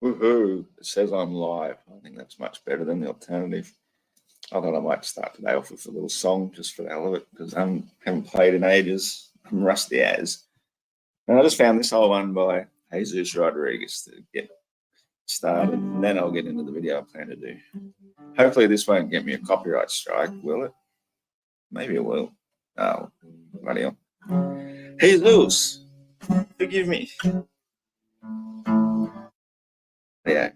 Woohoo! It says I'm live. I think that's much better than the alternative. I thought I might start today off with a little song just for the hell of it because I haven't played in ages. I'm rusty as. And I just found this whole one by Jesus Rodriguez to get started. And then I'll get into the video I plan to do. Hopefully this won't get me a copyright strike, will it? Maybe it will. Oh, bloody hell. Jesus, forgive me. Yeah.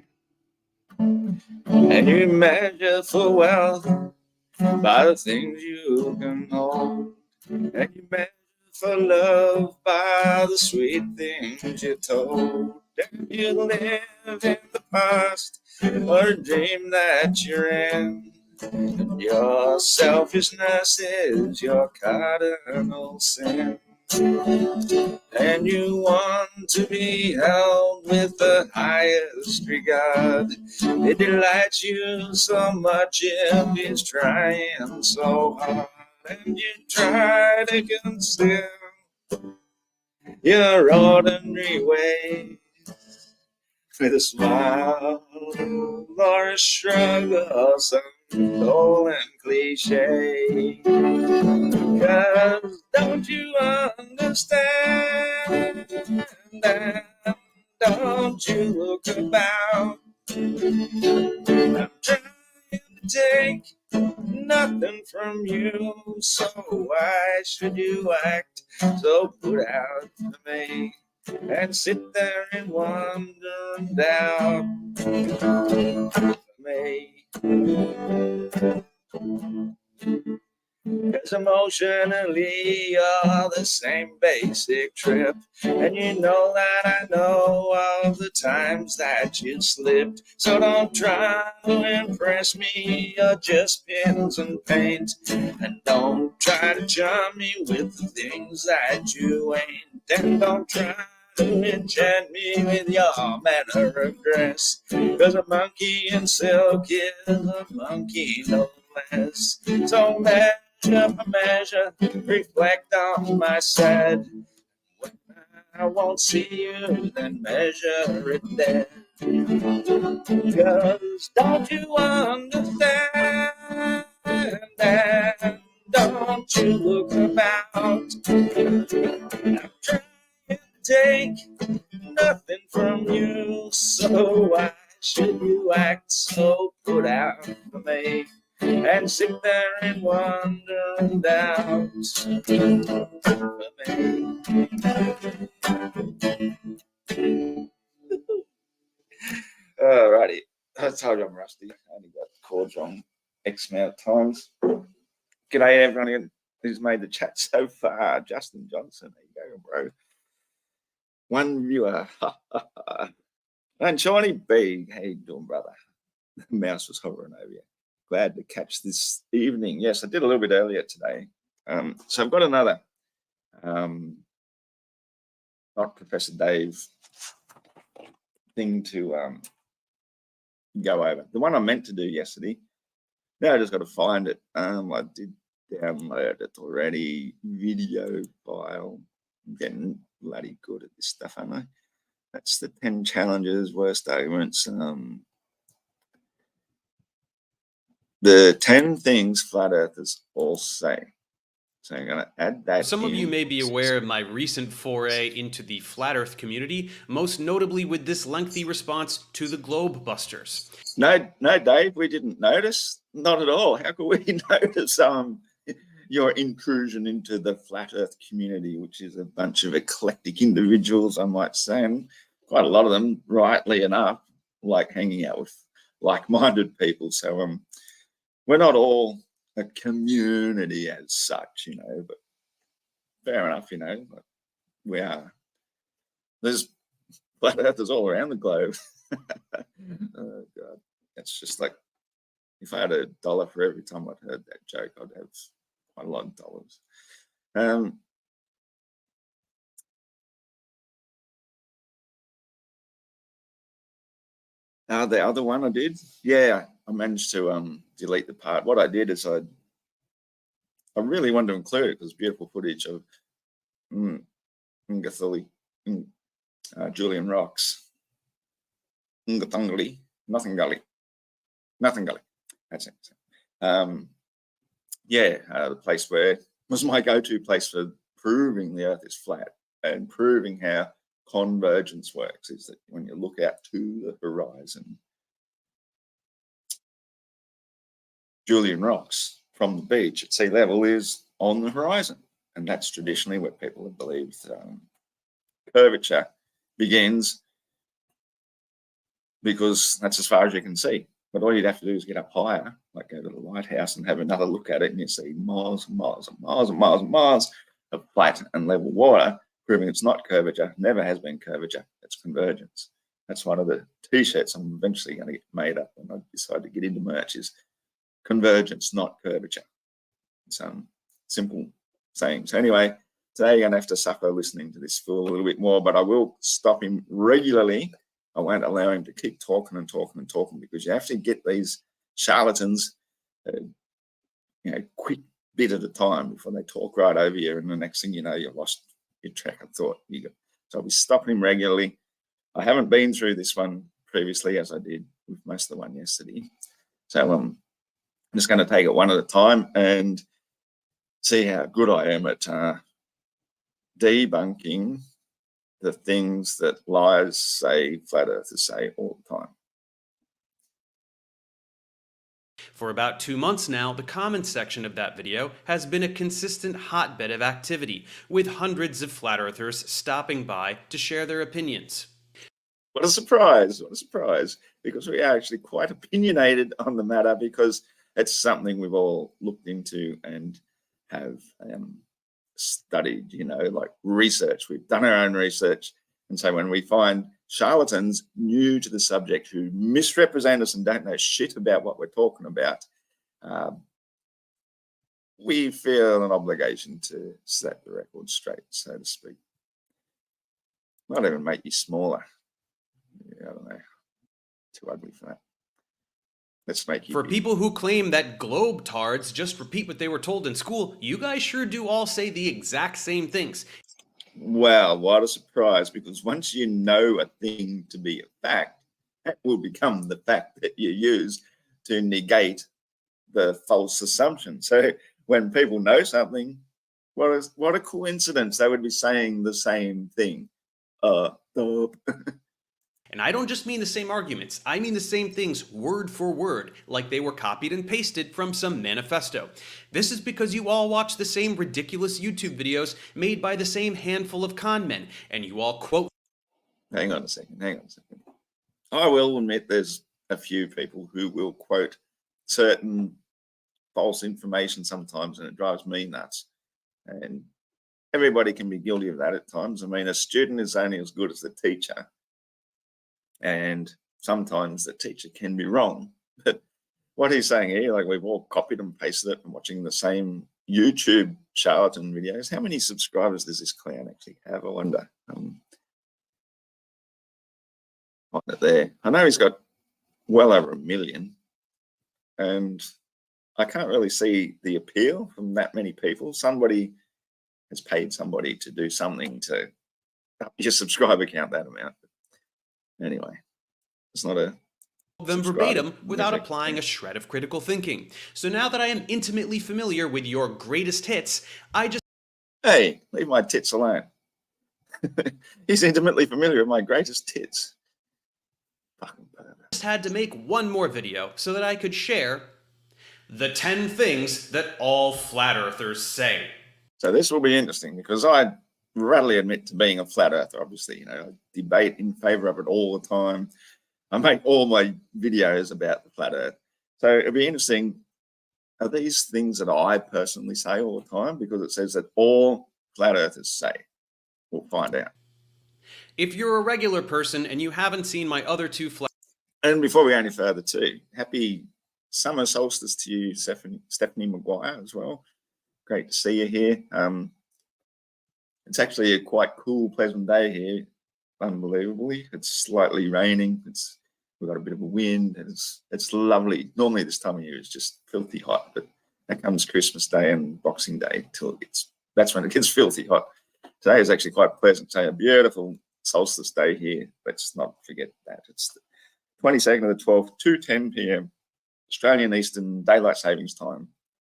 And you measure for wealth by the things you can hold, and you measure for love by the sweet things you're told. And you live in the past or a dream that you're in. Your selfishness is your cardinal sin. And you want to be held with the highest regard. It delights you so much if he's trying so hard. And you try to conceal your ordinary way with a smile or a shrug or some stolen cliche. 'Cause don't you understand that? Don't you look about? I'm trying to take nothing from you, so why should you act so put out for me and sit there and wonder and doubt me? 'Cause emotionally you're the same basic trip, and you know that I know all the times that you slipped. So don't try to impress me, you're just pins and paint, and don't try to charm me with the things that you ain't, and don't try to enchant me with your manner of dress, 'cause a monkey in silk is a monkey no less. So measure, reflect on my side. When I won't see you, then measure it there. 'Cause don't you understand that? Don't you look about? I'm trying to take nothing from you, so why should you act so put out for me and sit there and wonder and doubt for me? Alrighty, I told you I'm rusty. I only got the chords wrong X amount of times. G'day everyone who's made the chat so far. Justin Johnson, there you go, bro. One viewer. And Shawnee B, how you doing, brother? The mouse was hovering over you. Glad to catch this evening. Yes, I did a little bit earlier today. So I've got another, not Professor Dave thing to go over. The one I meant to do yesterday. Now I just got to find it. I did download it already. Video file. I'm getting bloody good at this stuff, aren't I? That's the 10 challenges, worst arguments. The 10 things flat earthers all say. So I'm going to add that. Some of you may be aware of my recent foray into the flat earth community, most notably with this lengthy response to the Globe Busters. No, Dave, we didn't notice. Not at all. How could we notice your intrusion into the flat earth community, which is a bunch of eclectic individuals, I might say, and quite a lot of them, rightly enough, like hanging out with like-minded people. So we're not all a community as such, but fair enough, we are. There's flat earthers all around the globe. Oh God, it's just like if I had $1 for every time I'd heard that joke, I'd have quite a lot of dollars. The other one I did, yeah, I managed to delete the part. What I did is I really wanted to include it because beautiful footage of Ngathuli, Julian Rocks. Ngutungli, nothing gully. That's it. The place where was my go-to place for proving the Earth is flat and proving how convergence works is that when you look out to the horizon, Julian rocks from the beach at sea level is on the horizon, and that's traditionally where people have believed curvature begins, because that's as far as you can see. But all you'd have to do is get up higher, like go to the lighthouse and have another look at it, and you see miles and miles and miles and miles and miles of flat and level water, proving it's not curvature, never has been curvature, it's convergence. That's one of the t-shirts I'm eventually going to get made up when I decide to get into merch, is convergence, not curvature. It's simple saying. So anyway, today you're going to have to suffer listening to this fool a little bit more, but I will stop him regularly. I won't allow him to keep talking and talking and talking, because you have to get these charlatans, quick bit at a time before they talk right over you, and the next thing you know, you've lost your track of thought. So I'll be stopping him regularly. I haven't been through this one previously, as I did with most of the one yesterday. So I'm just going to take it one at a time and see how good I am at debunking the things that liars say, flat earthers say all the time. For about 2 months now, the comments section of that video has been a consistent hotbed of activity, with hundreds of flat earthers stopping by to share their opinions. What a surprise, because we are actually quite opinionated on the matter, because it's something we've all looked into and have studied, like research. We've done our own research. And so when we find charlatans new to the subject who misrepresent us and don't know shit about what we're talking about, we feel an obligation to set the record straight, so to speak. Might even make you smaller. I don't know. Too ugly for that. Let's make you. For people who claim that globe-tards just repeat what they were told in school, you guys sure do all say the exact same things. Well, what a surprise, because once you know a thing to be a fact, that will become the fact that you use to negate the false assumption. So when people know something, what a coincidence, they would be saying the same thing. And I don't just mean the same arguments, I mean the same things word for word, like they were copied and pasted from some manifesto. This is because you all watch the same ridiculous YouTube videos made by the same handful of con men, and you all quote... Hang on a second. I will admit there's a few people who will quote certain false information sometimes, and it drives me nuts. And everybody can be guilty of that at times. I mean, a student is only as good as the teacher. And sometimes the teacher can be wrong. But what he's saying here, like we've all copied and pasted it and watching the same YouTube charlatan videos. How many subscribers does this clown actually have, I wonder? Find it there. I know he's got well over 1 million. And I can't really see the appeal from that many people. Somebody has paid somebody to do something to up your subscriber count that amount. Anyway, it's not a them verbatim without applying a shred of critical thinking. So now that I am intimately familiar with your greatest hits, I just... Hey, leave my tits alone. He's intimately familiar with my greatest tits. Fucking pervert. Just had to make one more video so that I could share the 10 things that all flat earthers say. So this will be interesting, because I readily admit to being a flat earther. Obviously, I debate in favor of it all the time. I make all my videos about the flat earth. So it'll be interesting. Are these things that I personally say all the time? Because it says that all flat earthers say. We'll find out. If you're a regular person and you haven't seen my other 2 flat... And before we go any further too, happy summer solstice to you, Stephanie Maguire, as well. Great to see you here. It's actually a quite cool, pleasant day here, unbelievably. It's slightly raining. We've got a bit of a wind. It's lovely. Normally this time of year is just filthy hot, but that comes Christmas Day and Boxing Day that's when it gets filthy hot. Today is actually quite pleasant. So a beautiful solstice day here. Let's not forget that. It's 22nd of the 12th, 2:10 p.m. Australian Eastern Daylight Savings Time.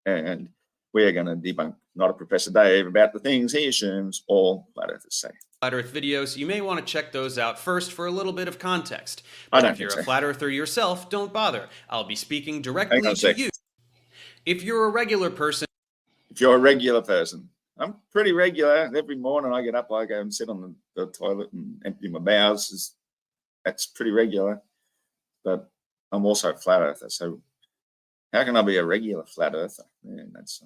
And we are going to debunk Not a Professor Dave about the things he assumes all flat earthers say. Flat Earth videos, you may want to check those out first for a little bit of context. I But don't if you're think a so. flat earther yourself, don't bother. I'll be speaking Hang on directly a to sec. you. If you're a regular person, If you're a regular person, I'm pretty regular. Every morning I get up, I go and sit on the toilet and empty my bowels. That's pretty regular. But I'm also a flat earther. So how can I be a regular flat earther? Yeah, that's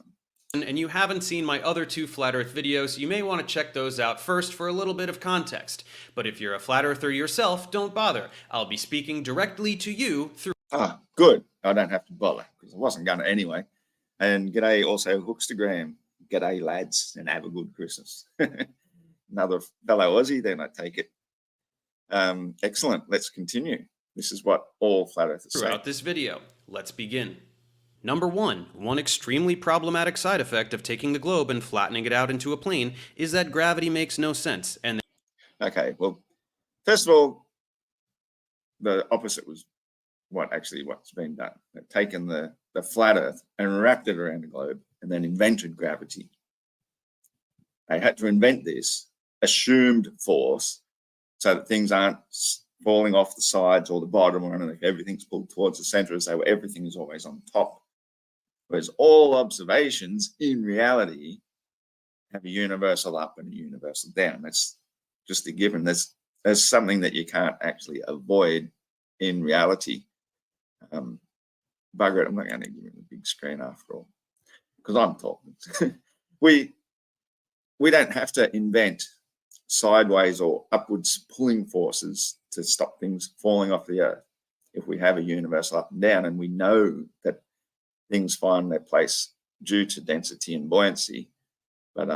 and you haven't seen my other 2 Flat Earth videos, you may want to check those out first for a little bit of context. But if you're a flat earther yourself, don't bother. I'll be speaking directly to you through. good. I don't have to bother because I wasn't going to anyway. And g'day also Hookstagram. G'day lads, and have a good Christmas. Another fellow Aussie, then I take it. Excellent. Let's continue. This is what all flat earthers say. Throughout this video. Let's begin. Number 1, one extremely problematic side effect of taking the globe and flattening it out into a plane is that gravity makes no sense. And okay, well, first of all, the opposite was what's been done. They've taken the flat earth and wrapped it around the globe and then invented gravity. They had to invent this assumed force so that things aren't falling off the sides or the bottom or anything. Everything's pulled towards the center as though everything is always on top. Whereas all observations in reality have a universal up and a universal down. That's just a given. There's something that you can't actually avoid in reality. Bugger it, I'm not going to give you the big screen after all, because I'm talking. We don't have to invent sideways or upwards pulling forces to stop things falling off the earth. If we have a universal up and down, and we know that things find their place due to density and buoyancy, but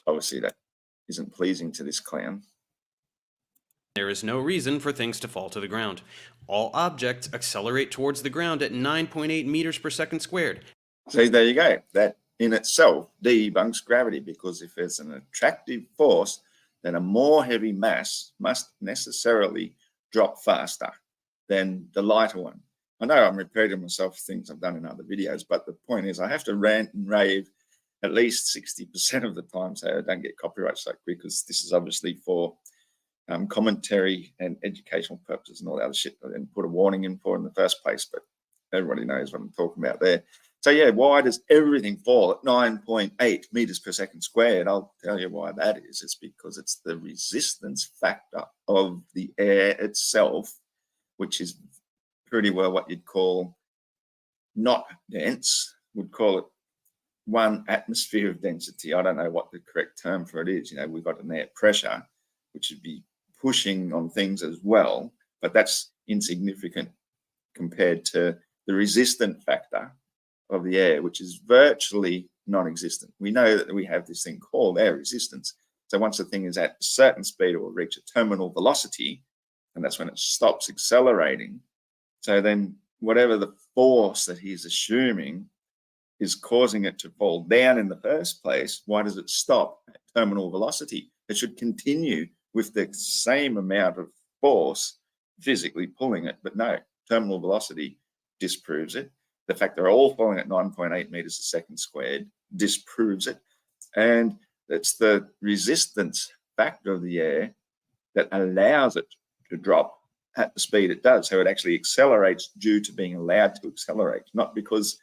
obviously that isn't pleasing to this clown. there is no reason for things to fall to the ground. All objects accelerate towards the ground at 9.8 meters per second squared. See, there you go. That in itself debunks gravity, because if there's an attractive force, then a more heavy mass must necessarily drop faster than the lighter one. I know I'm repeating myself things I've done in other videos, but the point is I have to rant and rave at least 60% of the time so I don't get copyright struck, because this is obviously for commentary and educational purposes and all the other shit I didn't put a warning in for in the first place, but everybody knows what I'm talking about there. So yeah, why does everything fall at 9.8 meters per second squared? I'll tell you why that is. It's because it's the resistance factor of the air itself, which is pretty well what you'd call not dense, would call it 1 atmosphere of density. I don't know what the correct term for it is. You know, we've got an air pressure, which would be pushing on things as well, but that's insignificant compared to the resistant factor of the air, which is virtually non-existent. We know that we have this thing called air resistance. So once the thing is at a certain speed, it will reach a terminal velocity, and that's when it stops accelerating. So then whatever the force that he's assuming is causing it to fall down in the first place, why does it stop at terminal velocity? It should continue with the same amount of force physically pulling it, but no, terminal velocity disproves it. The fact they're all falling at 9.8 meters a second squared disproves it. And it's the resistance factor of the air that allows it to drop at the speed it does. So it actually accelerates due to being allowed to accelerate, not because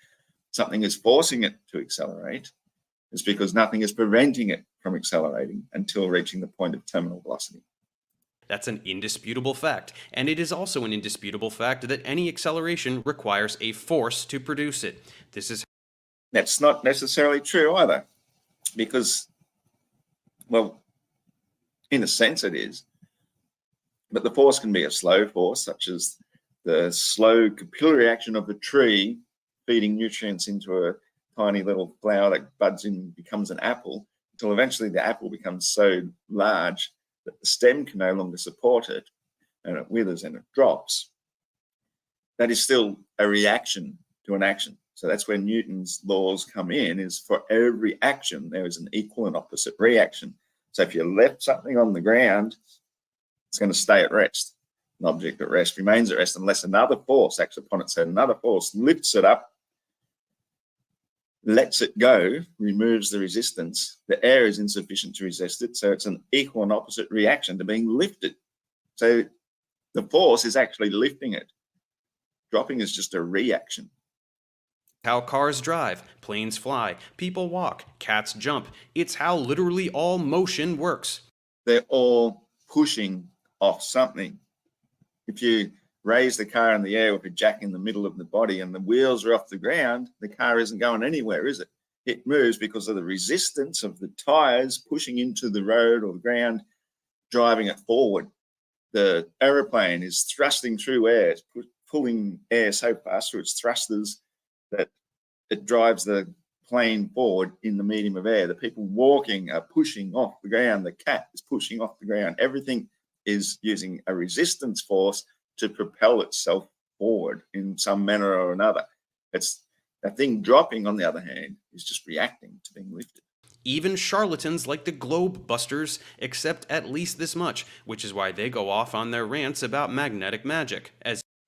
something is forcing it to accelerate. It's because nothing is preventing it from accelerating until reaching the point of terminal velocity. That's an indisputable fact, and it is also an indisputable fact that any acceleration requires a force to produce it. That's not necessarily true either, because, well, in a sense it is, but the force can be a slow force, such as the slow capillary action of a tree feeding nutrients into a tiny little flower that buds in and becomes an apple, until eventually the apple becomes so large that the stem can no longer support it and it withers and it drops. That is still a reaction to an action. So that's where Newton's laws come in, is for every action there is an equal and opposite reaction. So if you left something on the ground, it's going to stay at rest. an object at rest remains at rest unless another force acts upon it. So another force lifts it up, lets it go, removes the resistance. The air is insufficient to resist it, so it's an equal and opposite reaction to being lifted. So the force is actually lifting it. Dropping is just a reaction. How cars drive, planes fly, people walk, cats jump. It's how literally all motion works. They're all pushing off something. If you raise the car in the air with a jack in the middle of the body and the wheels are off the ground, the car isn't going anywhere, is it? It moves because of the resistance of the tires pushing into the road or the ground, driving it forward. The aeroplane is thrusting through air, it's pulling air so fast through its thrusters that it drives the plane forward in the medium of air. The people walking are pushing off the ground. The cat is pushing off the ground. Everything is using a resistance force to propel itself forward in some manner or another. It's a thing dropping, on the other hand, is just reacting to being lifted. Even charlatans like the globe busters accept at least this much, which is why they go off on their rants about magnetic magic.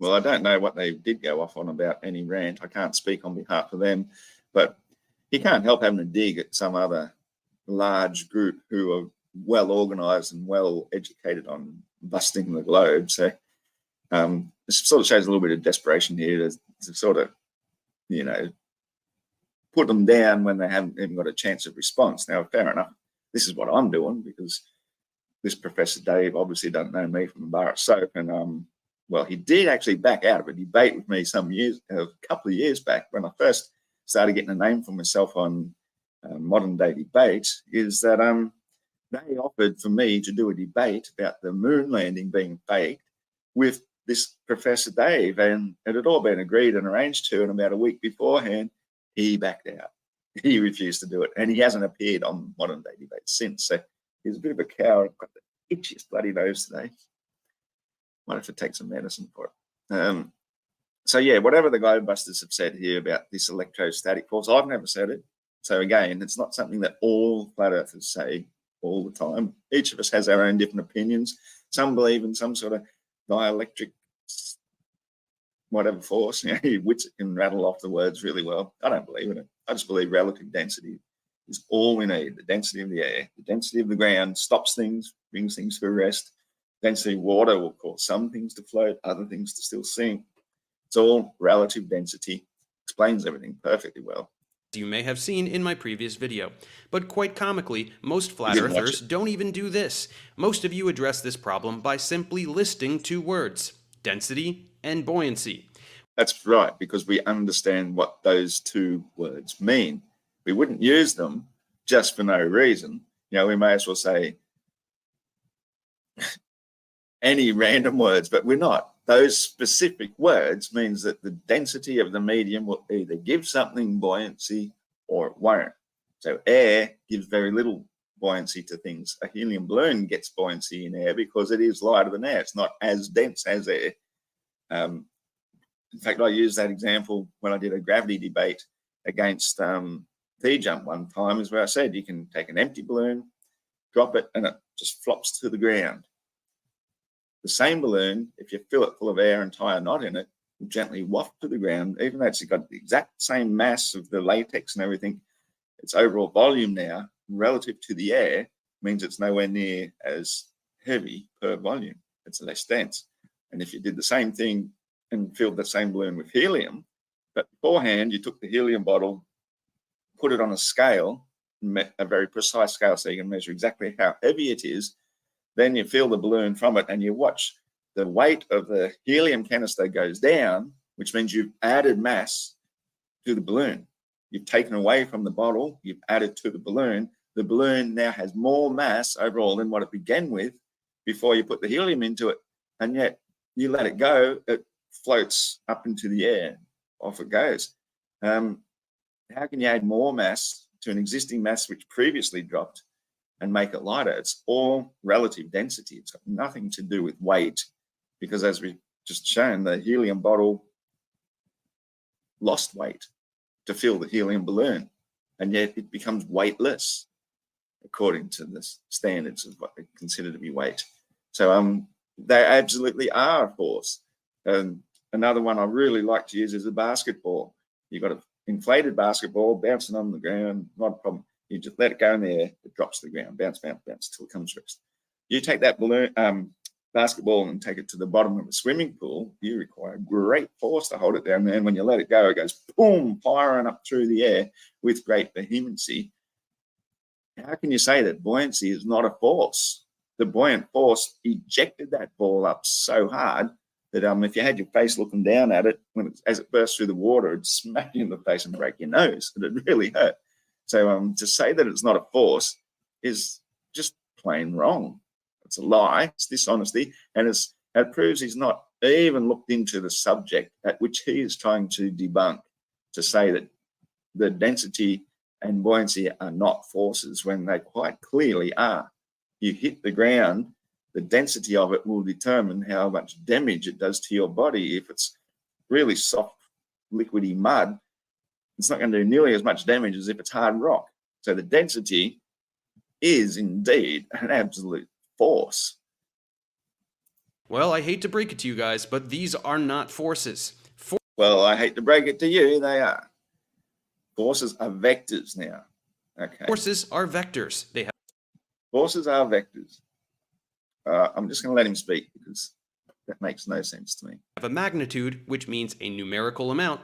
Well, I don't know what they did go off on about any rant. I can't speak on behalf of them, but you can't help having a dig at some other large group who are well organised and well educated on busting the globe. So it sort of shows a little bit of desperation here to sort of, put them down when they haven't even got a chance of response. Now, fair enough, this is what I'm doing because this Professor Dave obviously doesn't know me from a bar of soap. And, well, he did actually back out of a debate with me a couple of years back when I first started getting a name for myself on modern day debates, is that they offered for me to do a debate about the moon landing being faked with this Professor Dave, and it had all been agreed and arranged to, and about a week beforehand, he backed out. He refused to do it, and he hasn't appeared on modern day debates since. So he's a bit of a coward. I've got the itchiest bloody nose today. Might have to take some medicine for it. So yeah, whatever the globebusters have said here about this electrostatic force, I've never said it. So again, it's not something that all flat earthers say all the time. Each of us has our own different opinions. Some believe in some sort of dielectric whatever force. Witsit can rattle off the words really well. I don't believe in it. I just believe relative density is all we need. The density of the air, the density of the ground stops things, brings things to a rest. Density of water will cause some things to float, other things to still sink. It's all relative density. Explains everything perfectly well. You may have seen in my previous video. But quite comically, most flat earthers don't even do this. Most of you address this problem by simply listing two words: density and buoyancy. That's right, because we understand what those two words mean. We wouldn't use them just for no reason. We may as well say any random words, but we're not. Those specific words means that the density of the medium will either give something buoyancy or it won't. So air gives very little buoyancy to things. A helium balloon gets buoyancy in air because it is lighter than air. It's not as dense as air. In fact, I used that example when I did a gravity debate against T-Jump one time, is where I said you can take an empty balloon, drop it, and it just flops to the ground. The same balloon, if you fill it full of air and tie a knot in it, will gently waft to the ground, even though it's got the exact same mass of the latex and everything. Its overall volume now, relative to the air, means it's nowhere near as heavy per volume. It's less dense. And if you did the same thing and filled the same balloon with helium, but beforehand you took the helium bottle, put it on a scale, a very precise scale so you can measure exactly how heavy it is, then you fill the balloon from it and you watch the weight of the helium canister goes down, which means you've added mass to the balloon. You've taken away from the bottle, you've added to the balloon. The balloon now has more mass overall than what it began with before you put the helium into it. And yet you let it go, it floats up into the air, off it goes. How can you add more mass to an existing mass which previously dropped and make it lighter? It's all relative density. It's got nothing to do with weight, because as we've just shown, the helium bottle lost weight to fill the helium balloon, and yet it becomes weightless according to the standards of what they consider to be weight. So they absolutely are a force. Another one I really like to use is a basketball. You've got an inflated basketball bouncing on the ground, not a problem. You just let it go in the air, it drops to the ground, bounce, bounce, bounce till it comes to rest. You take that balloon, basketball and take it to the bottom of a swimming pool, you require great force to hold it down there. And when you let it go, it goes boom, firing up through the air with great vehemency. How can you say that buoyancy is not a force? The buoyant force ejected that ball up so hard that if you had your face looking down at it, as it burst through the water, it'd smack you in the face and break your nose. It'd really hurt. So to say that it's not a force is just plain wrong. It's a lie. It's dishonesty, and it proves he's not even looked into the subject at which he is trying to debunk, to say that the density and buoyancy are not forces when they quite clearly are. You hit the ground, the density of it will determine how much damage it does to your body. If it's really soft, liquidy mud, it's not going to do nearly as much damage as if it's hard rock. So the density is indeed an absolute force. Well, I hate to break it to you guys, but these are not forces. Well, I hate to break it to you, they are. Forces are vectors now. Okay. Forces are vectors. Forces are vectors. I'm just going to let him speak because that makes no sense to me. Have a magnitude, which means a numerical amount.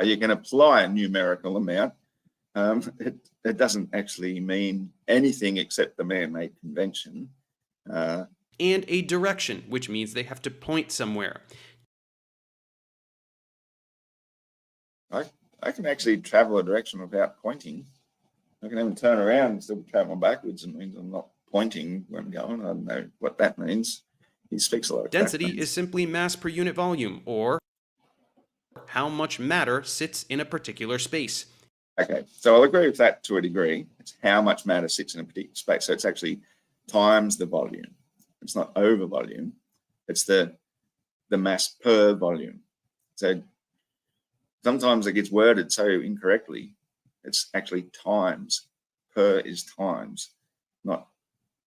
You can apply a numerical amount. It doesn't actually mean anything except the man-made convention. And a direction, which means they have to point somewhere. I can actually travel a direction without pointing. I can even turn around and still travel backwards. It means I'm not pointing where I'm going. I don't know what that means. He speaks a lot of density is simply mass per unit volume, or how much matter sits in a particular space. Okay, so I'll agree with that to a degree. It's how much matter sits in a particular space. So it's actually times the volume. It's not over volume. It's the mass per volume. So sometimes it gets worded so incorrectly. It's actually times. Per is times, not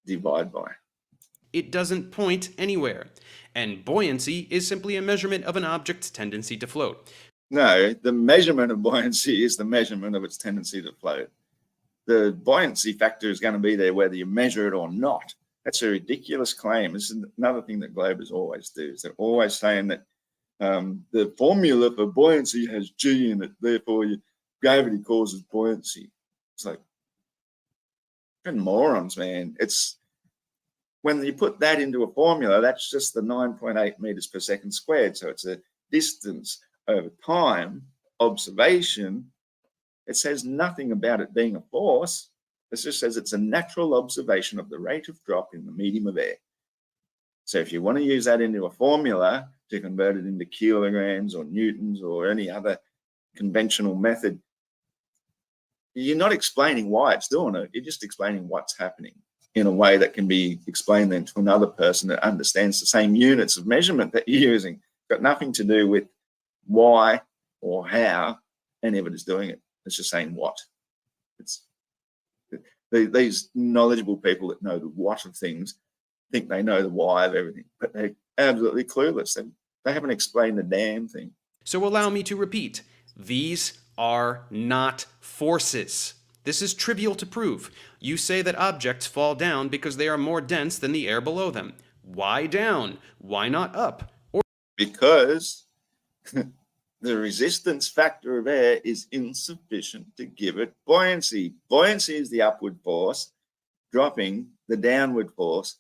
divide by. It doesn't point anywhere. And buoyancy is simply a measurement of an object's tendency to float. No, the measurement of buoyancy is the measurement of its tendency to float. The buoyancy factor is going to be there whether you measure it or not. That's a ridiculous claim. This is another thing that globers always do. Is they're always saying that the formula for buoyancy has G in it, therefore gravity causes buoyancy. It's like, morons, man. It's when you put that into a formula, that's just the 9.8 meters per second squared. So it's a distance over time, observation. It says nothing about it being a force. It just says it's a natural observation of the rate of drop in the medium of air. So if you want to use that into a formula to convert it into kilograms or newtons or any other conventional method, you're not explaining why it's doing it. You're just explaining what's happening in a way that can be explained then to another person that understands the same units of measurement that you're using. It's got nothing to do with why or how any of it is doing it. It's just saying what. It's these knowledgeable people that know the what of things think they know the why of everything, but they're absolutely clueless. They haven't explained the damn thing. So allow me to repeat. These are not forces. This is trivial to prove. You say that objects fall down because they are more dense than the air below them. Why down? Why not up? Because the resistance factor of air is insufficient to give it buoyancy. Buoyancy is the upward force, dropping the downward force.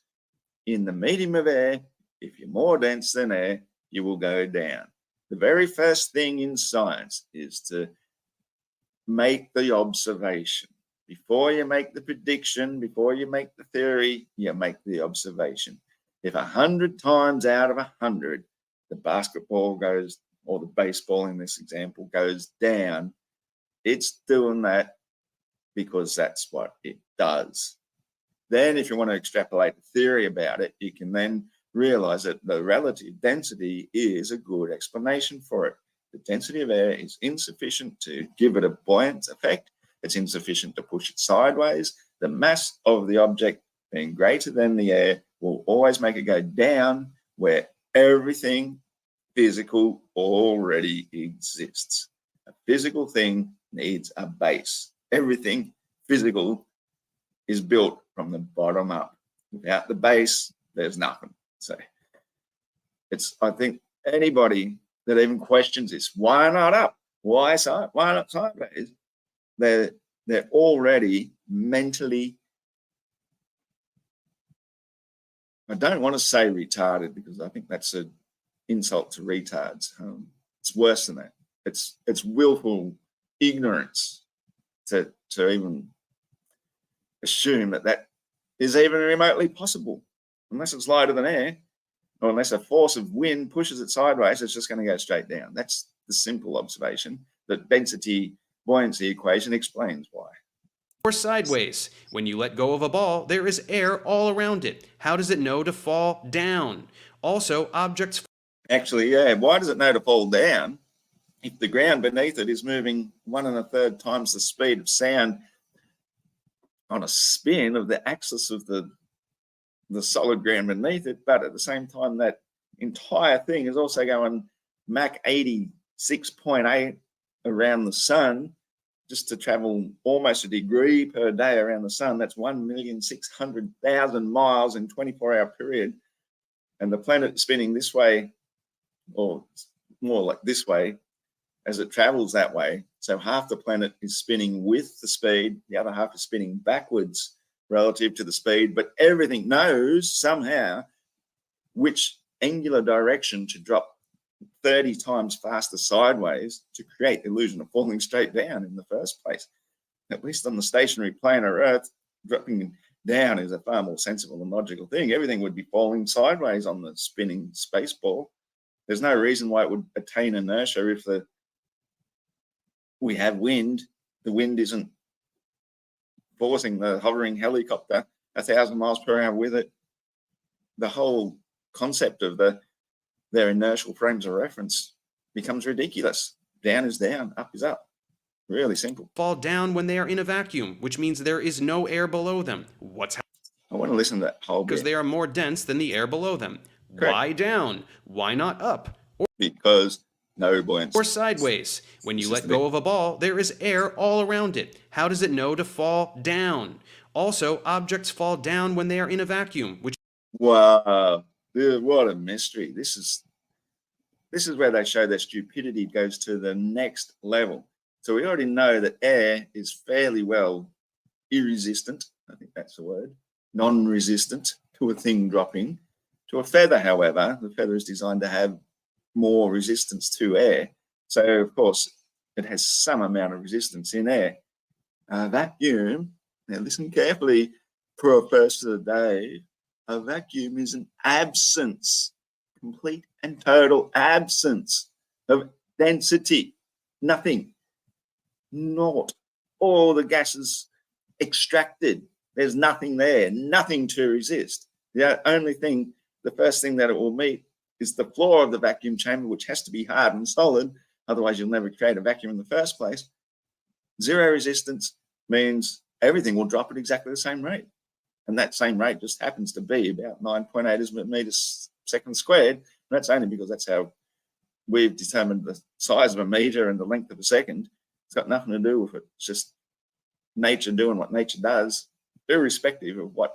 In the medium of air, if you're more dense than air, you will go down. The very first thing in science is to make the observation. Before you make the prediction, before you make the theory, you make the observation. If 100 times out of 100, the basketball goes, or the baseball in this example, goes down, it's doing that because that's what it does. Then if you want to extrapolate the theory about it, you can then realize that the relative density is a good explanation for it. The density of air is insufficient to give it a buoyant effect. It's insufficient to push it sideways. The mass of the object being greater than the air will always make it go down where everything physical already exists. A physical thing needs a base. Everything physical is built from the bottom up. Without the base, there's nothing. So I think anybody that even questions this, why not up? Why not sideways? They're already mentally, I don't want to say retarded because I think that's an insult to retards. It's worse than that. It's willful ignorance to even assume that is even remotely possible. Unless it's lighter than air, or unless a force of wind pushes it sideways, it's just going to go straight down. That's the simple observation. The density buoyancy equation explains why. Or sideways. When you let go of a ball, there is air all around it. How does it know to fall down? Also, objects... Actually, yeah, why does it know to fall down if the ground beneath it is moving 1 1/3 times the speed of sound on a spin of the axis of the solid ground beneath it, but at the same time that entire thing is also going Mach 86.8 around the sun, just to travel almost a degree per day around the sun. That's 1,600,000 miles in 24-hour period. And the planet is spinning this way, or more like this way, as it travels that way. So half the planet is spinning with the speed, the other half is spinning backwards relative to the speed, but everything knows somehow which angular direction to drop 30 times faster sideways to create the illusion of falling straight down in the first place. At least on the stationary planar Earth, dropping down is a far more sensible and logical thing. Everything would be falling sideways on the spinning space ball. There's no reason why it would attain inertia if we have wind. The wind isn't forcing the hovering helicopter 1,000 miles per hour with it. The whole concept of their inertial frames of reference becomes ridiculous. Down is down, up is up. Really simple. Fall down when they are in a vacuum, which means there is no air below them. What's happening? I want to listen to that whole bit. Because they are more dense than the air below them. Correct. Why down? Why not up? Because no buoyancy. Or sideways. When you let go of a ball, there is air all around it. How does it know to fall down? Also, objects fall down when they are in a vacuum, which... Wow, dude, what a mystery. This is where they show their stupidity goes to the next level. So we already know that air is fairly well irresistant, I think that's the word, non-resistant to a thing dropping. To a feather, however, the feather is designed to have more resistance to air. So, of course, it has some amount of resistance in air. A vacuum, now listen carefully, Professor Dave, a vacuum is an absence, complete and total absence of density. Nothing. Not all the gases extracted. There's nothing there, nothing to resist. The only thing, the first thing that it will meet is the floor of the vacuum chamber, which has to be hard and solid. Otherwise, you'll never create a vacuum in the first place. Zero resistance means everything will drop at exactly the same rate. And that same rate just happens to be about 9.8 meters second squared. And that's only because that's how we've determined the size of a meter and the length of a second. It's got nothing to do with it. It's just nature doing what nature does, irrespective of what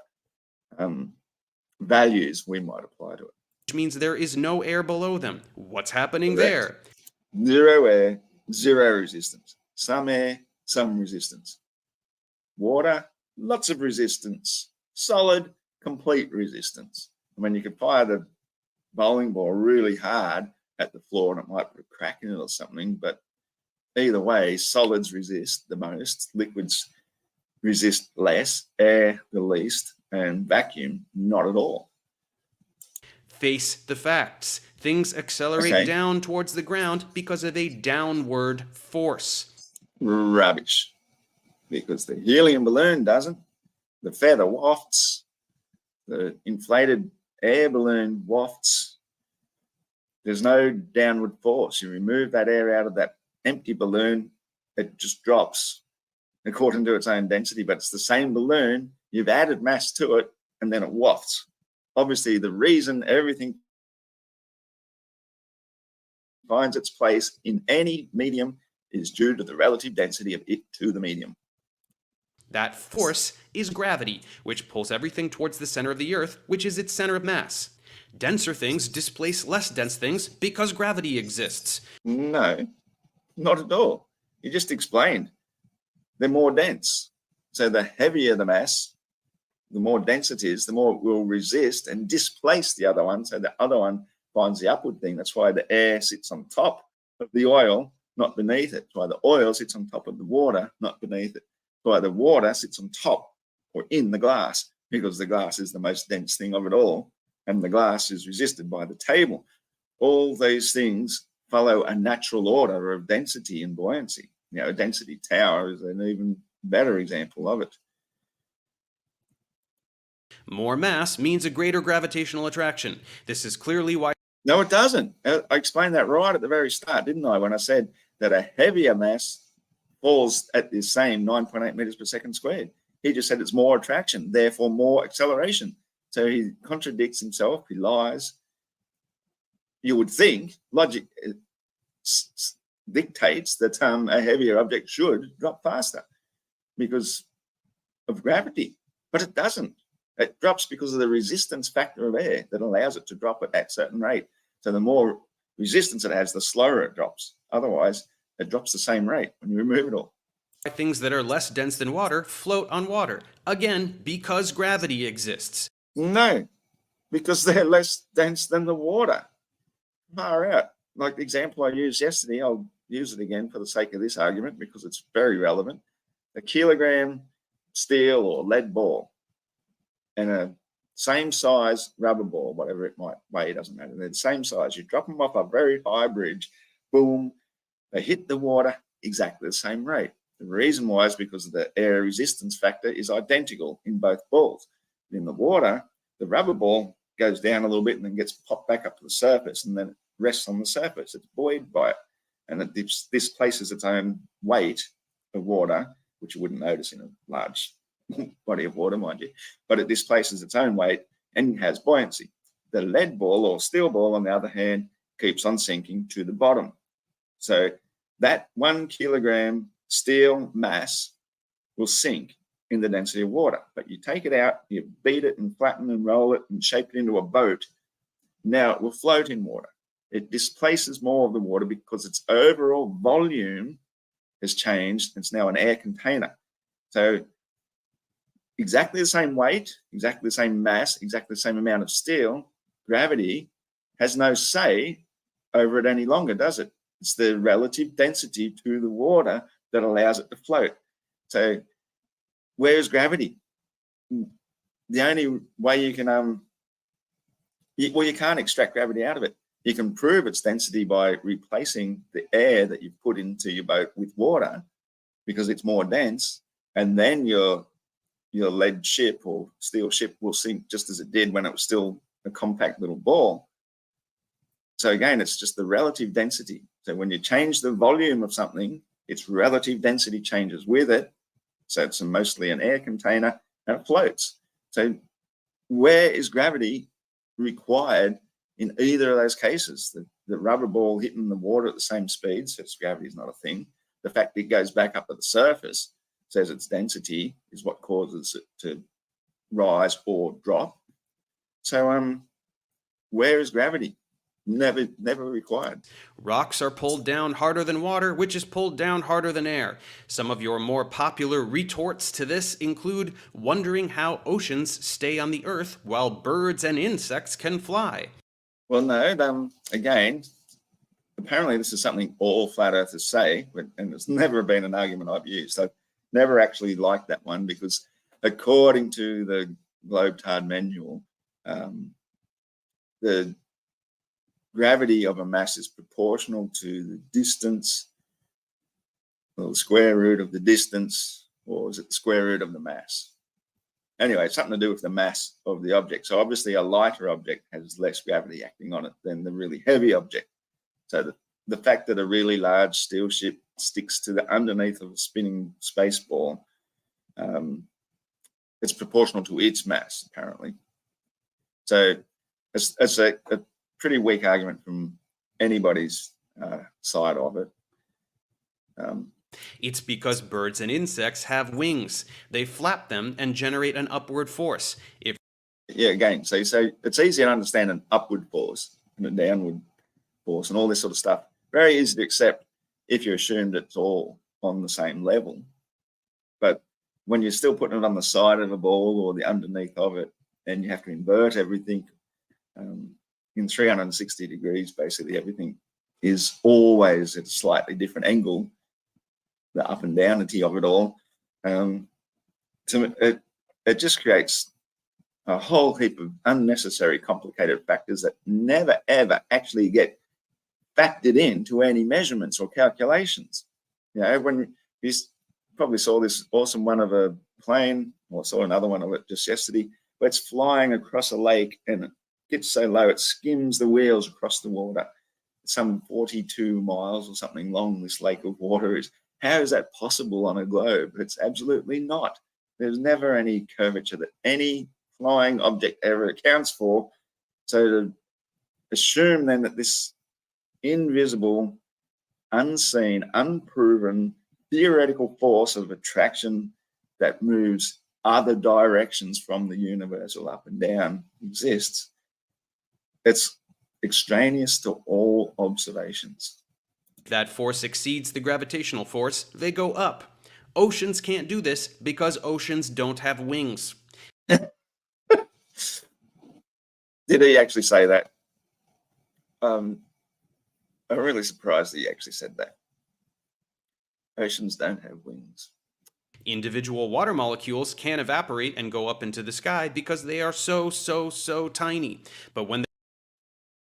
values we might apply to it. Which means there is no air below them. What's happening Correct. there? Zero air, zero resistance. Some air, some resistance. Water, lots of resistance. Solid, complete resistance. I mean, you could fire the bowling ball really hard at the floor and it might put a crack in it or something, but either way, solids resist the most, liquids resist less, air the least, and vacuum not at all. Face the facts. Things accelerate down towards the ground because of a downward force. Rubbish. Because the helium balloon doesn't. The feather wafts. The inflated air balloon wafts. There's no downward force. You remove that air out of that empty balloon, it just drops according to its own density, but it's the same balloon. You've added mass to it, and then it wafts. obviously the reason everything finds its place in any medium is due to the relative density of it to the medium. That force is gravity, which pulls everything towards the center of the Earth, which is its center of mass. Denser things displace less dense things because gravity exists. No, not at all. You just explained. They're more dense. So the heavier the mass, the more dense it is, the more it will resist and displace the other one. So the other one finds the upward thing. That's why the air sits on top of the oil, not beneath it. That's why the oil sits on top of the water, not beneath it. That's why the water sits on top or in the glass, because the glass is the most dense thing of it all, and the glass is resisted by the table. All those things follow a natural order of density and buoyancy. You know, a density tower is an even better example of it. More mass means a greater gravitational attraction. This is clearly why... No, it doesn't. I explained that right at the very start, didn't I, when I said that a heavier mass falls at the same 9.8 meters per second squared. He just said it's more attraction, therefore more acceleration. So he contradicts himself, he lies. You would think logic dictates that a heavier object should drop faster because of gravity, but it doesn't. It drops because of the resistance factor of air that allows it to drop at that certain rate. So the more resistance it has, the slower it drops. Otherwise, it drops the same rate when you remove it all. Things that are less dense than water float on water. Again, because gravity exists. No, because they're less dense than the water. Far out. Like the example I used yesterday, I'll use it again for the sake of this argument because it's very relevant. A kilogram steel or lead ball and a same size rubber ball, whatever it might weigh, it doesn't matter. They're the same size. You drop them off a very high bridge, boom, they hit the water exactly the same rate. The reason why is because the air resistance factor is identical in both balls. In the water, the rubber ball goes down a little bit and then gets popped back up to the surface and then it rests on the surface. It's buoyed by it and it displaces its own weight of water, which you wouldn't notice in a large body of water, mind you, but it displaces its own weight and has buoyancy. The lead ball or steel ball, on the other hand, keeps on sinking to the bottom. So that 1 kilogram steel mass will sink in the density of water, but you take it out, you beat it and flatten and roll it and shape it into a boat. Now it will float in water. It displaces more of the water because its overall volume has changed. It's now an air container. So exactly the same weight, exactly the same mass, exactly the same amount of steel, gravity has no say over it any longer, does it? It's the relative density to the water that allows it to float. So where's gravity? The only way you can, you can't extract gravity out of it. You can prove its density by replacing the air that you put into your boat with water because it's more dense, and then your lead ship or steel ship will sink just as it did when it was still a compact little ball. So again, it's just the relative density. So when you change the volume of something, its relative density changes with it. So it's mostly an air container and it floats. So where is gravity required in either of those cases? The rubber ball hitting the water at the same speed, so gravity is not a thing. The fact that it goes back up to the surface says its density is what causes it to rise or drop. So where is gravity? Never required. Rocks are pulled down harder than water, which is pulled down harder than air. Some of your more popular retorts to this include wondering how oceans stay on the Earth while birds and insects can fly. Well, no, again, apparently this is something all flat earthers say, and it's never been an argument I've used. I've never actually liked that one because according to the Globetard manual, the gravity of a mass is proportional to the distance, or the square root of the distance, or is it the square root of the mass? Anyway, it's something to do with the mass of the object. So obviously a lighter object has less gravity acting on it than the really heavy object. So the fact that a really large steel ship sticks to the underneath of a spinning space ball, it's proportional to its mass, apparently. So it's a pretty weak argument from anybody's side of it. It's because birds and insects have wings. They flap them and generate an upward force. Again, so it's easy to understand an upward force and a downward force and all this sort of stuff. Very easy to accept if you assumed it's all on the same level. But when you're still putting it on the side of a ball or the underneath of it, and you have to invert everything in 360 degrees, basically everything is always at a slightly different angle, the up and downity of it all. So it just creates a whole heap of unnecessary complicated factors that never ever actually get factored into any measurements or calculations. When you probably saw this awesome one of a plane, or saw another one of it just yesterday, where it's flying across a lake and it gets so low it skims the wheels across the water. Some 42 miles or something long this lake of water is. How is that possible on a globe? It's absolutely not. There's never any curvature that any flying object ever accounts for. So to assume then that this invisible, unseen, unproven, theoretical force of attraction that moves other directions from the universal up and down exists, it's extraneous to all observations. If that force exceeds the gravitational force, they go up. Oceans can't do this because oceans don't have wings. Did he actually say that? I'm really surprised that he actually said that. Oceans don't have wings. Individual water molecules can evaporate and go up into the sky because they are so tiny. But when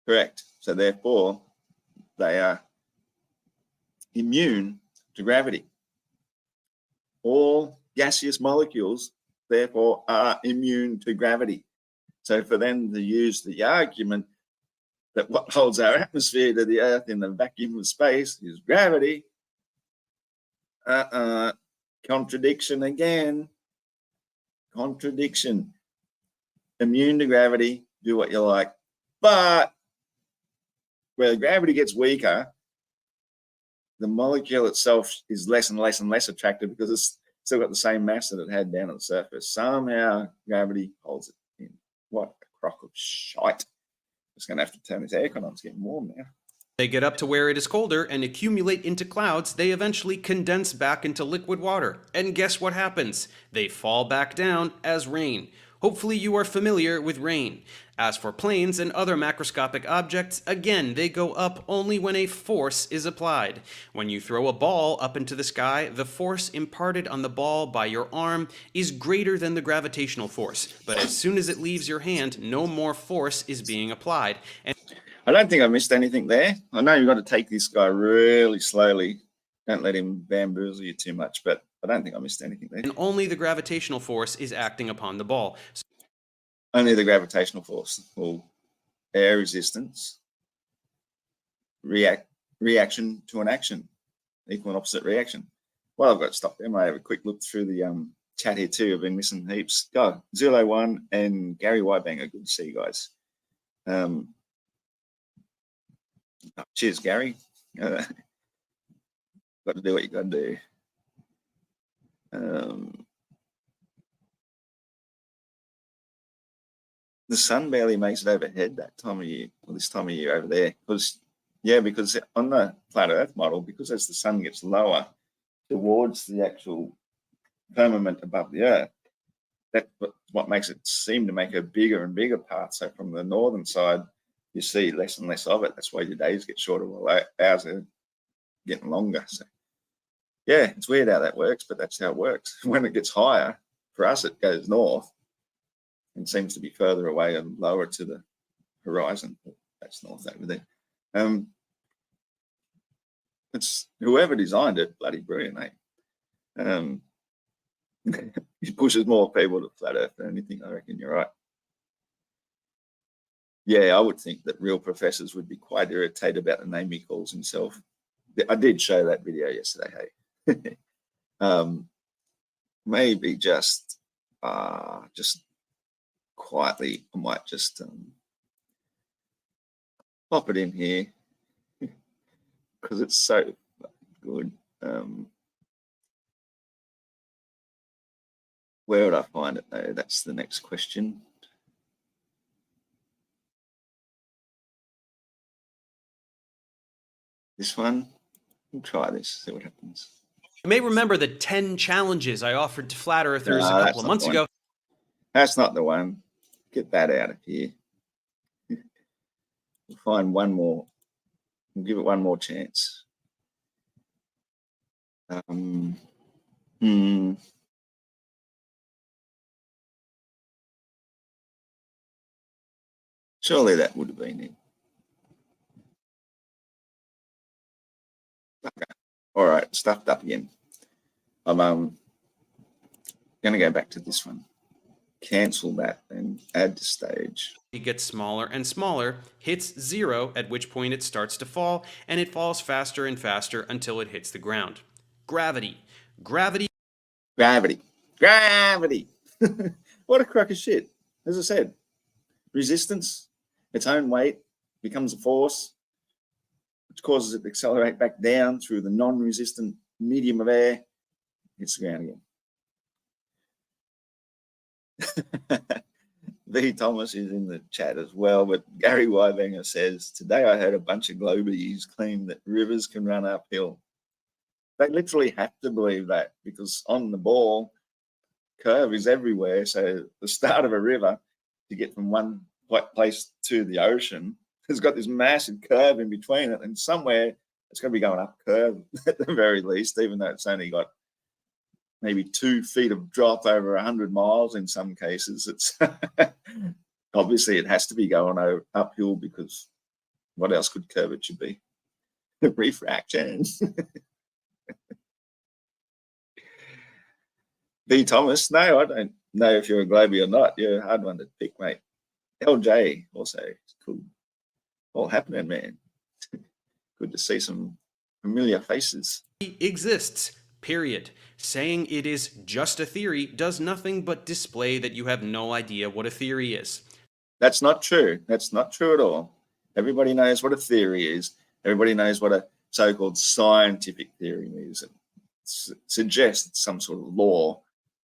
Correct. So therefore, they are immune to gravity. All gaseous molecules, therefore, are immune to gravity. So for them to use the argument that what holds our atmosphere to the Earth in the vacuum of space is gravity, contradiction again. Contradiction. Immune to gravity, do what you like. But where gravity gets weaker, the molecule itself is less and less and less attractive because it's still got the same mass that it had down at the surface. Somehow gravity holds it in. What a crock of shite. Just going to have to turn this aircon on. It's getting warm now. they get up to where it is colder and accumulate into clouds, they eventually condense back into liquid water. And guess what happens? They fall back down as rain. Hopefully you are familiar with rain. As for planes and other macroscopic objects, again, they go up only when a force is applied. When you throw a ball up into the sky, the force imparted on the ball by your arm is greater than the gravitational force. But as soon as it leaves your hand, no more force is being applied. And I don't think I missed anything there. I know you've got to take this guy really slowly. Don't let him bamboozle you too much, but I don't think I missed anything there. only the gravitational force is acting upon the ball. Only the gravitational force, or air resistance, reaction to an action, equal and opposite reaction. Well, I've got to stop there. I might have a quick look through the chat here too. I've been missing heaps. Go, Zulu1 and Gary Wybanger. Good to see you guys. Cheers, Gary. Got to do what you got to do. The sun barely makes it overhead that time of year, or this time of year over there, because on the flat Earth model, because as the sun gets lower towards the actual firmament above the Earth, that's what makes it seem to make a bigger and bigger path. So from the northern side, you see less and less of it. That's why your days get shorter while ours are getting longer. So yeah, it's weird how that works, but that's how it works. When it gets higher, for us, it goes north and seems to be further away and lower to the horizon. That's north over there. It's whoever designed it, bloody brilliant, eh? He pushes more people to flat Earth than anything. I reckon you're right. Yeah, I would think that real professors would be quite irritated about the name he calls himself. I did show that video yesterday, hey. Maybe just quietly, I might just pop it in here because it's so good. Where would I find it though? That's the next question. This one. We'll try this, see what happens. You may remember the 10 challenges I offered to flat earthers a couple of months ago. That's not the one. Get that out of here. We'll find one more. We'll give it one more chance. Surely that would have been it. Okay. All right, stuffed up again. I'm going to go back to this one. Cancel that and add to stage. It gets smaller and smaller, hits 0, at which point it starts to fall, and it falls faster and faster until it hits the ground. Gravity. Gravity. Gravity. Gravity. What a crock of shit. As I said, resistance, its own weight, becomes a force, which causes it to accelerate back down through the non-resistant medium of air, hits the ground again. V. Thomas is in the chat as well, but Gary Wybanger says, today I heard a bunch of globies claim that rivers can run uphill. They literally have to believe that because on the ball, curve is everywhere. So the start of a river to get from one place to the ocean has got this massive curve in between it, and somewhere it's going to be going up curve at the very least, even though it's only got maybe 2 feet of drop over 100 miles in some cases. It's obviously it has to be going uphill because what else could curvature be? Refraction. V. Thomas, no, I don't know if you're a globie or not. You're a hard one to pick, mate. LJ also, cool. All happening, man. Good to see some familiar faces. Exists. Period. Saying it is just a theory does nothing but display that you have no idea what a theory is. That's not true. That's not true at all. Everybody knows what a theory is. Everybody knows what a so-called scientific theory is. It suggests some sort of law.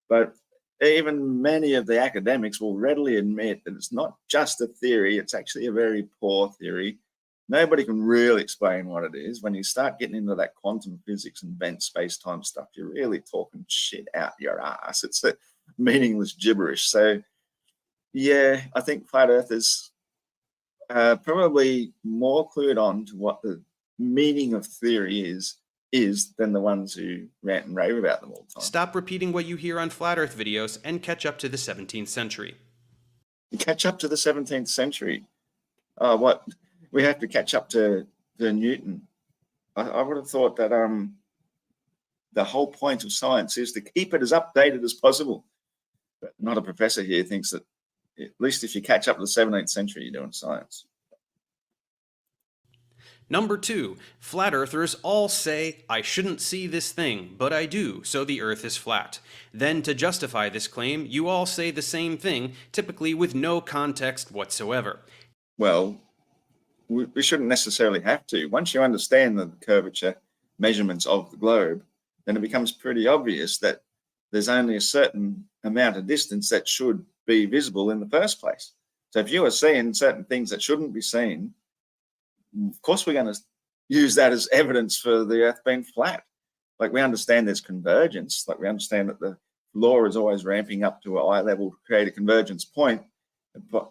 But even many of the academics will readily admit that it's not just a theory. It's actually a very poor theory. Nobody can really explain what it is. When you start getting into that quantum physics and bent space-time stuff, you're really talking shit out your ass. It's a meaningless gibberish. So, yeah, I think flat earthers are probably more clued on to what the meaning of theory is than the ones who rant and rave about them all the time. Stop repeating what you hear on flat earth videos and catch up to the 17th century. Catch up to the 17th century? What? We have to catch up to Newton. I would have thought that the whole point of science is to keep it as updated as possible. But not a professor here thinks that at least if you catch up to the 17th century, you're doing science. Number 2, flat earthers all say, I shouldn't see this thing, but I do, so the earth is flat. Then to justify this claim, you all say the same thing, typically with no context whatsoever. Well, we shouldn't necessarily have to. Once you understand the curvature measurements of the globe, then it becomes pretty obvious that there's only a certain amount of distance that should be visible in the first place. So if you are seeing certain things that shouldn't be seen, of course we're going to use that as evidence for the earth being flat. Like we understand there's convergence, like we understand that the law is always ramping up to an eye level to create a convergence point, but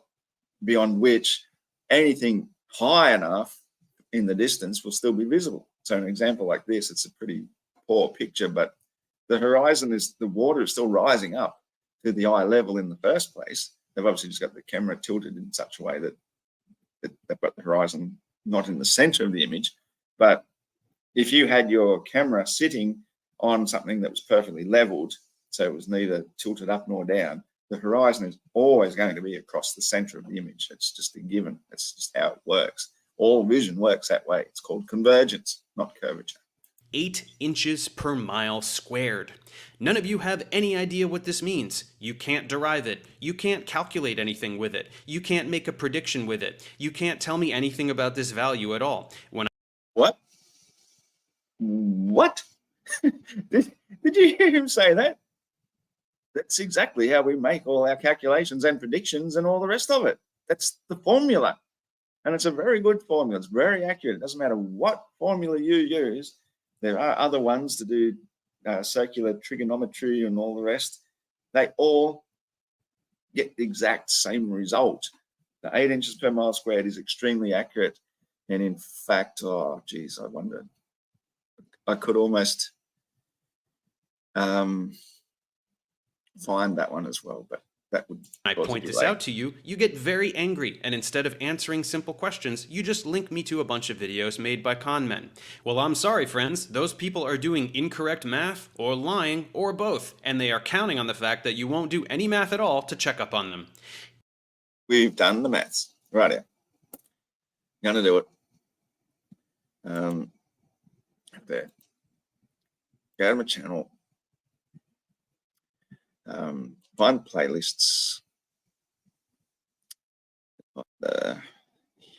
beyond which anything high enough in the distance will still be visible. So an example like this, it's a pretty poor picture, but the horizon is, the water is still rising up to the eye level in the first place. They've obviously just got the camera tilted in such a way that they've got the horizon not in the center of the image. But if you had your camera sitting on something that was perfectly leveled, so it was neither tilted up nor down, the horizon is always going to be across the center of the image. It's just a given. That's just how it works. All vision works that way. It's called convergence, not curvature. 8 inches per mile squared. None of you have any idea what this means. You can't derive it. You can't calculate anything with it. You can't make a prediction with it. You can't tell me anything about this value at all. What? What? did you hear him say that? That's exactly how we make all our calculations and predictions and all the rest of it. That's the formula. And it's a very good formula. It's very accurate. It doesn't matter what formula you use. There are other ones to do circular trigonometry and all the rest. They all get the exact same result. The 8 inches per mile squared is extremely accurate. And in fact, oh, geez, I wonder, I could almost find that one as well, but that would. I point this out to you, you get very angry, and instead of answering simple questions, you just link me to a bunch of videos made by con men. Well, I'm sorry, friends, those people are doing incorrect math, or lying, or both, and they are counting on the fact that you won't do any math at all to check up on them. We've done the maths. Right here. Gonna do it. There. Go to my channel. Find playlists. The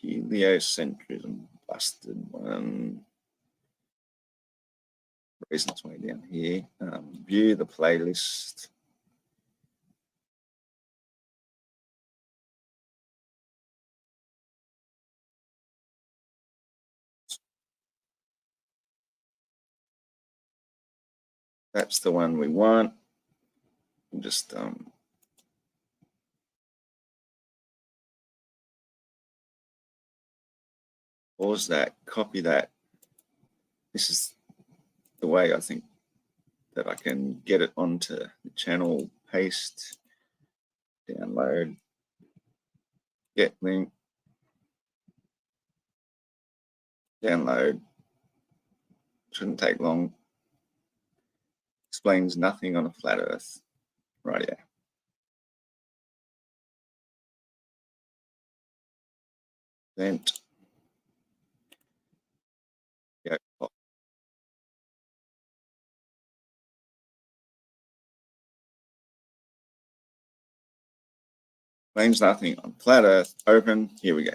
heliocentrism busted one. Reasons way down here. View the playlist. That's the one we want. Just pause that, copy that. This is the way I think that I can get it onto the channel. Paste, download, get link, download. Shouldn't take long. Explains nothing on a flat earth. Right, yeah. Vent. Go. Explains nothing on flat earth. Open. Here we go.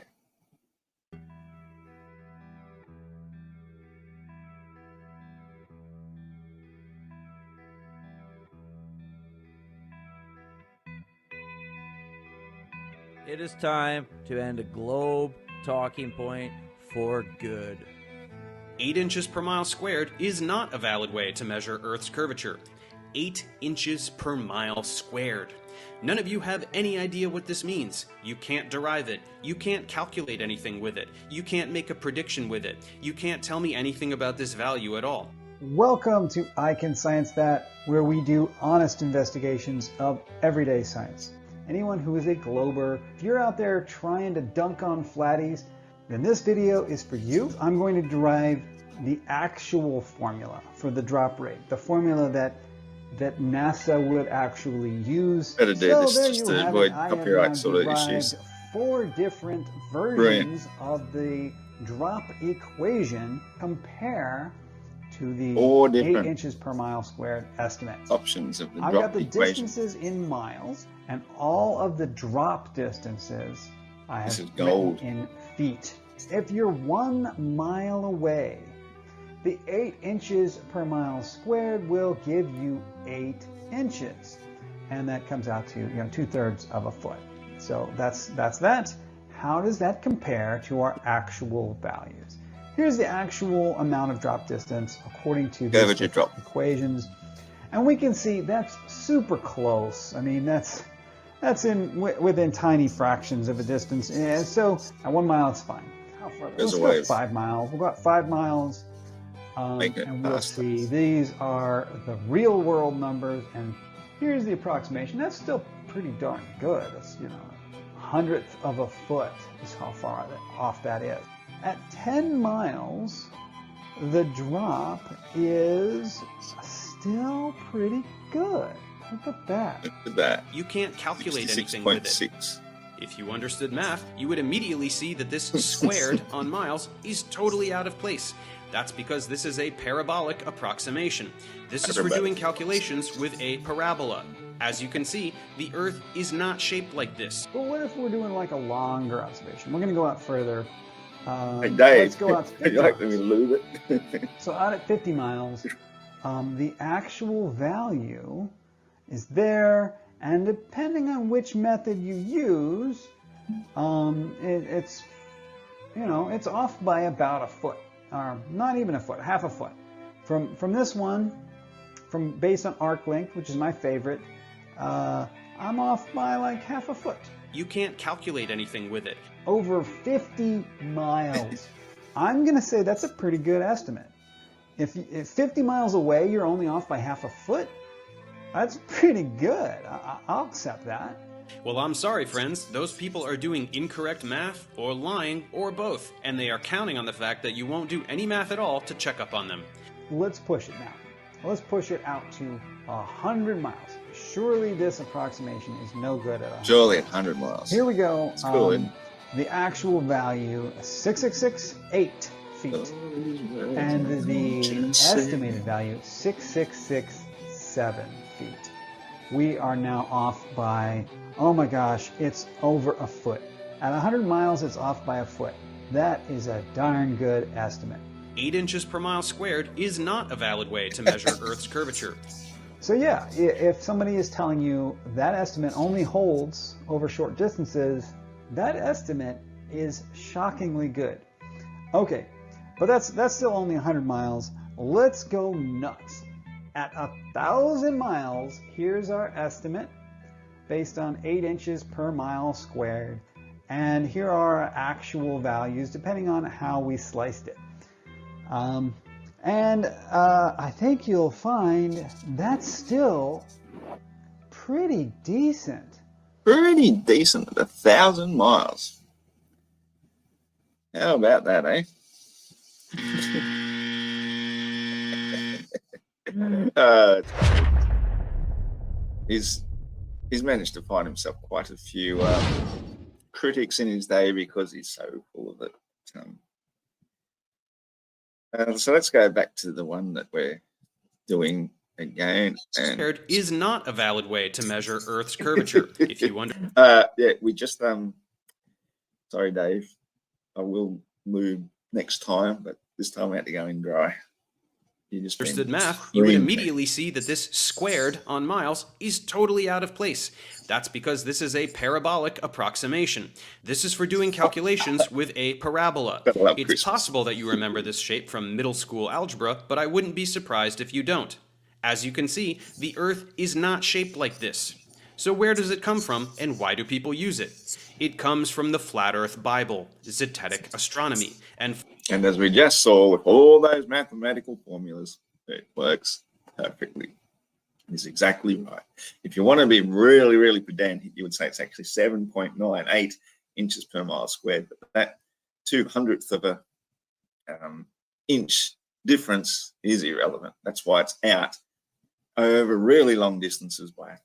It is time to end a globe talking point for good. 8 inches per mile squared is not a valid way to measure Earth's curvature. 8 inches per mile squared. None of you have any idea what this means. You can't derive it. You can't calculate anything with it. You can't make a prediction with it. You can't tell me anything about this value at all. Welcome to I Can Science That, where we do honest investigations of everyday science. Anyone who is a glober, if you're out there trying to dunk on flatties, then this video is for you. I'm going to derive the actual formula for the drop rate, the formula that NASA would actually use. Better do this just to avoid copyright sort of issues. 4 different versions of the drop equation compare to the 8 inches per mile squared estimate. Options of the drop I've got the equation. distances in miles, and all of the drop distances I have gold. written in feet. If you're 1 mile away, the 8 inches per mile squared will give you 8 inches, and that comes out to 2/3 of a foot. So that's that. How does that compare to our actual values? Here's the actual amount of drop distance according to these equations, and we can see that's super close. I mean, that's within tiny fractions of a distance. And so at 1 mile, it's fine. How far? Let's go 5 miles. We've got 5 miles, and we'll see. These are the real world numbers, and here's the approximation. That's still pretty darn good. It's 100th of a foot is how far off that is. At 10 miles, the drop is still pretty good. Look at that. Look at that. You can't calculate anything with it. 66.6. If you understood math, you would immediately see that this squared on miles is totally out of place. That's because this is a parabolic approximation. This is for doing calculations with a parabola. As you can see, the Earth is not shaped like this. But what if we're doing like a longer observation? We're going to go out further. Hey, Dave, let's go out to 50 you like miles. me to lose it? So out at 50 miles, the actual value is there, and depending on which method you use, it's off by about a foot, or not even a foot, half a foot. From this one, based on arc length, which is my favorite, I'm off by like half a foot. You can't calculate anything with it. Over 50 miles. I'm going to say that's a pretty good estimate. If 50 miles away you're only off by half a foot, that's pretty good. I'll accept that. Well, I'm sorry, friends. Those people are doing incorrect math, or lying, or both, and they are counting on the fact that you won't do any math at all to check up on them. Let's push it now. Let's push it out to 100 miles. Surely this approximation is no good at all. Surely 100 miles. Here we go. It's cool, isn't it? The actual value, 6,668 feet. And the estimated value, 6,667 feet. We are now off by, oh my gosh, it's over a foot. At 100 miles, it's off by a foot. That is a darn good estimate. 8 inches per mile squared is not a valid way to measure Earth's curvature. So yeah, if somebody is telling you that estimate only holds over short distances, that estimate is shockingly good. Okay, but that's still only 100 miles. Let's go nuts. At 1,000 miles, here's our estimate based on 8 inches per mile squared. And here are our actual values depending on how we sliced it. I think you'll find that's still pretty decent. Pretty decent at 1,000 miles. How about that, eh? He's managed to find himself quite a few critics in his day because he's so full of it. So let's go back to the one that we're doing again. Squared is not a valid way to measure Earth's curvature. If you wonder, yeah, we just sorry, Dave. I will move next time, but this time we had to go in dry. You just understood math, you would immediately see that this squared on miles is totally out of place. That's because this is a parabolic approximation. This is for doing calculations with a parabola. It's possible that you remember this shape from middle school algebra, but I wouldn't be surprised if you don't. As you can see, the Earth is not shaped like this. So where does it come from, and why do people use it? It comes from the Flat Earth Bible, Zetetic Astronomy, and as we just saw with all those mathematical formulas, it works perfectly. It's exactly right. If you want to be really, really pedantic, you would say it's actually 7.98 inches per mile squared, but that 200th of a inch difference is irrelevant. That's why it's out over really long distances by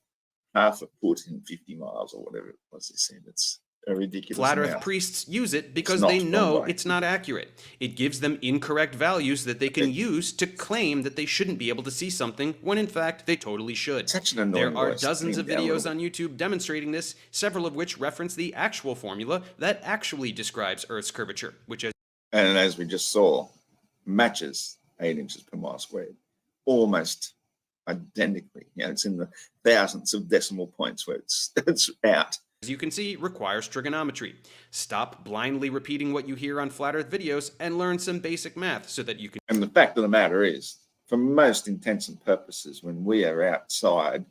half a foot in 50 miles or whatever it was they said. It's a ridiculous Flat Earth amount. priests use it because they know it's not accurate. It gives them incorrect values that they can use to claim that they shouldn't be able to see something when in fact they totally should. Such an annoying There are voice. dozens of videos on YouTube demonstrating this, several of which reference the actual formula that actually describes Earth's curvature, which is, and as we just saw, matches 8 inches per mile squared, almost identically. It's in the thousandths of decimal points where it's out. as you can see, requires trigonometry. Stop blindly repeating what you hear on Flat Earth videos and learn some basic math so that you can. And the fact of the matter is, for most intents and purposes, when we are outside,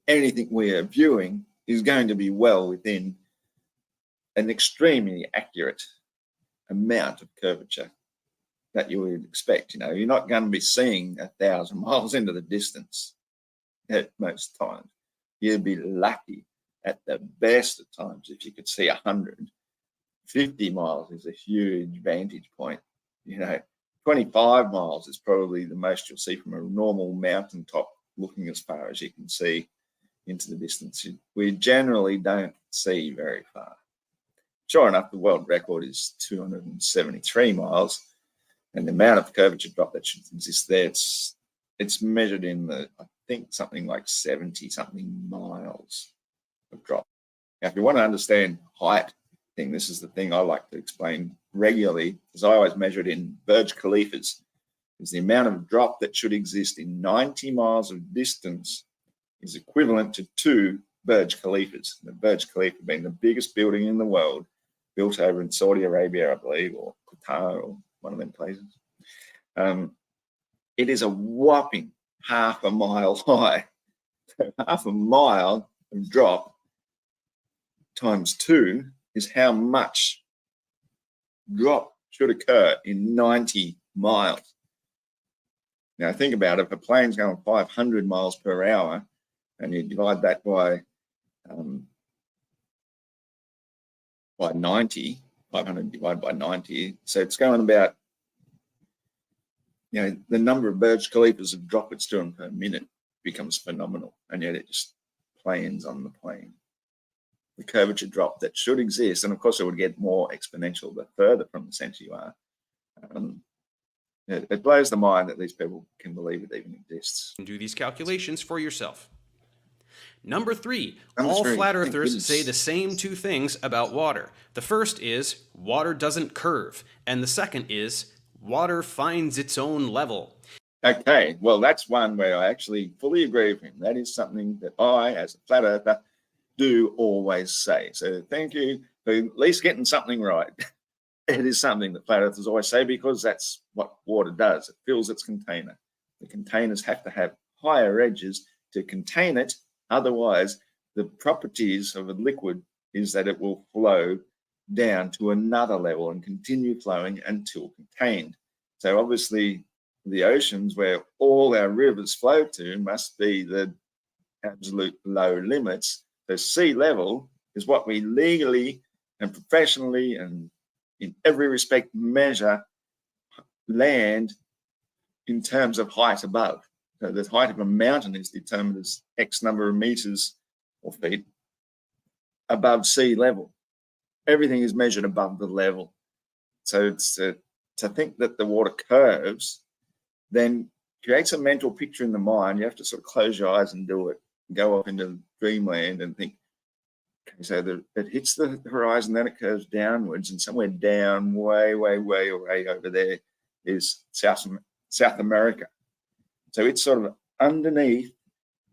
anything we are viewing is going to be well within an extremely accurate amount of curvature that you would expect. You're not going to be seeing 1,000 miles into the distance at most times. You'd be lucky at the best of times if you could see 100. 50 miles is a huge vantage point. 25 miles is probably the most you'll see from a normal mountaintop, looking as far as you can see into the distance. We generally don't sea very far. Sure enough, the world record is 273 miles, and the amount of curvature drop that should exist there, it's measured in the, I think, something like 70-something miles of drop. Now, if you want to understand height thing, this is the thing I like to explain regularly, because I always measure it in Burj Khalifas. Is the amount of drop that should exist in 90 miles of distance is equivalent to 2 Burj Khalifas. The Burj Khalifa being the biggest building in the world, built over in Saudi Arabia, I believe, or Qatar, or one of them places. It is a whopping half a mile high. So half a mile of drop times 2 is how much drop should occur in 90 miles. Now think about it, if a plane's going 500 miles per hour and you divide that by 90, 500 divided by 90, so it's going about, the number of Burj Khalifas of drop it's doing per minute becomes phenomenal, and yet it just planes on the plane. The curvature drop that should exist, and of course it would get more exponential the further from the center you are. It blows the mind that these people can believe it even exists. Do these calculations for yourself. Number 3, all flat earthers say the same 2 things about water. The first is water doesn't curve, and the second is water finds its own level. Okay, well, that's one where I actually fully agree with him. That is something that I, as a flat earther, do always say. So thank you for at least getting something right. It is something that flat earthers always say, because that's what water does. It fills its container. The containers have to have higher edges to contain it. Otherwise, the properties of a liquid is that it will flow down to another level and continue flowing until contained. So obviously, the oceans where all our rivers flow to must be the absolute low limits. So sea level is what we legally and professionally and in every respect measure land in terms of height above. So the height of a mountain is determined as X number of meters or feet above sea level. Everything is measured above the level. So it's to think that the water curves then creates a mental picture in the mind. You have to sort of close your eyes and do it. Go off into dreamland and think, okay, so it hits the horizon, then it curves downwards, and somewhere down, way over there is South America. So it's sort of underneath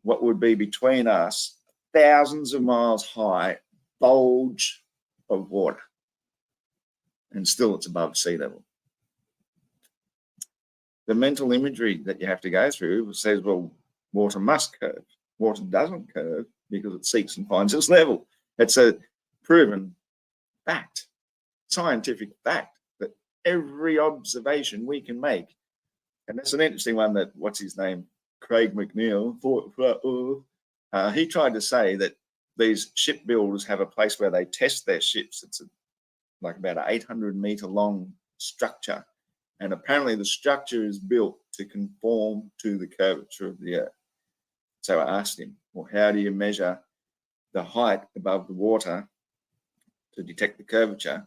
what would be between us, thousands of miles high bulge of water, and still it's above sea level. The mental imagery that you have to go through says, well, water must curve. Water doesn't curve because it seeks and finds its level. It's a proven fact, scientific fact, that every observation we can make, and that's an interesting one that, what's his name, Craig McNeil, he tried to say that these shipbuilders have a place where they test their ships. It's like about an 800-meter long structure, and apparently the structure is built to conform to the curvature of the Earth. So I asked him, well, how do you measure the height above the water to detect the curvature?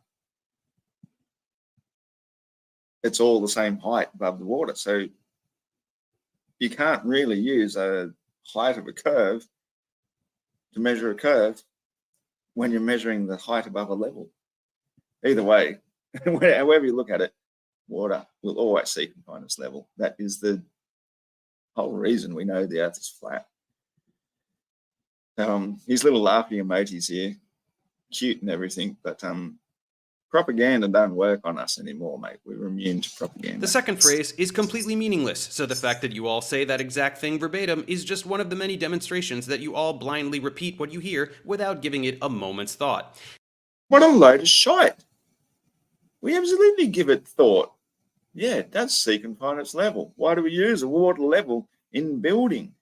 It's all the same height above the water. So you can't really use a height of a curve to measure a curve when you're measuring the height above a level. Either way, however you look at it, water will always seek and find its level. That is the whole reason we know the Earth is flat. His little laughing emojis here, cute and everything, but propaganda don't work on us anymore, mate. We're immune to propaganda. The second phrase is completely meaningless, so the fact that you all say that exact thing verbatim is just one of the many demonstrations that you all blindly repeat what you hear without giving it a moment's thought. What a load of shite. We absolutely give it thought. Yeah, it does seek and find its level. Why do we use a water level in building?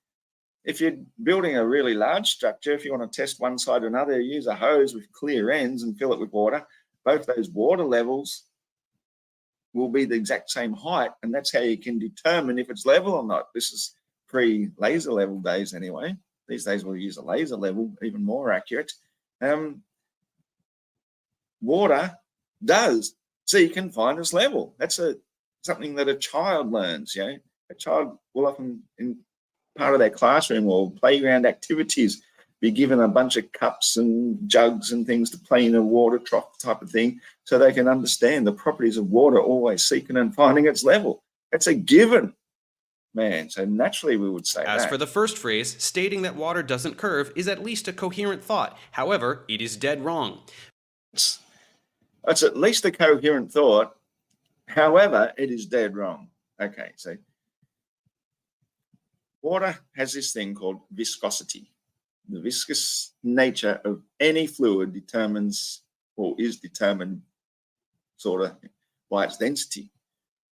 If you're building a really large structure, if you want to test one side or another, you use a hose with clear ends and fill it with water. Both those water levels will be the exact same height, and that's how you can determine if it's level or not. This is pre-laser level days anyway. These days we'll use a laser level, even more accurate, water does seek and find its level. That's something that a child learns. A child will often, in part of their classroom or playground activities, be given a bunch of cups and jugs and things to play in a water trough type of thing, so they can understand the properties of water always seeking and finding its level. That's a given, man. So naturally we would say As that. for the first phrase, stating that water doesn't curve is at least a coherent thought. However, it is dead wrong. It's at least a coherent thought. However, it is dead wrong. Okay, so water has this thing called viscosity. The viscous nature of any fluid determines, or is determined, sort of by its density.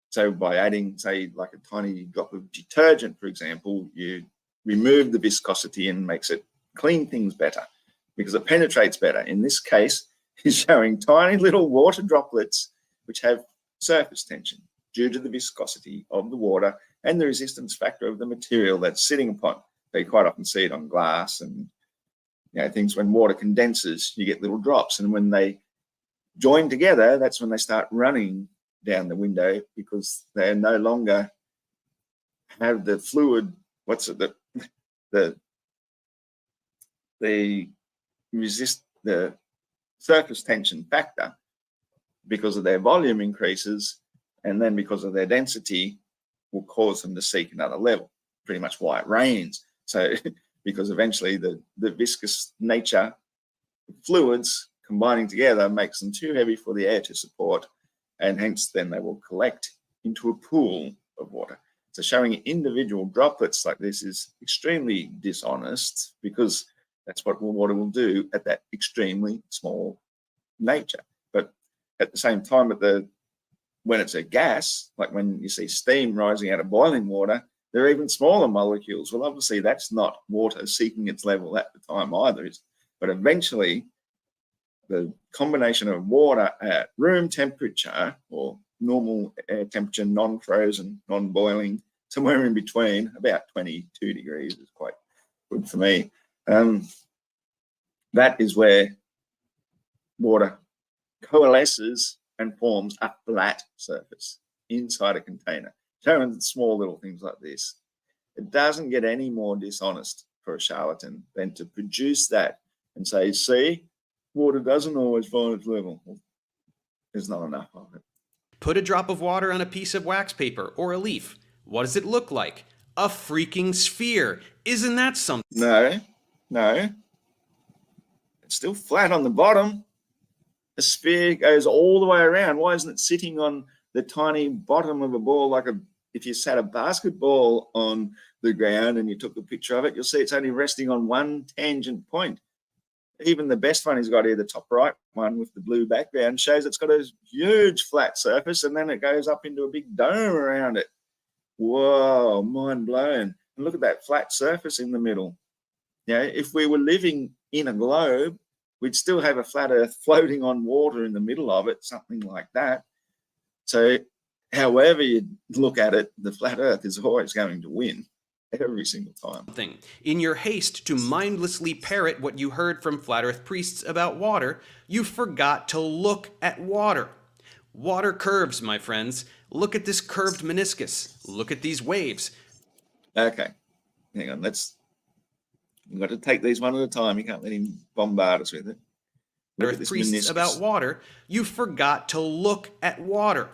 So by adding, say, like a tiny drop of detergent, for example, you remove the viscosity and makes it clean things better because it penetrates better. In this case, it's showing tiny little water droplets which have surface tension due to the viscosity of the water and the resistance factor of the material that's sitting upon. So you quite often see it on glass and things. When water condenses, you get little drops, and when they join together, that's when they start running down the window, because they no longer have the fluid, the resist the surface tension factor, because of their volume increases, and then because of their density will cause them to seek another level. Pretty much why it rains. So because eventually the viscous nature of fluids combining together makes them too heavy for the air to support, and hence then they will collect into a pool of water. So showing individual droplets like this is extremely dishonest, because that's what water will do at that extremely small nature. But at the same time, when it's a gas, like when you see steam rising out of boiling water, they're even smaller molecules. Well, obviously that's not water seeking its level at the time either. But eventually the combination of water at room temperature, or normal air temperature, non-frozen, non-boiling, somewhere in between, about 22 degrees is quite good for me. That is where water coalesces and forms a flat surface inside a container. Showing small little things like this. It doesn't get any more dishonest for a charlatan than to produce that and say, see, water doesn't always find its level. Well, there's not enough of it. Put a drop of water on a piece of wax paper or a leaf. What does it look like? A freaking sphere. Isn't that something? No. It's still flat on the bottom. A sphere goes all the way around. Why isn't it sitting on the tiny bottom of a ball, like if you sat a basketball on the ground and you took a picture of it, you'll see it's only resting on one tangent point. Even the best one he's got here, the top right one with the blue background, shows it's got a huge flat surface, and then it goes up into a big dome around it. Whoa, mind blown. And look at that flat surface in the middle. If we were living in a globe, we'd still have a flat earth floating on water in the middle of it, something like that. So however you look at it, the flat earth is always going to win every single time. In your haste to mindlessly parrot what you heard from flat earth priests about water, you forgot to look at water. Water curves, my friends. Look at this curved meniscus. Look at these waves. Okay, hang on, we've got to take these one at a time. You can't let him bombard us with it. Look at this priests meniscus. About water, you forgot to look at water.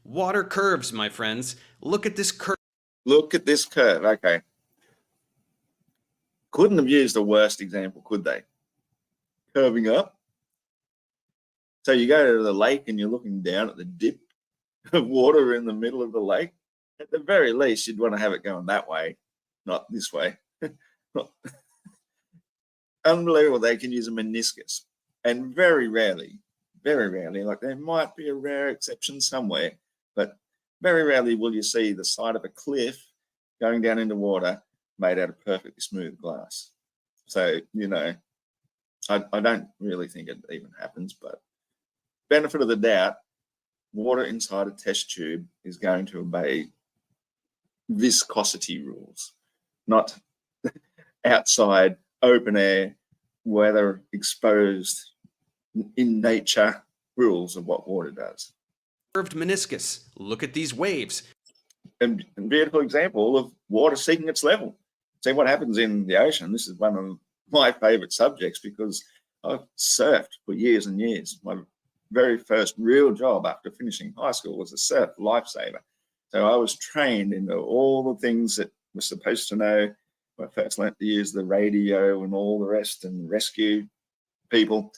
Water curves, my friends. Look at this curve. Look at this curve. Okay. Couldn't have used a worse example, could they? Curving up. So you go to the lake and you're looking down at the dip of water in the middle of the lake. At the very least, you'd want to have it going that way, not this way. Unbelievable they can use a meniscus. And very rarely, like there might be a rare exception somewhere, but very rarely will you see the side of a cliff going down into water made out of perfectly smooth glass. So, I don't really think it even happens, but benefit of the doubt, water inside a test tube is going to obey viscosity rules, not outside open air weather exposed in nature rules of what water does. Curved meniscus. Look at these waves. And beautiful example of water seeking its level. See what happens in the ocean. This is one of my favorite subjects because I've surfed for years and years. My very first real job after finishing high school was a surf lifesaver. So I was trained into all the things that we're supposed to know. I first learned to use the radio and all the rest and rescue people.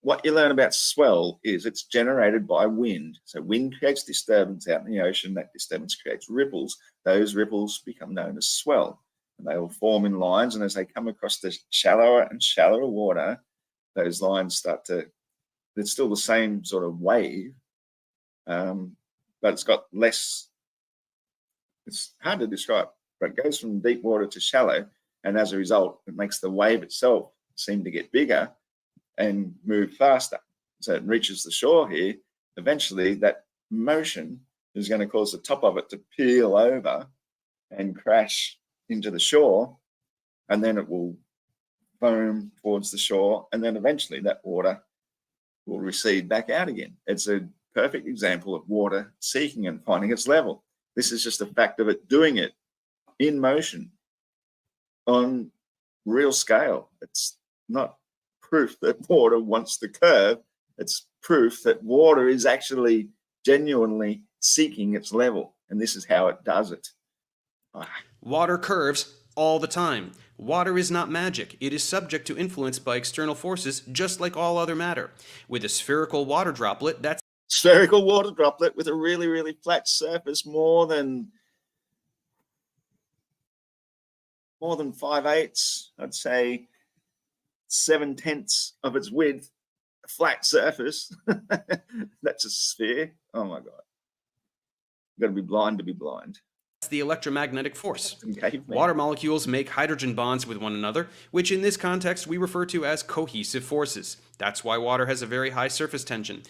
What you learn about swell is it's generated by wind. So wind creates disturbance out in the ocean. That disturbance creates ripples. Those ripples become known as swell. And they will form in lines. And as they come across the shallower and shallower water, those lines start to, it's still the same sort of wave, but it's got less, it's hard to describe, but it goes from deep water to shallow. And as a result, it makes the wave itself seem to get bigger and move faster. So it reaches the shore here. Eventually, that motion is going to cause the top of it to peel over and crash into the shore, and then it will foam towards the shore, and then eventually that water will recede back out again. It's a perfect example of water seeking and finding its level. This is just a fact of it doing it in motion on real scale. It's not proof that water wants to curve. It's proof that water is actually genuinely seeking its level, and this is how it does it. Water curves all the time. Water is not magic. It is subject to influence by external forces just like all other matter. With a spherical water droplet, that's spherical water droplet with a really, really flat surface, more than 5/8, I'd say 7/10 of its width, a flat surface. That's a sphere. Oh my God. You've got to be blind to be blind. the electromagnetic force. Okay, Water molecules make hydrogen bonds with one another, which in this context we refer to as cohesive forces. That's why water has a very high surface tension.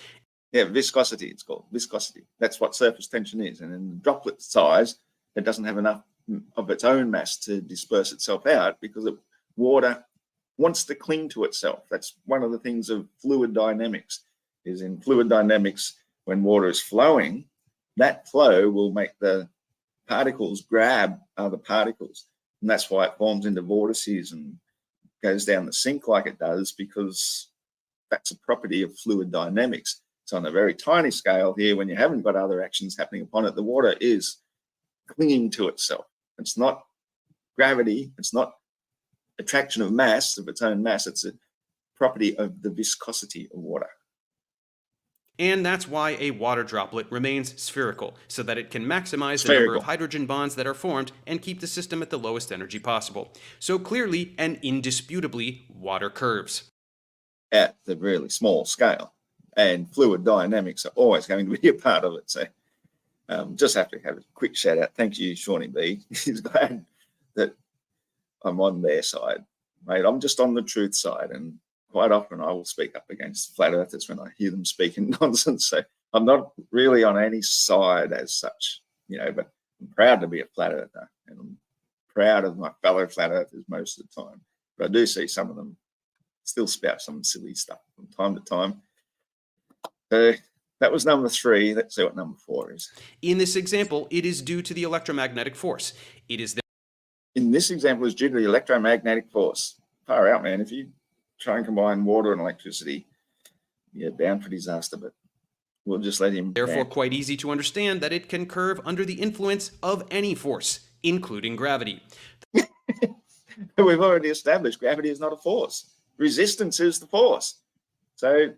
Yeah, viscosity, it's called viscosity. That's what surface tension is. And in the droplet size, it doesn't have enough of its own mass to disperse itself out because water wants to cling to itself. That's one of the things of fluid dynamics, is in fluid dynamics, when water is flowing, that flow will make the particles grab other particles. And that's why it forms into vortices and goes down the sink like it does, because that's a property of fluid dynamics. So on a very tiny scale here, when you haven't got other actions happening upon it, the water is clinging to itself. It's not gravity, it's not attraction of mass, of its own mass, it's a property of the viscosity of water. And that's why a water droplet remains spherical, so that it can maximize the number of hydrogen bonds that are formed and keep the system at the lowest energy possible. So clearly and indisputably, water curves. At the really small scale. And fluid dynamics are always going to be a part of it. So just have to have a quick shout out. Thank you, Shawnee B. He's glad that I'm on their side. Mate, I'm just on the truth side, and quite often I will speak up against flat earthers when I hear them speaking nonsense. So I'm not really on any side as such, but I'm proud to be a flat earther, and I'm proud of my fellow flat earthers most of the time. But I do see some of them still spout some silly stuff from time to time. So that was number 3. Let's see what number 4 is. In this example, it is due to the electromagnetic force. It is in this example is due to the electromagnetic force. Far out, man. If you try and combine water and electricity, you're bound for disaster, but we'll just let him. Therefore, quite easy to understand that it can curve under the influence of any force, including gravity. We've already established gravity is not a force. Resistance is the force. So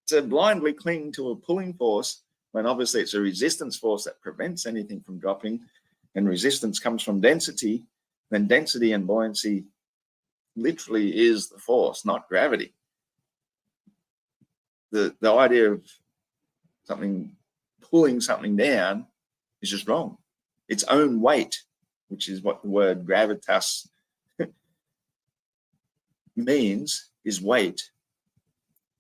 to blindly cling to a pulling force, when obviously it's a resistance force that prevents anything from dropping, and resistance comes from density, then density and buoyancy literally is the force, not gravity. The idea of something pulling something down is just wrong. Its own weight, which is what the word gravitas means, is weight,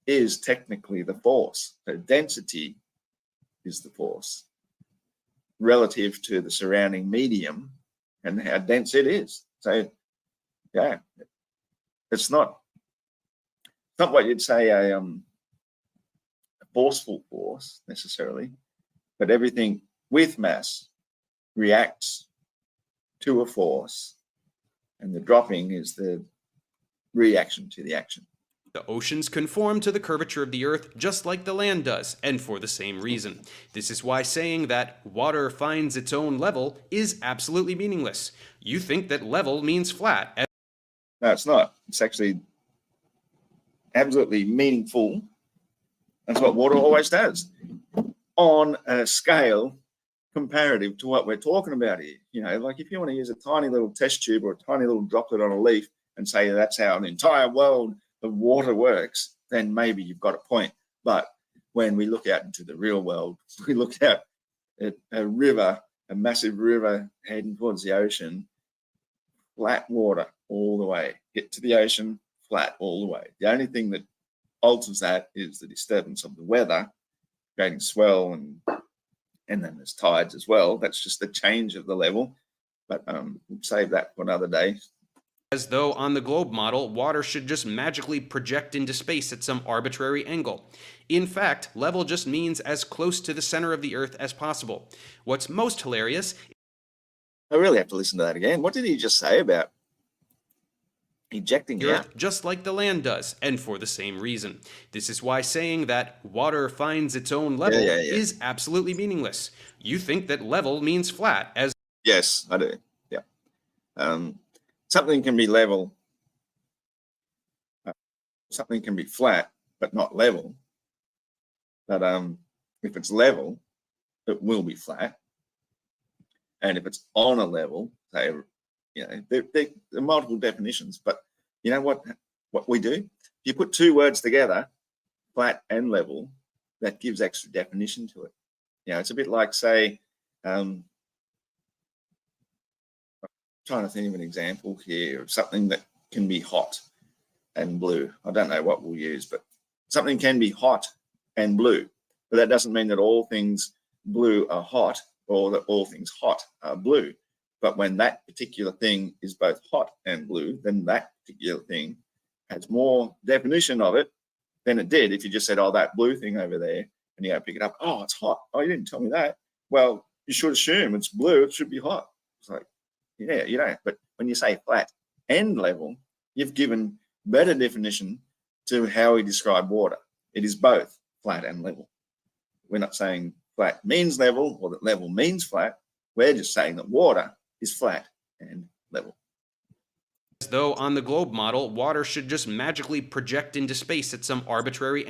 is technically the force. So density is the force relative to the surrounding medium and how dense it is. So yeah, it's not what you'd say a forceful force necessarily, but everything with mass reacts to a force, and the dropping is the reaction to the action. The oceans conform to the curvature of the Earth just like the land does, and for the same reason. This is why saying that water finds its own level is absolutely meaningless. You think that level means flat. No, it's not. It's actually absolutely meaningful. That's what water always does on a scale comparative to what we're talking about here. You know, like if you want to use a tiny little test tube or a tiny little droplet on a leaf and say that's how an entire world of water works, then maybe you've got a point. But when we look out into the real world, we look out at a river, a massive river heading towards the ocean, flat water all the way. Get to the ocean, flat all the way. The only thing that alters that is the disturbance of the weather, creating swell, and then there's tides as well. That's just the change of the level. But we'll save that for another day. As though on the globe model, water should just magically project into space at some arbitrary angle. In fact, level just means as close to the center of the Earth as possible. What's most hilarious... I really have to listen to that again. What did he just say about ejecting the Earth? Just like the land does, and for the same reason. This is why saying that water finds its own level is absolutely meaningless. You think that level means flat, as... Yes, I do. Yeah. Something can be level, something can be flat, but not level. But if it's level, it will be flat. And if it's on a level, say, you know, there are multiple definitions. But you know what we do? If you put two words together, flat and level, that gives extra definition to it. You know, it's a bit like, say, trying to think of an example here of something that can be hot and blue. I don't know what we'll use, but something can be hot and blue. But that doesn't mean that all things blue are hot or that all things hot are blue. But when that particular thing is both hot and blue, then that particular thing has more definition of it than it did if you just said, oh, that blue thing over there, and you go pick it up. Oh, it's hot. Oh, you didn't tell me that. Well, you should assume it's blue. It should be hot. It's like, yeah, you don't. But when you say flat and level, you've given better definition to how we describe water. It is both flat and level. We're not saying flat means level or that level means flat. We're just saying that water is flat and level. As though on the globe model, water should just magically project into space at some arbitrary...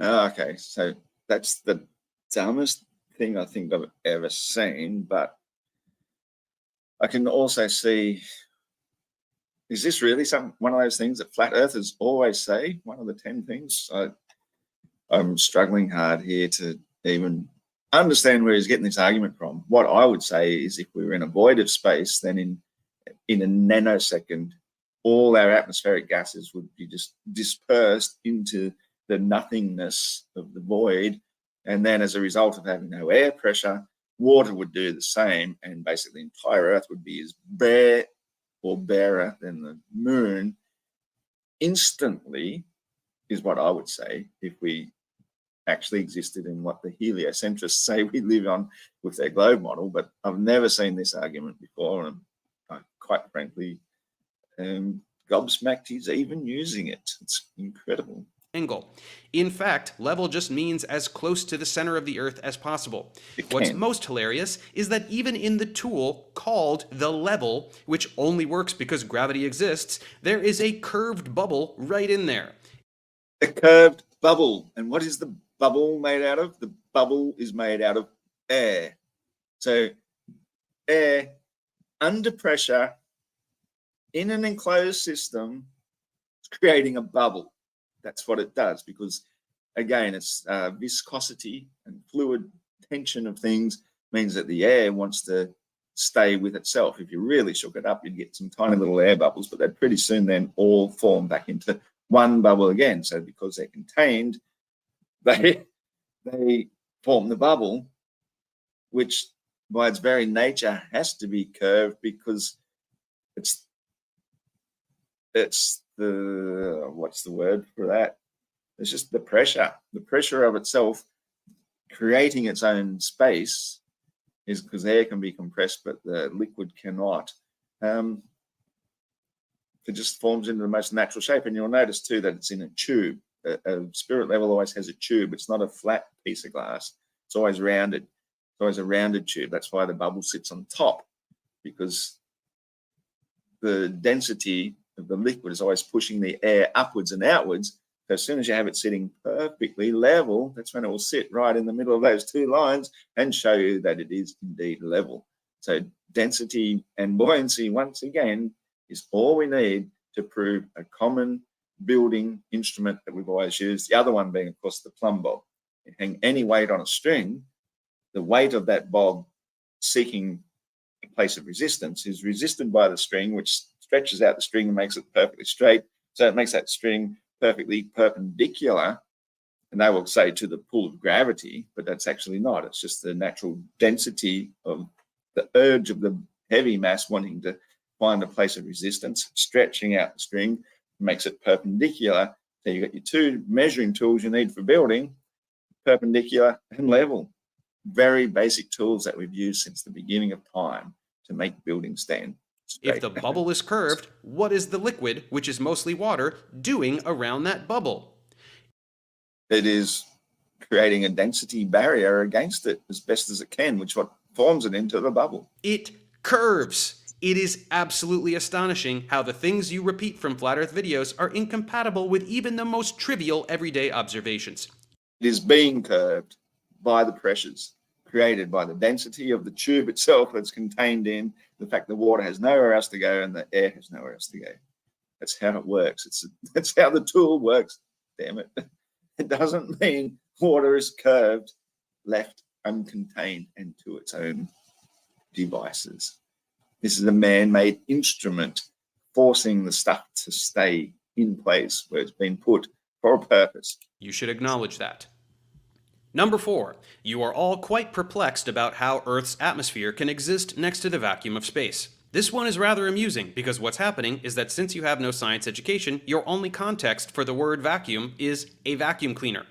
Okay, so that's the dumbest thing I think I've ever seen, but I can also see, is this really one of those things that flat earthers always say? One of the 10 things? I'm struggling hard here to even understand where he's getting this argument from. What I would say is if we were in a void of space, then in a nanosecond, all our atmospheric gases would be just dispersed into the nothingness of the void. And then as a result of having no air pressure, water would do the same, and basically the entire Earth would be as bare or barer than the moon instantly, is what I would say if we actually existed in what the heliocentrists say we live on with their globe model. But I've never seen this argument before, and I'm quite frankly gobsmacked he's even using it. It's incredible. Angle. In fact, level just means as close to the center of the Earth as possible. What's most hilarious is that even in the tool called the level, which only works because gravity exists, there is a curved bubble right in there. A curved bubble. And what is the bubble made out of? The bubble is made out of air. So air under pressure in an enclosed system is creating a bubble. That's what it does, because again, it's viscosity and fluid tension of things means that the air wants to stay with itself. If you really shook it up, you'd get some tiny little air bubbles, but they'd pretty soon then all form back into one bubble again. So because they're contained, they form the bubble, which by its very nature has to be curved because it's what's the word for that? It's just the pressure of itself creating its own space is because air can be compressed, but the liquid cannot. It just forms into the most natural shape. And you'll notice too that it's in a tube. A spirit level always has a tube. It's not a flat piece of glass. It's always rounded. It's always a rounded tube. That's why the bubble sits on top, because the density of the liquid is always pushing the air upwards and outwards. So as soon as you have it sitting perfectly level, that's when it will sit right in the middle of those two lines and show you that it is indeed level. So density and buoyancy, once again, is all we need to prove a common building instrument that we've always used. The other one being, of course, the plumb bob. You hang any weight on a string, the weight of that bob seeking a place of resistance is resisted by the string, which stretches out the string and makes it perfectly straight. So it makes that string perfectly perpendicular, and they will say to the pull of gravity, but that's actually not. It's just the natural density of the urge of the heavy mass wanting to find a place of resistance, stretching out the string, makes it perpendicular. So you've got your two measuring tools you need for building, perpendicular and level. Very basic tools that we've used since the beginning of time to make buildings stand straight. If the bubble is curved, what is the liquid, which is mostly water, doing around that bubble? It is creating a density barrier against it as best as it can, which what forms it into the bubble. It curves. It is absolutely astonishing how the things you repeat from Flat Earth videos are incompatible with even the most trivial everyday observations. It is being curved by the pressures created by the density of the tube itself that's contained in the fact the water has nowhere else to go and the air has nowhere else to go. That's how it works. That's how the tool works, damn it. It doesn't mean water is curved, left uncontained and to its own devices. This is a man-made instrument forcing the stuff to stay in place where it's been put for a purpose. You should acknowledge that. Number 4, you are all quite perplexed about how Earth's atmosphere can exist next to the vacuum of space. This one is rather amusing because what's happening is that since you have no science education, your only context for the word vacuum is a vacuum cleaner.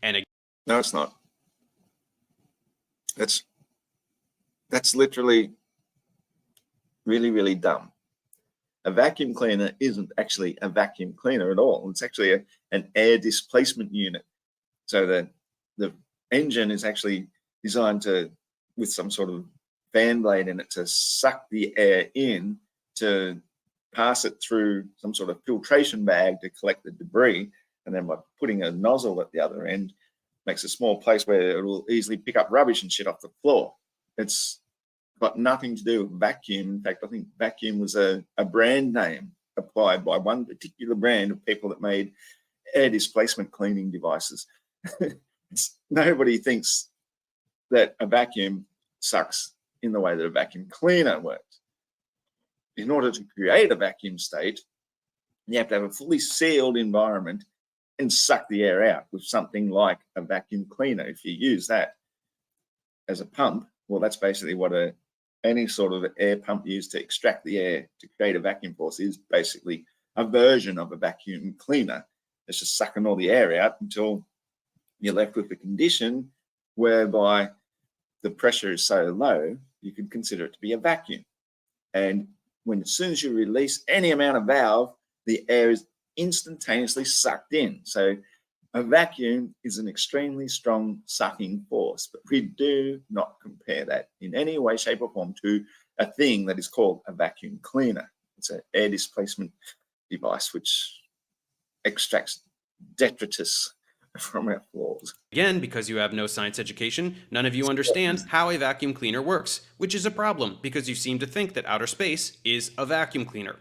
No, it's not. That's literally really, really dumb. A vacuum cleaner isn't actually a vacuum cleaner at all. It's actually an air displacement unit. So the engine is actually designed to, with some sort of fan blade in it, to suck the air in, to pass it through some sort of filtration bag to collect the debris, and then by putting a nozzle at the other end, makes a small place where it will easily pick up rubbish and shit off the floor. It's got nothing to do with vacuum. In fact, I think vacuum was a brand name applied by one particular brand of people that made air displacement cleaning devices. Nobody thinks that a vacuum sucks in the way that a vacuum cleaner works. In order to create a vacuum state, you have to have a fully sealed environment and suck the air out with something like a vacuum cleaner. If you use that as a pump, well, that's basically what any sort of air pump used to extract the air to create a vacuum force is basically a version of a vacuum cleaner. It's just sucking all the air out until you're left with a condition whereby the pressure is so low, you could consider it to be a vacuum. And as soon as you release any amount of valve, the air is instantaneously sucked in. So a vacuum is an extremely strong sucking force, but we do not compare that in any way, shape, or form to a thing that is called a vacuum cleaner. It's an air displacement device which extracts detritus from our floors. Again, because you have no science education, none of you understand how a vacuum cleaner works, which is a problem because you seem to think that outer space is a vacuum cleaner.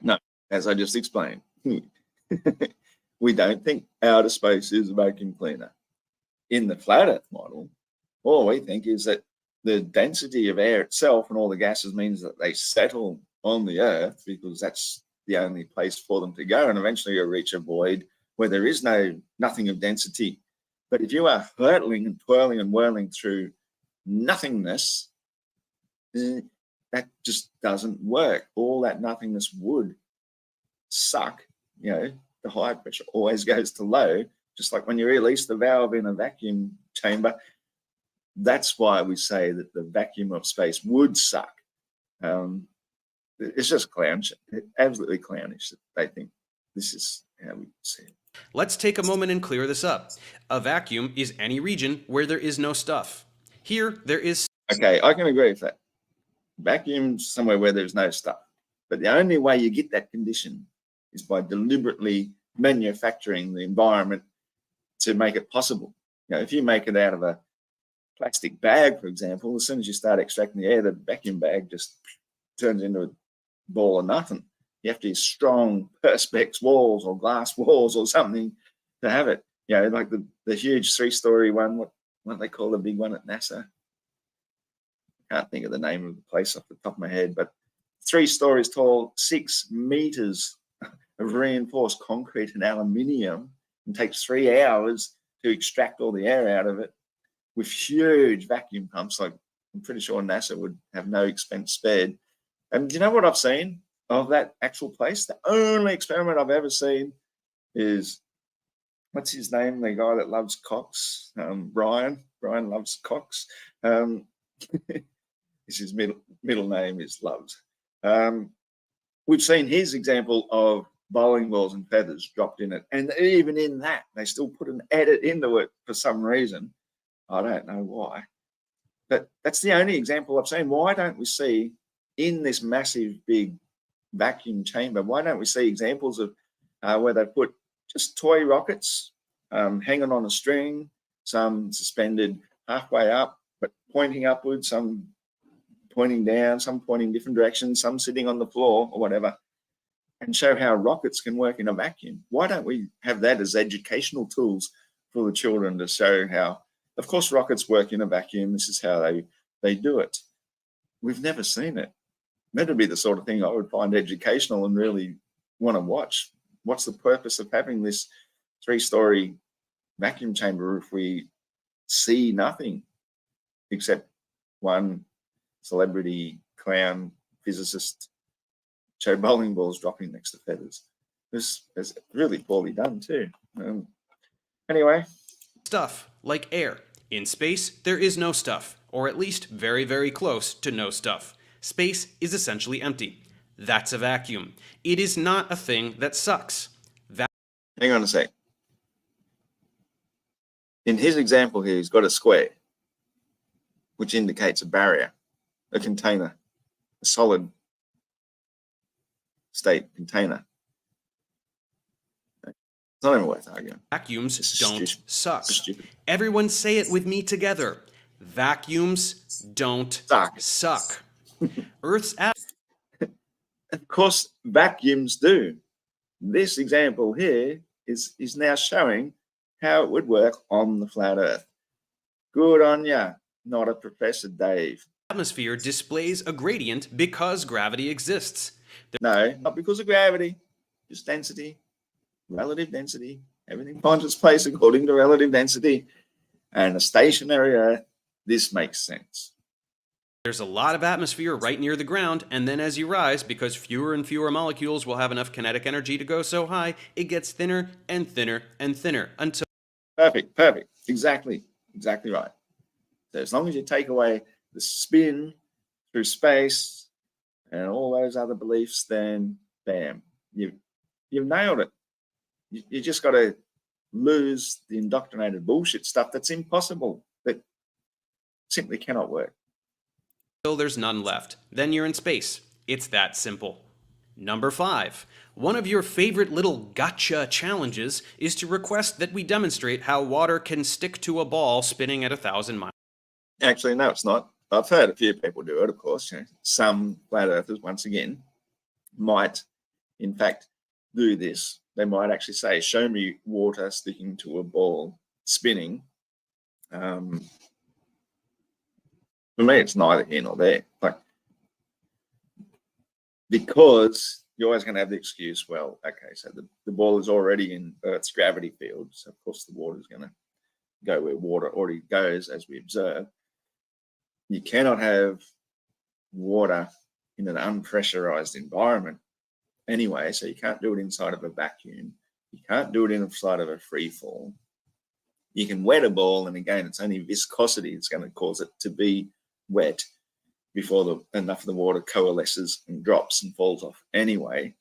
No, as I just explained, we don't think outer space is a vacuum cleaner. In the flat Earth model, all we think is that the density of air itself and all the gases means that they settle on the Earth because that's the only place for them to go, and eventually you'll reach a void where there is nothing of density. But if you are hurtling and twirling and whirling through nothingness, that just doesn't work. All that nothingness would suck the high pressure always goes to low, just like when you release the valve in a vacuum chamber. That's why we say that the vacuum of space would suck. It's just clownish, absolutely clownish that they think this is how we see it. Let's take a moment and clear this up. A vacuum is any region where there is no stuff. Here, there is. Okay, I can agree with that. Vacuum's somewhere where there's no stuff. But the only way you get that condition is by deliberately manufacturing the environment to make it possible. If you make it out of a plastic bag, for example, as soon as you start extracting the air, the vacuum bag just turns into a ball of nothing. You have to use strong perspex walls or glass walls or something to have it. Like the huge 3-story one, what they call the big one at NASA. I can't think of the name of the place off the top of my head, but 3 stories tall, 6 meters of reinforced concrete and aluminium, and takes 3 hours to extract all the air out of it with huge vacuum pumps. Like, I'm pretty sure NASA would have no expense spared. And do you know what I've seen of that actual place? The only experiment I've ever seen is, what's his name? The guy that loves cocks, Brian. Brian loves cocks. His middle name is Loves. We've seen his example of bowling balls and feathers dropped in it. And even in that, they still put an edit into it for some reason. I don't know why. But that's the only example I've seen. Why don't we see in this massive, big vacuum chamber, why don't we see examples of where they put just toy rockets hanging on a string, some suspended halfway up, but pointing upwards, some pointing down, some pointing different directions, some sitting on the floor or whatever, and show how rockets can work in a vacuum? Why don't we have that as educational tools for the children to show how, of course, rockets work in a vacuum. This is how they do it. We've never seen it. That'd be the sort of thing I would find educational and really want to watch. What's the purpose of having this 3-story vacuum chamber if we see nothing except one celebrity clown physicist show bowling balls dropping next to feathers? This is really poorly done too. Anyway. Stuff, like air. In space, there is no stuff, or at least very, very close to no stuff. Space is essentially empty. That's a vacuum. It is not a thing that sucks. Hang on a sec. In his example here, he's got a square, which indicates a barrier, a container, a solid state container. It's not even worth arguing. Vacuums don't suck. Everyone say it with me together. Vacuums don't suck. Earth's of course, vacuums do. This example here is now showing how it would work on the flat Earth. Good on ya, not a Professor Dave. Atmosphere displays a gradient because gravity exists. No, not because of gravity, just density, relative density. Everything finds its place according to relative density. And a stationary Earth, this makes sense. There's a lot of atmosphere right near the ground, and then as you rise, because fewer and fewer molecules will have enough kinetic energy to go so high, it gets thinner and thinner and thinner until... Perfect. Exactly right. So as long as you take away the spin through space and all those other beliefs, then bam, you've nailed it. You just got to lose the indoctrinated bullshit stuff that's impossible, that simply cannot work. There's none left. Then you're in space. It's that simple. Number 5. One of your favorite little gotcha challenges is to request that we demonstrate how water can stick to a ball spinning at 1,000 miles. Actually, no, it's not. I've heard a few people do it, of course. Some flat earthers, once again, might, in fact, do this. They might actually say, show me water sticking to a ball spinning. For me, it's neither here nor there. Because you're always going to have the excuse, well, okay, so the ball is already in Earth's gravity field, so of course the water is going to go where water already goes, as we observe. You cannot have water in an unpressurized environment anyway, so you can't do it inside of a vacuum. You can't do it inside of a free fall. You can wet a ball, and again, it's only viscosity that's going to cause it to be wet before enough of the water coalesces and drops and falls off anyway.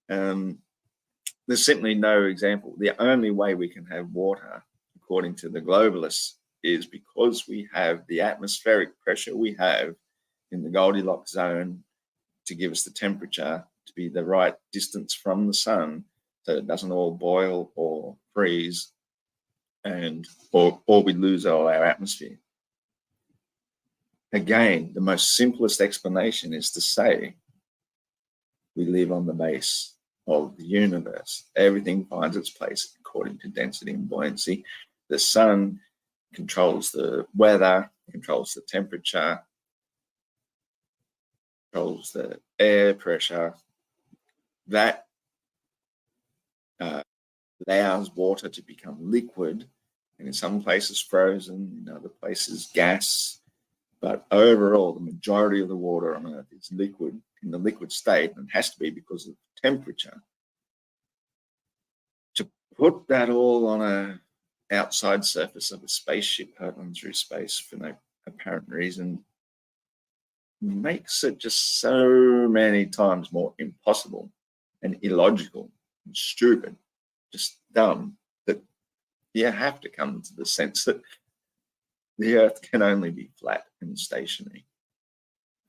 There's simply no example. The only way we can have water, according to the globalists, is because we have the atmospheric pressure we have in the Goldilocks zone to give us the temperature to be the right distance from the sun so it doesn't all boil or freeze or we lose all our atmosphere. Again, the most simplest explanation is to say we live on the base of the universe. Everything finds its place according to density and buoyancy. The sun controls the weather, controls the temperature, controls the air pressure. That allows water to become liquid, and in some places frozen, in other places gas. But overall, the majority of the water on Earth is liquid, in the liquid state, and has to be because of temperature. To put that all on an outside surface of a spaceship hurtling through space for no apparent reason makes it just so many times more impossible and illogical and stupid, just dumb, that you have to come to the sense that the Earth can only be flat and stationary,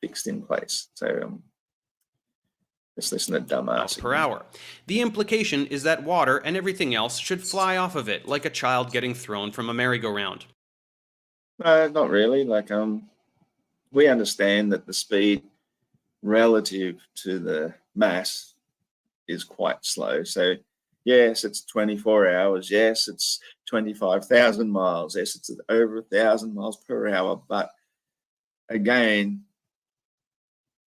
fixed in place. So just listen to dumbass. Miles per hour. The implication is that water and everything else should fly off of it, like a child getting thrown from a merry-go-round. Not really. Like, we understand that the speed relative to the mass is quite slow. So yes, it's 24 hours. Yes, it's 25,000 miles. Yes, it's over 1,000 miles per hour. But again,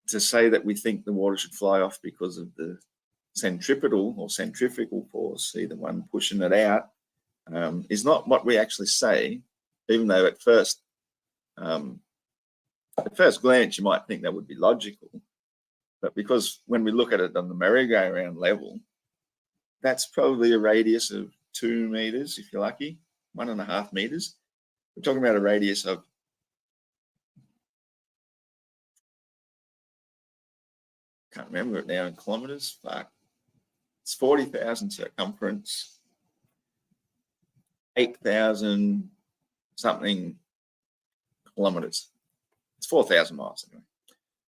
to say that we think the water should fly off because of the centripetal or centrifugal force, either one pushing it out, is not what we actually say, even though at first glance you might think that would be logical. But because when we look at it on the merry-go-round level, that's probably a radius of 2 meters, if you're lucky, 1.5 meters. We're talking about a radius of can't remember it now in kilometers, but it's 40,000 circumference, 8,000 something kilometers. It's 4,000 miles anyway.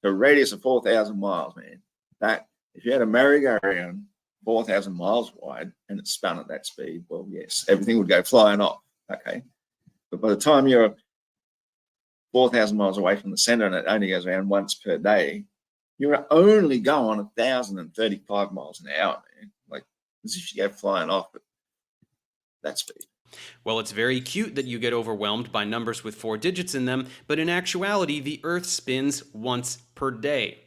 So a radius of 4,000 miles, man. That if you had a merry-go-round 4,000 miles wide and it spun at that speed, well, yes, everything would go flying off. Okay, but by the time you're 4,000 miles away from the center and it only goes around once per day, you're only going 1,035 miles an hour, man. Like, as if you go flying off at that speed. Well, it's very cute that you get overwhelmed by numbers with 4 digits in them, but in actuality, the Earth spins once per day.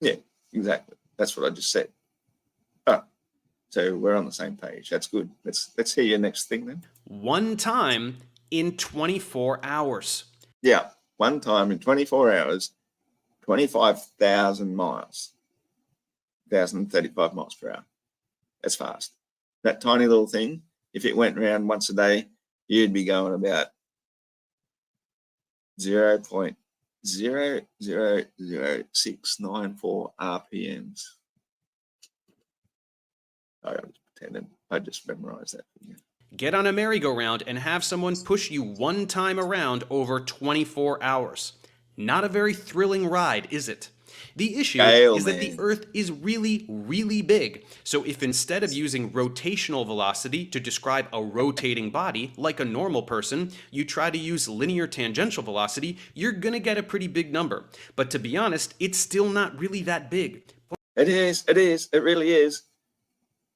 Yeah, exactly. That's what I just said. Oh, so we're on the same page. That's good. Let's hear your next thing then. One time in 24 hours. Yeah, one time in 24 hours, 25,000 miles, 1,035 miles per hour. That's fast. That tiny little thing, if it went around once a day, you'd be going about 0.000694 RPMs. I was pretending. I just memorized that for you. Get on a merry-go-round and have someone push you one time around over 24 hours. Not a very thrilling ride, is it? The issue is that the Earth is really, really big. So if instead of using rotational velocity to describe a rotating body, like a normal person, you try to use linear tangential velocity, you're going to get a pretty big number. But to be honest, it's still not really that big. It is. It really is.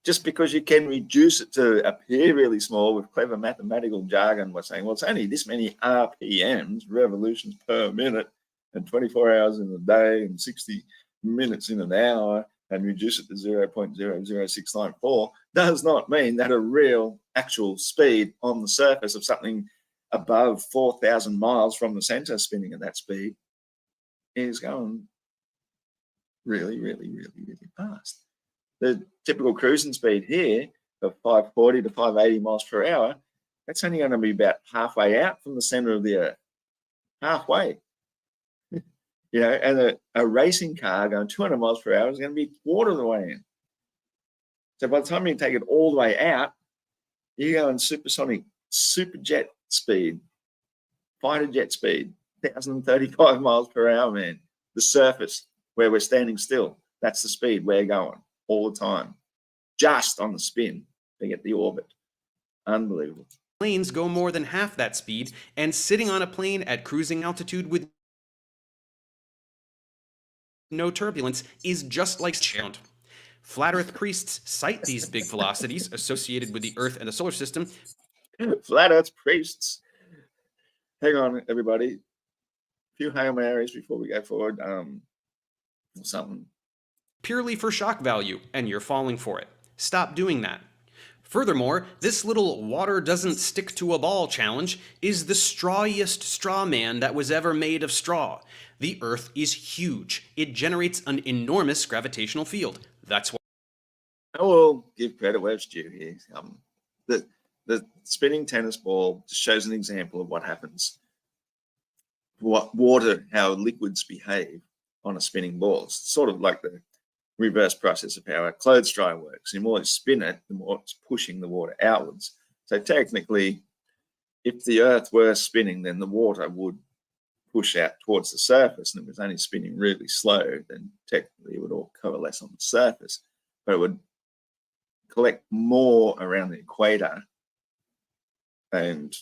Just because you can reduce it to appear really small with clever mathematical jargon, we're saying, well, it's only this many RPMs, revolutions per minute, and 24 hours in a day and 60 minutes in an hour, and reduce it to 0.00694, does not mean that a real actual speed on the surface of something above 4,000 miles from the center spinning at that speed is going really, really, really, really fast. the typical cruising speed here of 540 to 580 miles per hour, that's only going to be about halfway out from the center of the Earth. Halfway. You know, and a racing car going 200 miles per hour is going to be a quarter of the way in. So by the time you take it all the way out, you're going supersonic, super jet speed, fighter jet speed, 1,035 miles per hour, man. The surface where we're standing still, that's the speed we're going all the time, just on the spin to get the orbit. Unbelievable. Planes go more than half that speed, and sitting on a plane at cruising altitude with no turbulence is just like sound. Flat Earth priests cite these big velocities associated with the Earth and the solar system. Flat Earth priests. Hang on, everybody. A few Hail Marys before we go forward. Something. Purely for shock value, and you're falling for it. Stop doing that. Furthermore, this little water doesn't stick to a ball challenge is the strawiest straw man that was ever made of straw. The Earth is huge. It generates an enormous gravitational field. That's why I will give credit where it's due here. The spinning tennis ball just shows an example of what happens. What water, how liquids behave on a spinning ball. It's sort of like the reverse process of how a clothes dryer works. The more you spin it, the more it's pushing the water outwards. So technically, if the Earth were spinning, then the water would push out towards the surface, and it was only spinning really slow, then technically it would all coalesce on the surface. But it would collect more around the equator and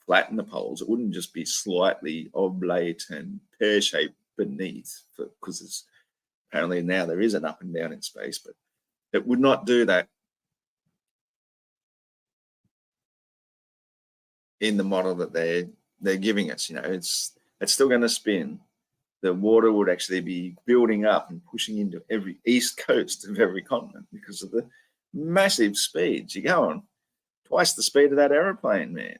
flatten the poles. It wouldn't just be slightly oblate and pear-shaped beneath, because it's apparently now there is an up and down in space, but it would not do that in the model that they're giving us. You know, it's still going to spin. The water would actually be building up and pushing into every east coast of every continent because of the massive speeds. You're going twice the speed of that aeroplane, man.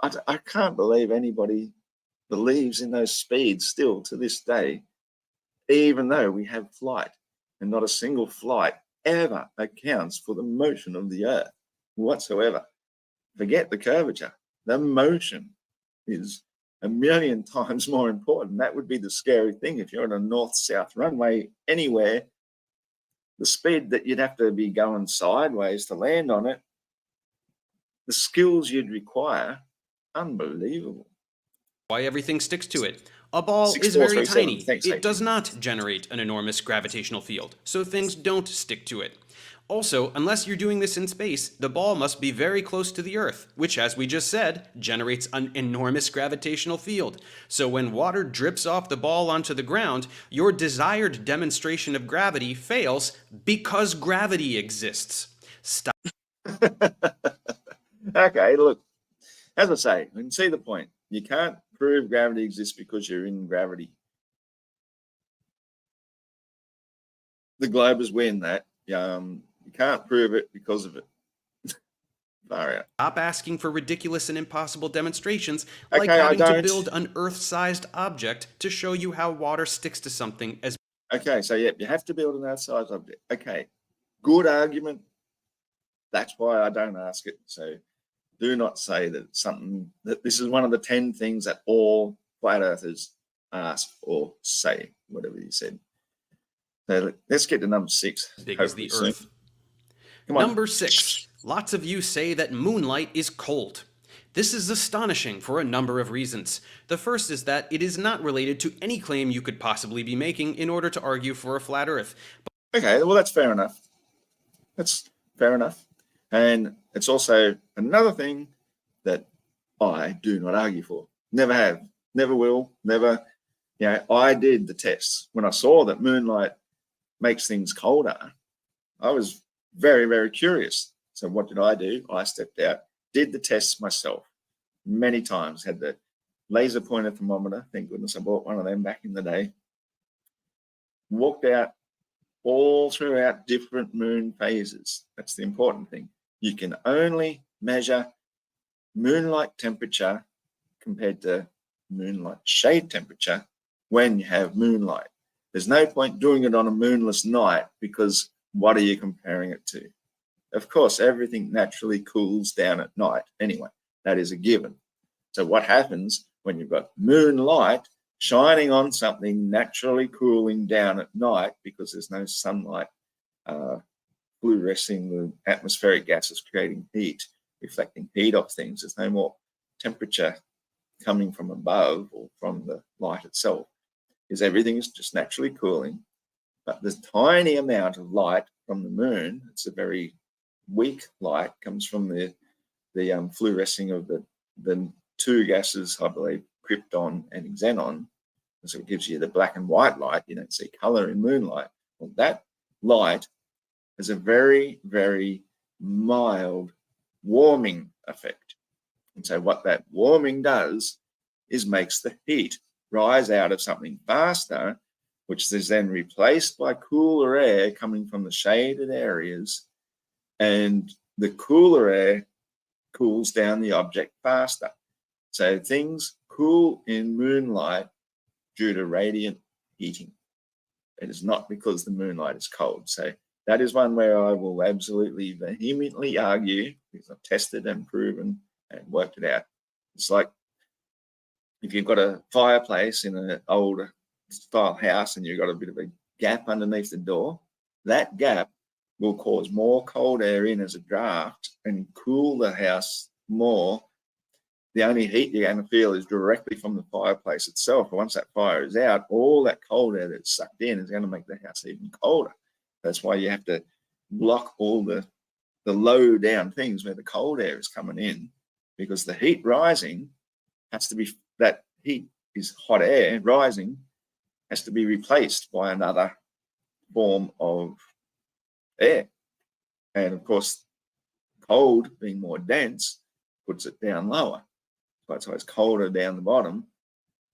I can't believe anybody believes in those speeds still to this day, even though we have flight, and not a single flight ever accounts for the motion of the Earth whatsoever. Forget the curvature. The motion is a million times more important. That would be the scary thing. If you're on a north-south runway anywhere, the speed that you'd have to be going sideways to land on it, the skills you'd require, unbelievable. Why everything sticks to it. A ball is very tiny. It does not generate an enormous gravitational field, so things don't stick to it. Also, unless you're doing this in space, the ball must be very close to the Earth, which, as we just said, generates an enormous gravitational field. So when water drips off the ball onto the ground, your desired demonstration of gravity fails because gravity exists. Stop. Okay, look, as I say, you can see the point. You can't prove gravity exists because you're in gravity. The globers win that. You can't prove it because of it. Far out. Stop asking for ridiculous and impossible demonstrations, like Okay, having to build an Earth-sized object to show you how water sticks to something as... Okay, so yeah, you have to build an Earth-sized object. Okay, good argument. That's why I don't ask it. So do not say that it's something, that this is one of the 10 things that all flat earthers ask or say, whatever you said. So let's get to number 6. As big as the soon. Earth. Come on. Number 6. Lots of you say that moonlight is cold. This is astonishing for a number of reasons. The first is that it is not related to any claim you could possibly be making in order to argue for a flat Earth. Okay, well, that's fair enough. That's fair enough. And it's also another thing that I do not argue for. Never have, never will, never. You know, I did the tests. When I saw that moonlight makes things colder, I was very, very curious. So what did I do? I stepped out, did the tests myself many times, had the laser pointer thermometer. Thank goodness I bought one of them back in the day. Walked out all throughout different moon phases. That's the important thing. You can only measure moonlight temperature compared to moonlight shade temperature when you have moonlight. There's no point doing it on a moonless night, because what are you comparing it to? Of course, everything naturally cools down at night anyway. That is a given. So what happens when you've got moonlight shining on something naturally cooling down at night, because there's no sunlight fluorescing the atmospheric gases, creating heat, reflecting heat off things. There's no more temperature coming from above or from the light itself, is everything is just naturally cooling. But this tiny amount of light from the moon, it's a very weak light, comes from the fluorescing of the two gases, I believe, krypton and xenon. So it gives you the black and white light. You don't see color in moonlight. Well, that light has a very, very mild warming effect. And so what that warming does is makes the heat rise out of something faster, which is then replaced by cooler air coming from the shaded areas. And the cooler air cools down the object faster. So things cool in moonlight due to radiant heating. It is not because the moonlight is cold. So that is one where I will absolutely vehemently argue, because I've tested and proven and worked it out. It's like if you've got a fireplace in an old style house and you've got a bit of a gap underneath the door, that gap will cause more cold air in as a draft and cool the house more. The only heat you're going to feel is directly from the fireplace itself. Once that fire is out, all that cold air that's sucked in is going to make the house even colder. That's why you have to block all the low down things where the cold air is coming in, because the heat rising has to be, that heat is hot air rising, has to be replaced by another form of air. And of course, cold being more dense puts it down lower. So it's colder down the bottom,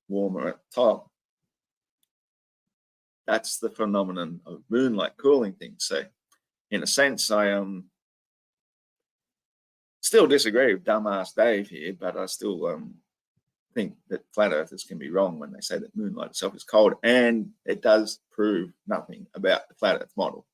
warmer at the top. That's the phenomenon of moonlight cooling things. So in a sense, I still disagree with dumbass Dave here, but I still think that flat earthers can be wrong when they say that moonlight itself is cold, and it does prove nothing about the flat earth model.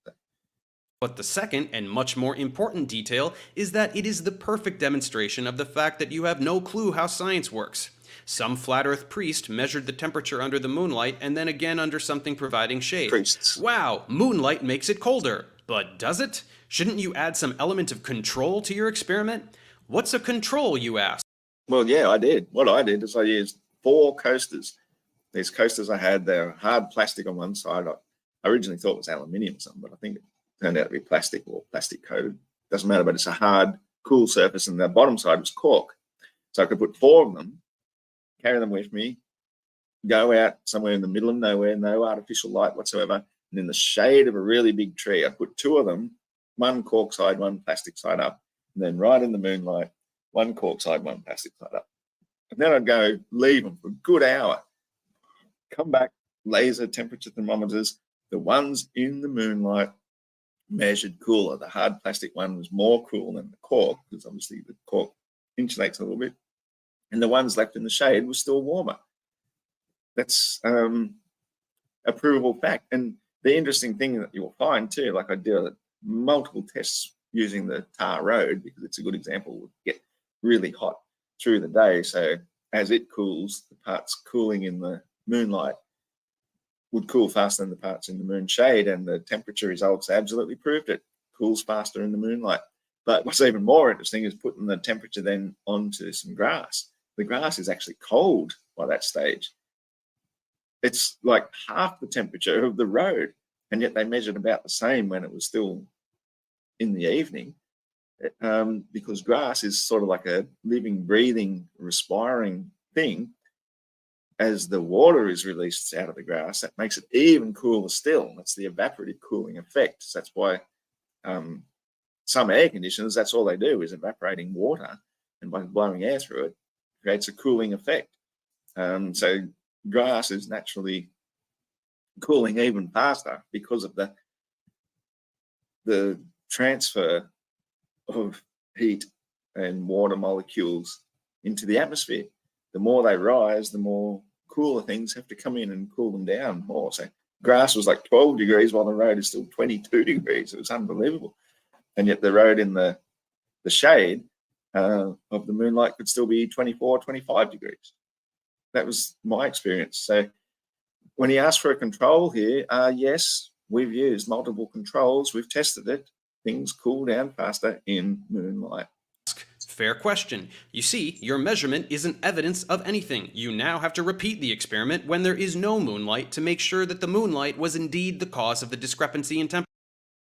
But the second and much more important detail is that it is the perfect demonstration of the fact that you have no clue how science works. Some flat earth priest measured the temperature under the moonlight and then again under something providing shade. Priests. Wow, moonlight makes it colder. But does it? Shouldn't you add some element of control to your experiment? What's a control, you ask? Well, yeah, I did. What I did is I used 4 coasters. These coasters I had, they're hard plastic on one side. I originally thought it was aluminium or something, but I think it turned out to be plastic or plastic coated. Doesn't matter, but it's a hard, cool surface, and the bottom side was cork. So I could put 4 of them, carry them with me, go out somewhere in the middle of nowhere, no artificial light whatsoever, and in the shade of a really big tree, I put 2 of them, one cork side, one plastic side up, and then right in the moonlight, one cork side, one plastic side up. And then I'd go leave them for a good hour, come back, laser temperature thermometers. The ones in the moonlight measured cooler. The hard plastic one was more cool than the cork, because obviously the cork insulates a little bit. And the ones left in the shade were still warmer. That's a provable fact. And the interesting thing that you'll find too, like I did multiple tests using the tar road, because it's a good example, would get really hot through the day. So as it cools, the parts cooling in the moonlight would cool faster than the parts in the moon shade, and the temperature results absolutely proved it. Cools faster in the moonlight. But what's even more interesting is putting the temperature then onto some grass. The grass is actually cold by that stage. It's like half the temperature of the road, and yet they measured about the same when it was still in the evening, because grass is sort of like a living, breathing, respiring thing. As the water is released out of the grass, that makes it even cooler still. That's the evaporative cooling effect. So that's why some air conditioners, that's all they do is evaporating water, and by blowing air through it, creates a cooling effect. So grass is naturally cooling even faster because of the transfer of heat and water molecules into the atmosphere. The more they rise, the more cooler things have to come in and cool them down more. So grass was like 12 degrees while the road is still 22 degrees. It was unbelievable. And yet the road in the shade of the moonlight could still be 24, 25 degrees. That was my experience. So when he asked for a control here, yes, we've used multiple controls. We've tested it. Things cool down faster in moonlight. Fair question. You see, your measurement isn't evidence of anything. You now have to repeat the experiment when there is no moonlight to make sure that the moonlight was indeed the cause of the discrepancy in temperature.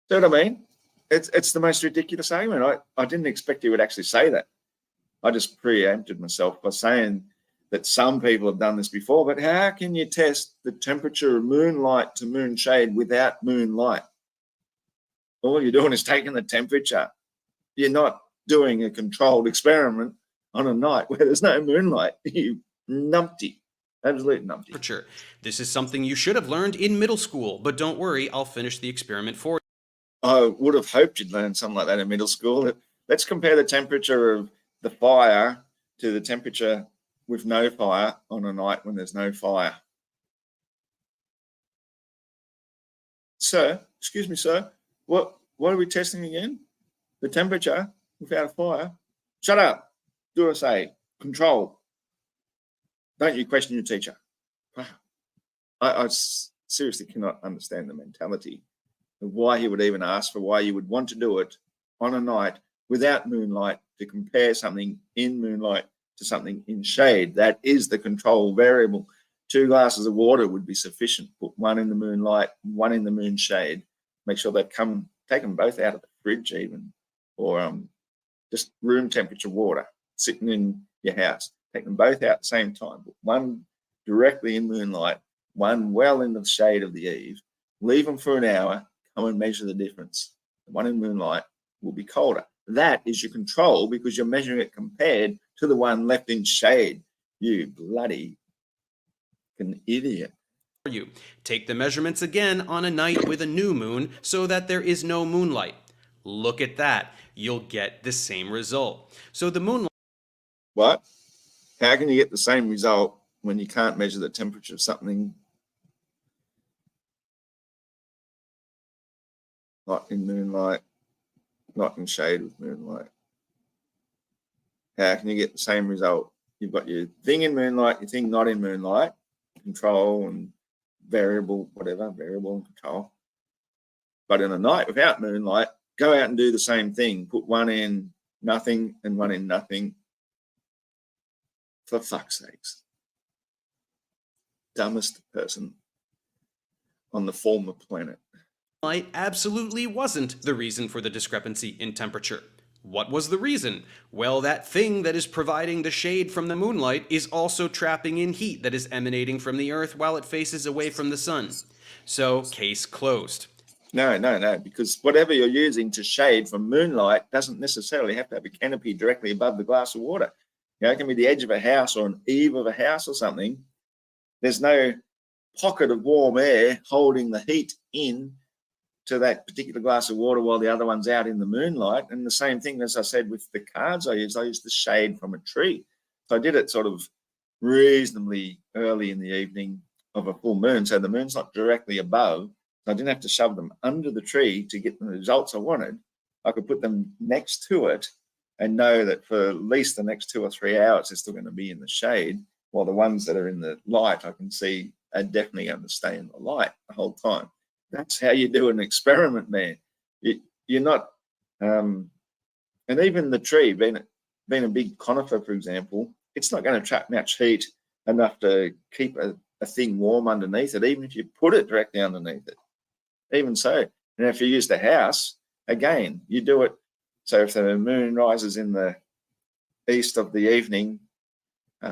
See what I mean? It's the most ridiculous argument. I didn't expect he would actually say that. I just preempted myself by saying that some people have done this before, but how can you test the temperature of moonlight to moon shade without moonlight? All you're doing is taking the temperature. You're not doing a controlled experiment on a night where there's no moonlight. You numpty. Absolute numpty. This is something you should have learned in middle school, but don't worry, I'll finish the experiment for you. I would have hoped you'd learn something like that in middle school. Let's compare the temperature of the fire to the temperature with no fire on a night when there's no fire. Sir, excuse me, sir, what are we testing again? The temperature without a fire? Shut up. Do as I say. Control. Don't you question your teacher. Wow. I seriously cannot understand the mentality of why he would even ask for, why you would want to do it on a night without moonlight to compare something in moonlight to something in shade. That is the control variable. 2 glasses of water would be sufficient. Put one in the moonlight, one in the moon shade. Make sure take them both out of the fridge even, or just room temperature water sitting in your house. Take them both out at the same time. Put one directly in moonlight, one well in the shade of the eave. Leave them for an hour. Come and measure the difference. The one in moonlight will be colder. That is your control because you're measuring it compared to the one left in shade. You bloody an idiot. You take the measurements again on a night with a new moon so that there is no moonlight. Look at that. You'll get the same result. So the moonlight... What? How can you get the same result when you can't measure the temperature of something not in moonlight, not in shade with moonlight? How can you get the same result? You've got your thing in moonlight, your thing not in moonlight, control and variable, whatever, variable and control. But in a night without moonlight, go out and do the same thing. Put one in nothing and one in nothing. For fuck's sakes. Dumbest person on the former planet. Light absolutely wasn't the reason for the discrepancy in temperature. What was the reason? Well, that thing that is providing the shade from the moonlight is also trapping in heat that is emanating from the Earth while it faces away from the sun. So, case closed. No, because whatever you're using to shade from moonlight doesn't necessarily have to have a canopy directly above the glass of water. You know, it can be the edge of a house or an eave of a house or something. There's no pocket of warm air holding the heat in to that particular glass of water while the other one's out in the moonlight. And the same thing, as I said, with the cards I used the shade from a tree. So I did it sort of reasonably early in the evening of a full moon. So the moon's not directly above. So I didn't have to shove them under the tree to get the results I wanted. I could put them next to it and know that for at least the next 2 or 3 hours, they're still going to be in the shade, while the ones that are in the light, I can see are definitely going to stay in the light the whole time. That's how you do an experiment, man. You're not, and even the tree, being a big conifer, for example, it's not going to trap much heat enough to keep a thing warm underneath it, even if you put it directly underneath it. Even so, and if you use the house, again, you do it. So if the moon rises in the east of the evening,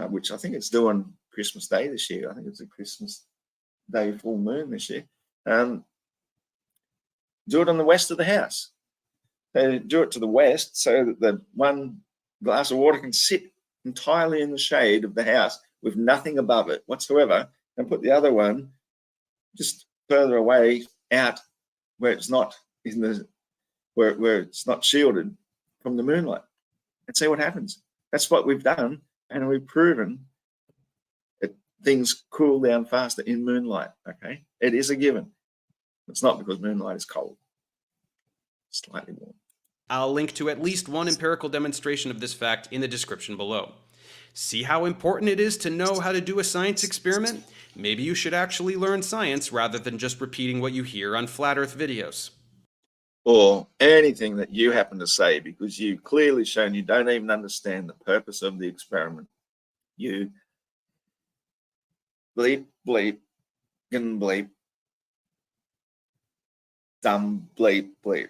which I think it's doing Christmas Day this year. I think it's a Christmas Day full moon this year. Do it on the west of the house. Do it to the west so that the one glass of water can sit entirely in the shade of the house with nothing above it whatsoever, and put the other one just further away out where it's not in the where it's not shielded from the moonlight, and see what happens. That's what we've done, and we've proven it things cool down faster in moonlight. Okay, it is a given. It's not because moonlight is cold, slightly warm. I'll link to at least one empirical demonstration of this fact in the description below. See how important it is to know how to do a science experiment? Maybe you should actually learn science rather than just repeating what you hear on flat earth videos. Or anything that you happen to say, because you've clearly shown you don't even understand the purpose of the experiment. You bleep, bleep, and bleep, dumb bleep, bleep.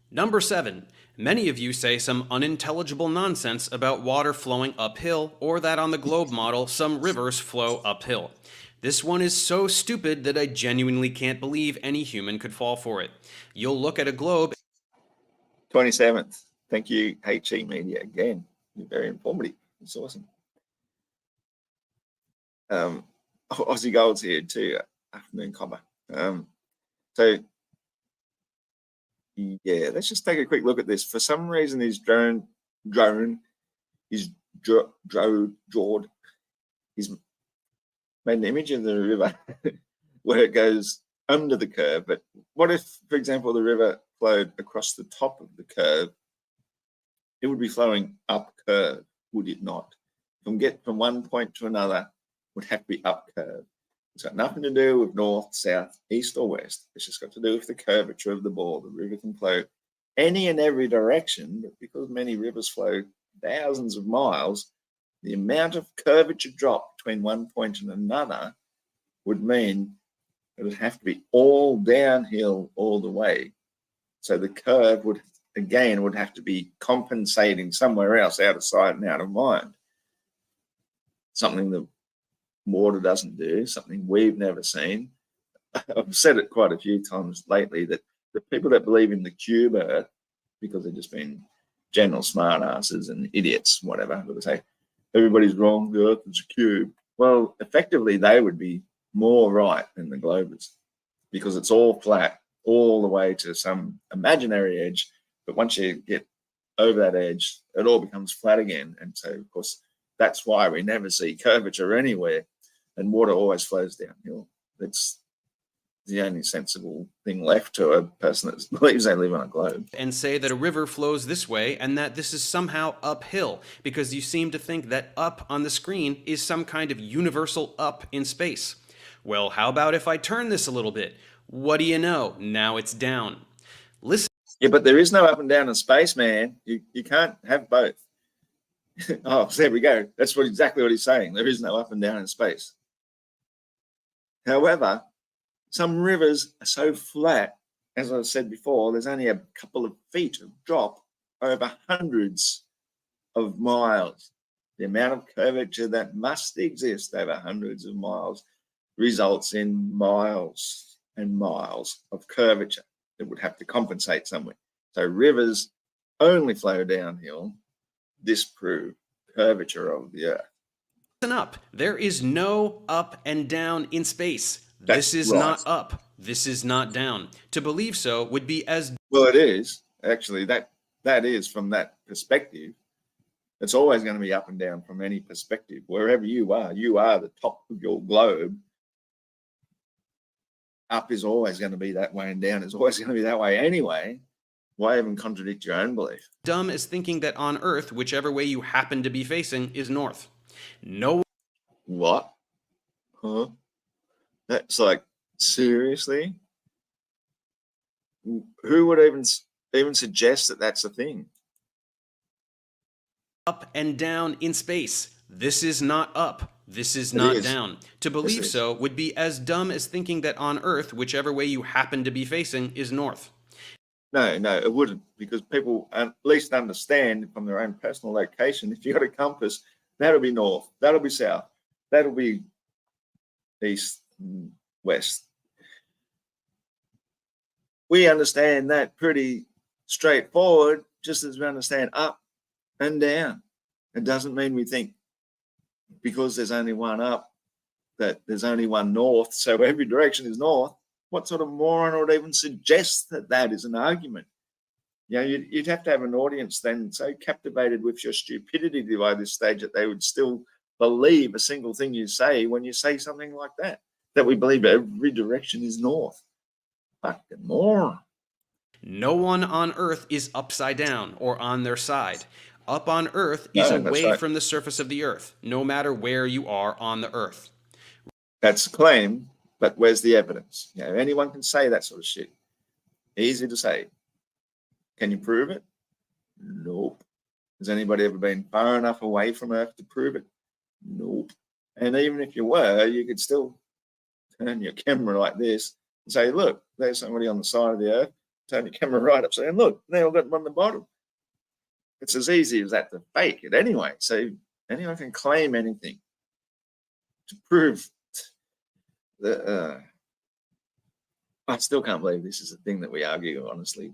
Number 7. Many of you say some unintelligible nonsense about water flowing uphill, or that on the globe model some rivers flow uphill. This one is so stupid that I genuinely can't believe any human could fall for it. You'll look at a globe. 27th. Thank you, HE Media, again. You're very informative. It's awesome. Aussie Gold's here too, afternoon copper. So, yeah, let's just take a quick look at this. For some reason, his drone is drawed. He's made an image of the river where it goes under the curve. But what if, for example, the river flowed across the top of the curve? It would be flowing up curve, would it not? From one point to another would have to be up curve. It's got nothing to do with north, south, east, or west. It's just got to do with the curvature of the ball. The river can flow any and every direction, but because many rivers flow thousands of miles, the amount of curvature drop between one point and another would mean it would have to be all downhill all the way. So the curve would have to be compensating somewhere else, out of sight and out of mind. Something that water doesn't do, something we've never seen. I've said it quite a few times lately that the people that believe in the cube Earth, because they've just been general smartasses and idiots, whatever, they say everybody's wrong, the Earth is a cube. Well, effectively, they would be more right than the globers, because it's all flat all the way to some imaginary edge. But once you get over that edge, it all becomes flat again. And so, of course, that's why we never see curvature anywhere, and water always flows downhill. That's the only sensible thing left to a person that believes they live on a globe. And say that a river flows this way and that this is somehow uphill, because you seem to think that up on the screen is some kind of universal up in space. Well, how about if I turn this a little bit? What do you know? Now it's down. Listen. Yeah, but there is no up and down in space, man. You can't have both. Oh, there we go. That's exactly what he's saying. There is no up and down in space. However, some rivers are so flat, as I said before, there's only a couple of feet of drop over hundreds of miles. The amount of curvature that must exist over hundreds of miles results in miles and miles of curvature that would have to compensate somewhere. So rivers only flow downhill, disprove curvature of the Earth. Listen up. There is no up and down in space. That's this is right. not up. This is not down. To believe so would be as... Well, it is. Actually, that is from that perspective. It's always going to be up and down from any perspective. Wherever you are the top of your globe. Up is always going to be that way and down is always going to be that way anyway. Why even contradict your own belief? Dumb as thinking that on Earth, whichever way you happen to be facing is north. No. What? Huh? That's like, seriously? Who would even suggest that that's a thing? Up and down in space. This is not up. This is not down. To believe so would be as dumb as thinking that on Earth, whichever way you happen to be facing is north. No, it wouldn't, because people at least understand from their own personal location. If you've got a compass, that'll be north, that'll be south, that'll be east and west. We understand that pretty straightforward, just as we understand up and down. It doesn't mean we think because there's only one up that there's only one north, so every direction is north. What sort of moron would even suggest that that is an argument? You know, you'd have to have an audience then so captivated with your stupidity by this stage that they would still believe a single thing you say when you say something like that. That we believe every direction is north. Fucking moron. No one on Earth is upside down or on their side. Up on Earth is No, that's away right. from the surface of the Earth, no matter where you are on the Earth. That's a claim, but where's the evidence? You know, anyone can say that sort of shit. Easy to say. Can you prove it? Nope. Has anybody ever been far enough away from Earth to prove it? Nope. And even if you were, you could still turn your camera like this and say, look, there's somebody on the side of the Earth. Turn your camera right up, saying, look, they all got them on the bottom. It's as easy as that to fake it anyway. So anyone can claim anything to prove that. I still can't believe this is a thing that we argue, honestly.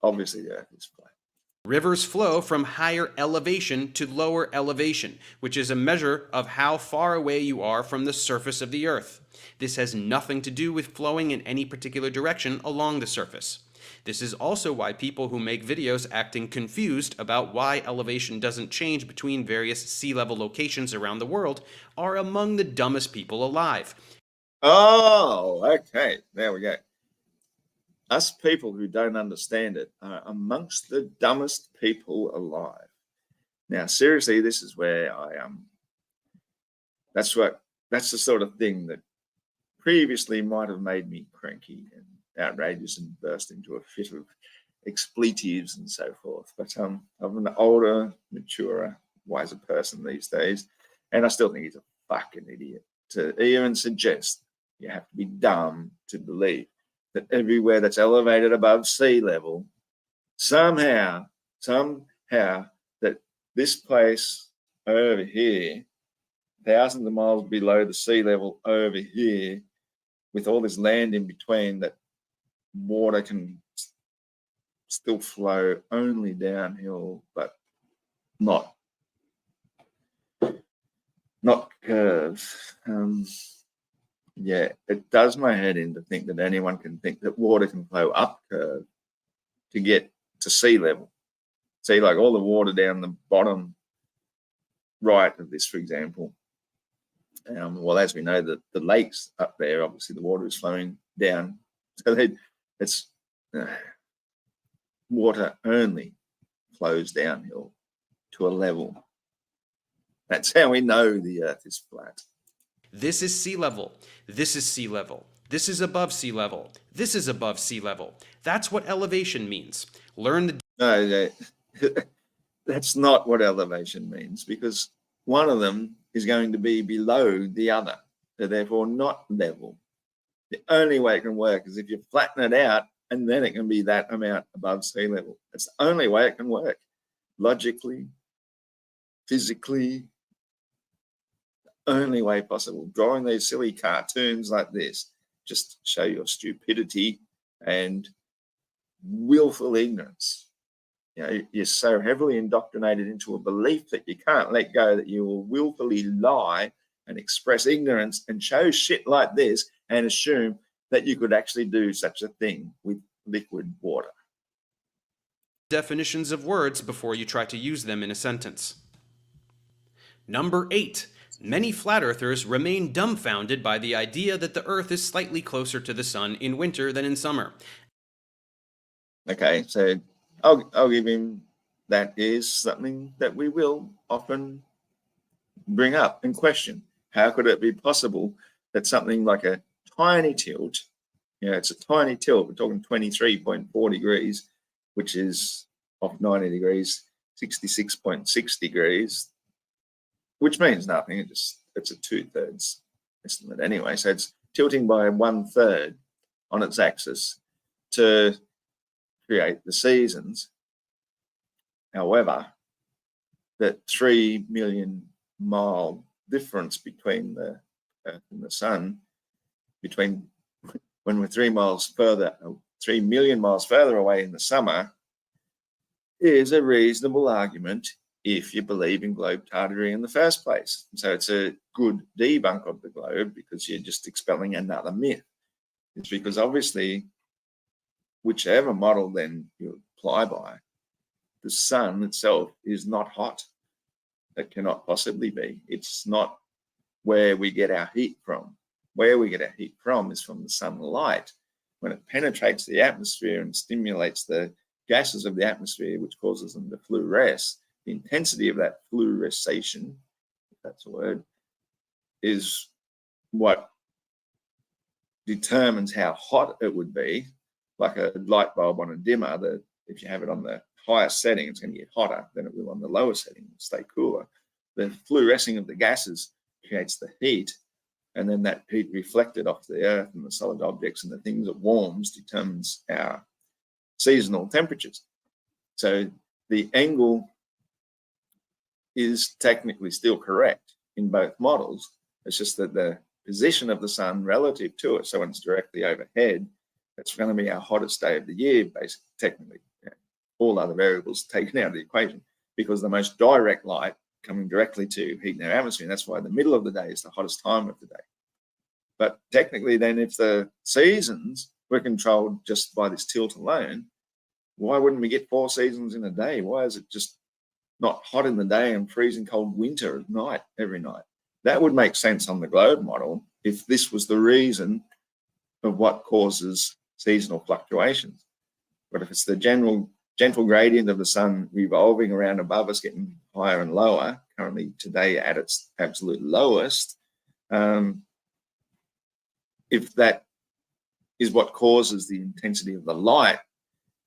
Obviously, the Earth is flat. Rivers flow from higher elevation to lower elevation, which is a measure of how far away you are from the surface of the Earth. This has nothing to do with flowing in any particular direction along the surface. This is also why people who make videos acting confused about why elevation doesn't change between various sea level locations around the world are among the dumbest people alive. Oh, okay. There we go. Us people who don't understand it are amongst the dumbest people alive. Now, seriously, this is where that's the sort of thing that previously might have made me cranky and outrageous and burst into a fit of expletives and so forth. But I'm an older, maturer, wiser person these days, and I still think he's a fucking idiot to even suggest you have to be dumb to believe that everywhere that's elevated above sea level, somehow that this place over here, thousands of miles below the sea level over here, with all this land in between, that water can still flow only downhill, but not curve. Yeah, it does my head in to think that anyone can think that water can flow up curve to get to sea level. See, like all the water down the bottom right of this, for example. Well, as we know, the lakes up there, obviously the water is flowing down. So it's water only flows downhill to a level. That's how we know the Earth is flat. This is sea level. This is sea level. This is above sea level. This is above sea level. That's what elevation means. Learn the... No, that's not what elevation means, because one of them is going to be below the other, so therefore not level. The only way it can work is if you flatten it out, and then it can be that amount above sea level. That's the only way it can work. Logically, physically, the only way possible. Drawing these silly cartoons like this just show your stupidity and willful ignorance. You know, you're so heavily indoctrinated into a belief that you can't let go, that you will willfully lie and express ignorance and show shit like this and assume that you could actually do such a thing with liquid water. definitions of words before you try to use them in a sentence. Number 8. Many flat earthers remain dumbfounded by the idea that the Earth is slightly closer to the sun in winter than in summer. Okay, so I'll give him that is something that we will often bring up and question. How could it be possible that something like a tiny tilt, you know, it's a tiny tilt, we're talking 23.4 degrees, which is off 90 degrees, 66.6 degrees, which means nothing. It's a 2/3 estimate anyway. So it's tilting by 1/3 on its axis to create the seasons. However, that 3 million mile difference between the Earth and the Sun, between when we're 3 million miles further away in the summer, is a reasonable argument if you believe in globe-tartary in the first place. So it's a good debunk of the globe, because you're just expelling another myth. It's because obviously, whichever model then you apply by, the sun itself is not hot. That cannot possibly be. It's not where we get our heat from. Where we get our heat from is from the sunlight. When it penetrates the atmosphere and stimulates the gases of the atmosphere, which causes them to fluoresce, the intensity of that fluorescation, if that's a word, is what determines how hot it would be. Like a light bulb on a dimmer, that if you have it on the highest setting, it's going to get hotter than it will on the lower setting, it'll stay cooler. The fluorescing of the gases creates the heat, and then that heat reflected off the earth and the solid objects and the things it warms determines our seasonal temperatures. So the angle is technically still correct in both models. It's just that the position of the sun relative to it, so when it's directly overhead, it's going to be our hottest day of the year, basically, technically. All other variables taken out of the equation, because the most direct light coming directly to heat in our atmosphere, and that's why the middle of the day is the hottest time of the day. But technically then, if the seasons were controlled just by this tilt alone, why wouldn't we get 4 seasons in a day? Why is it just not hot in the day and freezing cold winter at night, every night? That would make sense on the globe model if this was the reason of what causes seasonal fluctuations. But if it's the gentle gradient of the sun revolving around above us, getting higher and lower, currently today at its absolute lowest, if that is what causes the intensity of the light,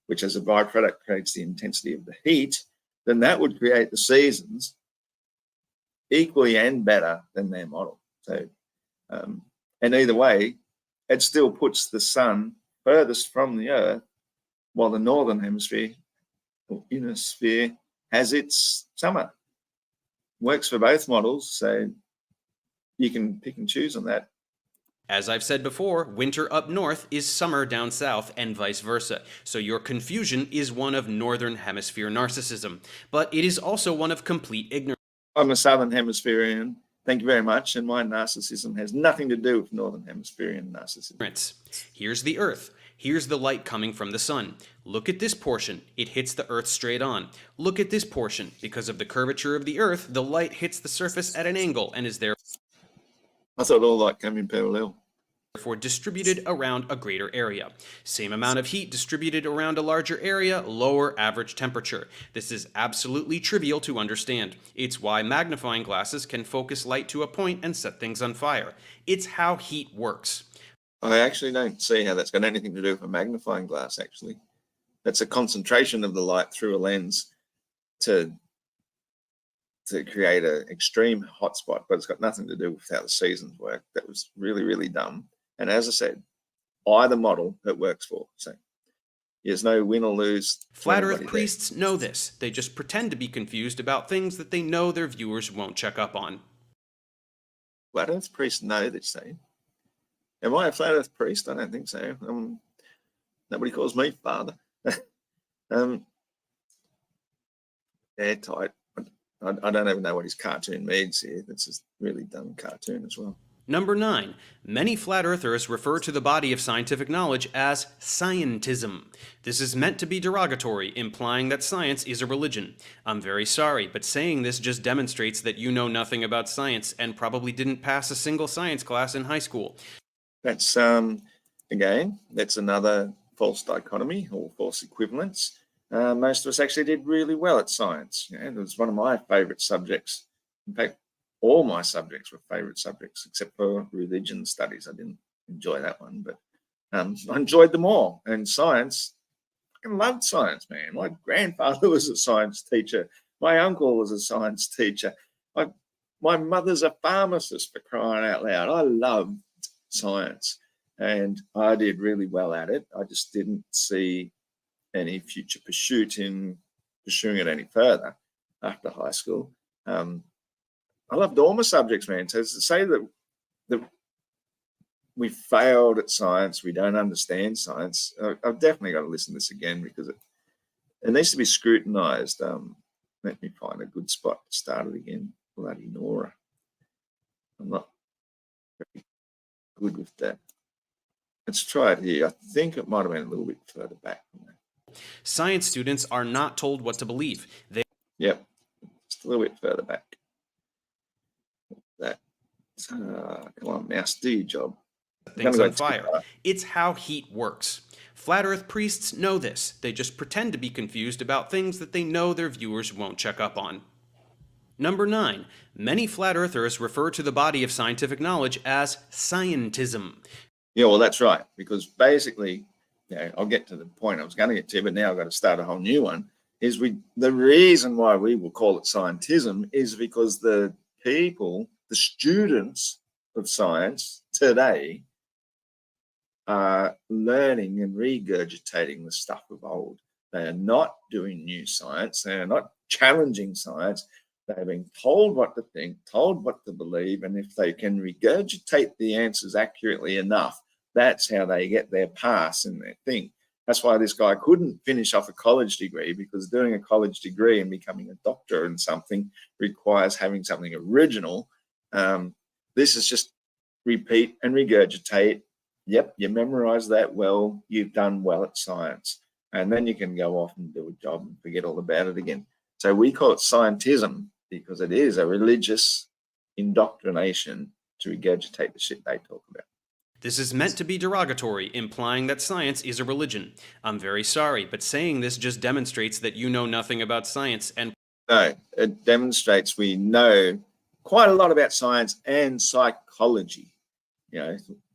which as a byproduct creates the intensity of the heat, then that would create the seasons equally and better than their model. So, and either way, it still puts the sun furthest from the earth, while the northern hemisphere or inner sphere has its summer. Works for both models, so you can pick and choose on that. As I've said before, winter up north is summer down south and vice versa, so your confusion is one of northern hemisphere narcissism, but it is also one of complete ignorance. I'm a southern hemispherian, thank you very much, and my narcissism has nothing to do with northern hemispherian narcissism. Here's the Earth. Here's the light coming from the sun. Look at this portion. It hits the Earth straight on. Look at this portion. Because of the curvature of the Earth, the light hits the surface at an angle and is therefore all light came in parallel. Therefore distributed around a greater area. Same amount of heat distributed around a larger area, lower average temperature. This is absolutely trivial to understand. It's why magnifying glasses can focus light to a point and set things on fire. It's how heat works. I actually don't see how that's got anything to do with a magnifying glass, actually. That's a concentration of the light through a lens to create an extreme hotspot, but it's got nothing to do with how the seasons work. That was really, really dumb. And as I said, either model it works for. So there's no win or lose. Flat Earth priests know this. They just pretend to be confused about things that they know their viewers won't check up on. Flat Earth priests know this, say. Am I a flat Earth priest? I don't think so. Nobody calls me father. Airtight. I don't even know what his cartoon means here. That's a really dumb cartoon as well. Number 9. Many flat earthers refer to the body of scientific knowledge as scientism. This is meant to be derogatory, implying that science is a religion. I'm very sorry, but saying this just demonstrates that you know nothing about science and probably didn't pass a single science class in high school. That's, again, that's another false dichotomy or false equivalence. Most of us actually did really well at science. It was one of my favourite subjects. In fact, all my subjects were favourite subjects, except for religion studies. I didn't enjoy that one, but I enjoyed them all. And science, I loved science, man. My grandfather was a science teacher. My uncle was a science teacher. My mother's a pharmacist, for crying out loud. I loved science, and I did really well at it. I just didn't see any future pursuit in pursuing it any further after high school. I loved all my subjects, man. So to say that we failed at science, we don't understand science, I've definitely got to listen to this again, because it needs to be scrutinised. Let me find a good spot to start it again. Bloody Nora. I'm not very good with that. Let's try it here. I think it might have been a little bit further back from that. Science students are not told what to believe. Yep. a little bit further back. That, come on, mouse, do your job. Things on fire. It's how heat works. Flat Earth priests know this. They just pretend to be confused about things that they know their viewers won't check up on. Number 9. Many flat earthers refer to the body of scientific knowledge as scientism. Yeah, well, that's right. Because basically, I'll get to the point I was going to get to, but now I've got to start a whole new one. The reason why we will call it scientism is because the people, the students of science today, are learning and regurgitating the stuff of old. They are not doing new science. They are not challenging science. They're being told what to think, told what to believe, and if they can regurgitate the answers accurately enough, that's how they get their pass in their thing. That's why this guy couldn't finish off a college degree, because doing a college degree and becoming a doctor in something requires having something original. This is just repeat and regurgitate. Yep, you memorize that well, you've done well at science. And then you can go off and do a job and forget all about it again. So we call it scientism because it is a religious indoctrination to regurgitate the shit they talk about. This is meant to be derogatory, implying that science is a religion. I'm very sorry, but saying this just demonstrates that you know nothing about science. And no, it demonstrates we know quite a lot about science and psychology.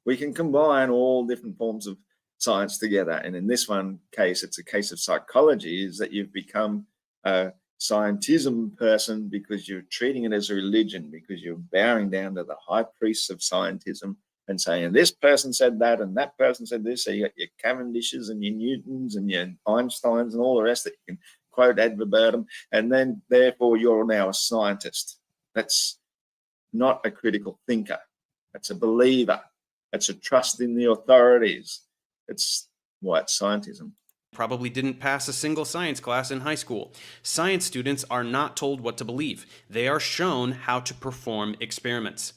We can combine all different forms of science together. And in this one case, it's a case of psychology, is that you've become a scientism person because you're treating it as a religion, because you're bowing down to the high priests of scientism and saying this person said that and that person said this. So you got your Cavendishes and your Newtons and your Einsteins and all the rest that you can quote ad verbatim. And then therefore you're now a scientist. That's not a critical thinker. That's a believer. That's a trust in the authorities. It's white scientism. Probably didn't pass a single science class in high school. Science students are not told what to believe. They are shown how to perform experiments.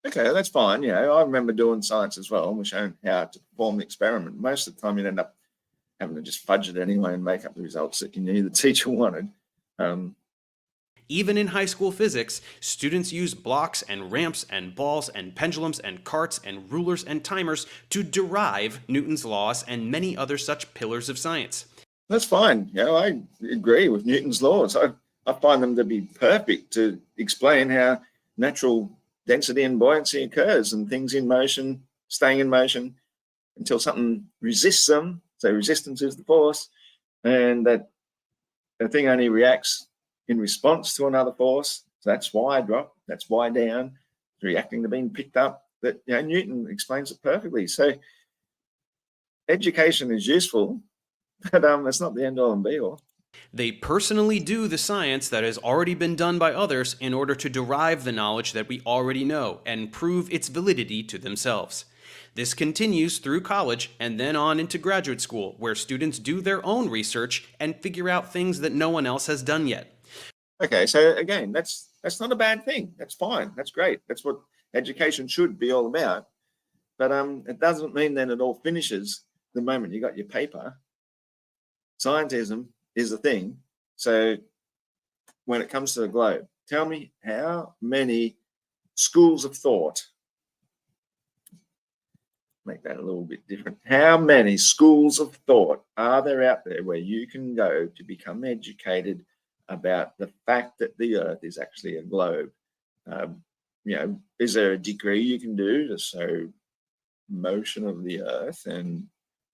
Okay, that's fine. I remember doing science as well, and we're shown how to perform the experiment. Most of the time you'd end up having to just fudge it anyway and make up the results that you knew the teacher wanted. Even in high school physics, students use blocks and ramps and balls and pendulums and carts and rulers and timers to derive Newton's laws and many other such pillars of science. That's fine. I agree with Newton's laws. I find them to be perfect to explain how natural density and buoyancy occurs and things in motion, staying in motion until something resists them. So resistance is the force, and that the thing only reacts in response to another force. So that's why drop, that's why down, reacting to being picked up. That Newton explains it perfectly. So education is useful, but it's not the end all and be all. They personally do the science that has already been done by others in order to derive the knowledge that we already know and prove its validity to themselves. This continues through college and then on into graduate school, where students do their own research and figure out things that no one else has done yet. Okay, so again, that's not a bad thing. That's fine. That's great. That's what education should be all about. But it doesn't mean that it all finishes the moment you got your paper. Scientism is a thing. So when it comes to the globe, tell me how many schools of thought, make that a little bit different. How many schools of thought are there out there where you can go to become educated about the fact that the Earth is actually a globe? Is there a degree you can do to show motion of the Earth and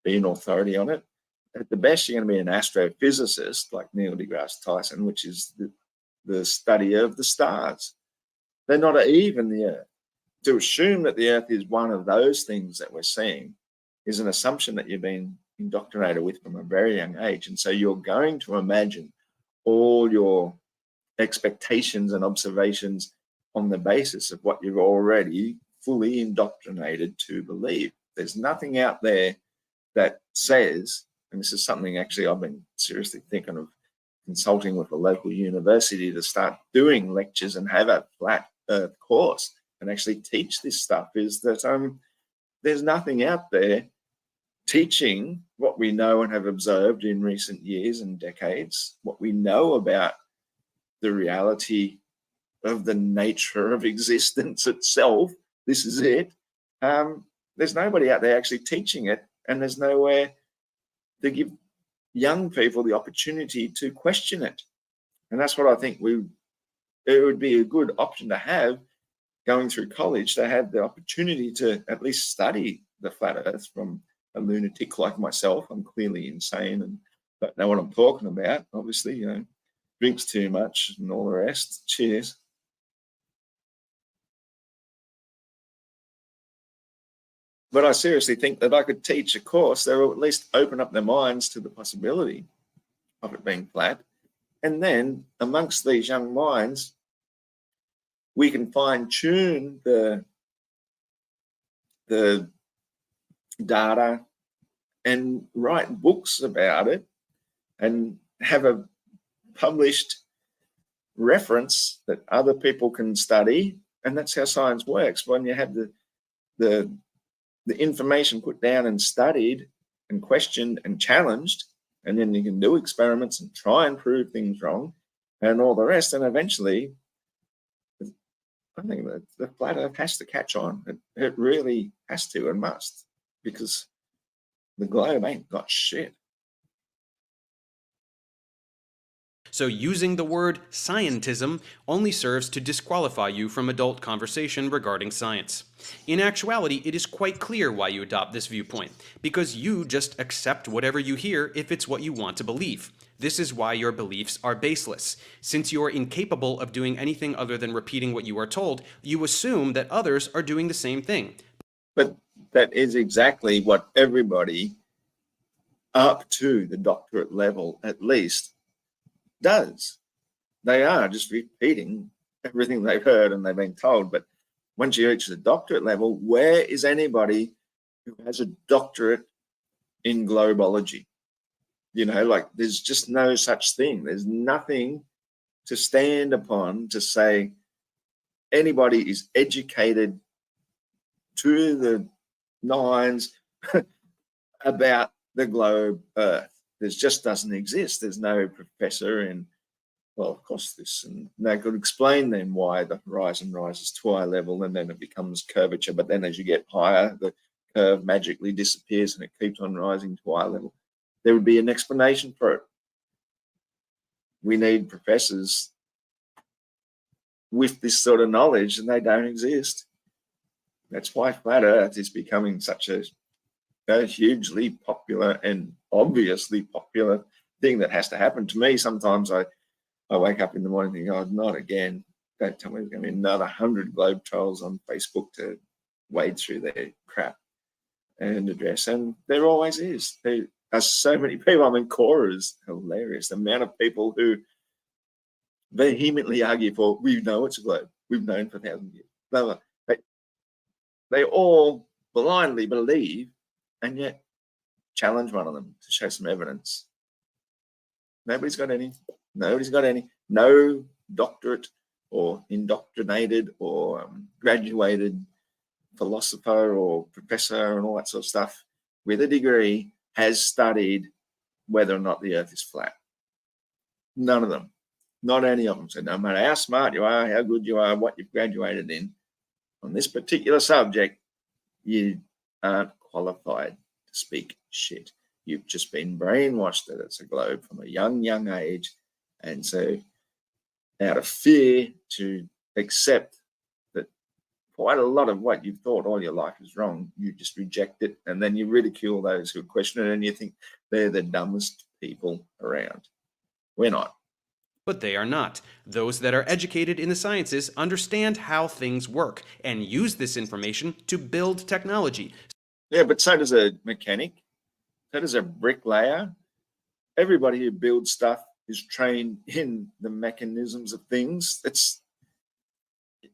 be an authority on it? At the best, you're going to be an astrophysicist like Neil deGrasse Tyson, which is the study of the stars. They're not even the Earth. To assume that the Earth is one of those things that we're seeing is an assumption that you've been indoctrinated with from a very young age. And so you're going to imagine all your expectations and observations on the basis of what you've already fully indoctrinated to believe. There's nothing out there that says, and this is something actually I've been seriously thinking of consulting with a local university to start doing lectures and have a flat Earth course and actually teach this stuff, is that there's nothing out there teaching what we know and have observed in recent years and decades, what we know about the reality of the nature of existence itself. This is it. There's nobody out there actually teaching it, and there's nowhere to give young people the opportunity to question it. And that's what I think it would be a good option to have going through college, to have the opportunity to at least study the flat earth from a lunatic like myself. I'm clearly insane and don't know what I'm talking about, obviously, drinks too much and all the rest. Cheers. But I seriously think that I could teach a course that will at least open up their minds to the possibility of it being flat. And then amongst these young minds, we can fine-tune the data and write books about it and have a published reference that other people can study. And that's how science works. When you have the information put down and studied and questioned and challenged, and then you can do experiments and try and prove things wrong and all the rest. And eventually, I think that the flat earth has to catch on. It really has to and must, because the globe ain't got shit. So using the word scientism only serves to disqualify you from adult conversation regarding science. In actuality, it is quite clear why you adopt this viewpoint, because you just accept whatever you hear if it's what you want to believe. This is why your beliefs are baseless. Since you are incapable of doing anything other than repeating what you are told, you assume that others are doing the same thing. But that is exactly what everybody up to the doctorate level, at least, does. They are just repeating everything they've heard and they've been told. But once you reach the doctorate level, where is anybody who has a doctorate in globology? Like, there's just no such thing. There's nothing to stand upon to say anybody is educated to the nines about the globe Earth. There just doesn't exist. There's no professor in, well, of course, this, and they could explain then why the horizon rises to eye level and then it becomes curvature. But then as you get higher, the curve magically disappears and it keeps on rising to eye level. There would be an explanation for it. We need professors with this sort of knowledge, and they don't exist. That's why flat Earth is becoming such a hugely popular and obviously popular thing that has to happen. To me, sometimes I wake up in the morning thinking, oh, not again. Don't tell me there's going to be another 100 globe trolls on Facebook to wade through their crap and address. And there always is. There are so many people. I mean, Cora is hilarious. The amount of people who vehemently argue for, we know it's a globe. We've known for 1,000 years. They all blindly believe, and yet challenge one of them to show some evidence. Nobody's got any. No doctorate or indoctrinated or graduated philosopher or professor and all that sort of stuff with a degree has studied whether or not the Earth is flat. None of them. Not any of them. So no matter how smart you are, how good you are, what you've graduated in, on this particular subject, you aren't qualified to speak shit. You've just been brainwashed that it's a globe from a young age. And so out of fear to accept that quite a lot of what you've thought all your life is wrong, you just reject it. And then you ridicule those who question it and you think they're the dumbest people around. We're not. But they are not. Those that are educated in the sciences understand how things work and use this information to build technology. Yeah, but so does a mechanic. So does a bricklayer. Everybody who builds stuff is trained in the mechanisms of things.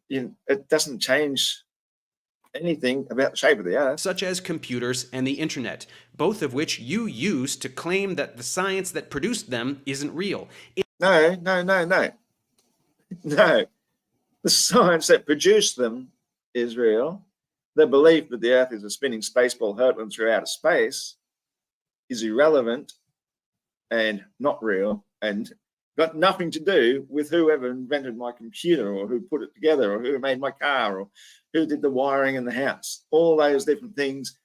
It doesn't change anything about the shape of the Earth. Such as computers and the internet, both of which you use to claim that the science that produced them isn't real. No. The science that produced them is real. The belief that the Earth is a spinning space ball hurtling through outer space is irrelevant and not real. And got nothing to do with whoever invented my computer or who put it together or who made my car or who did the wiring in the house. All those different things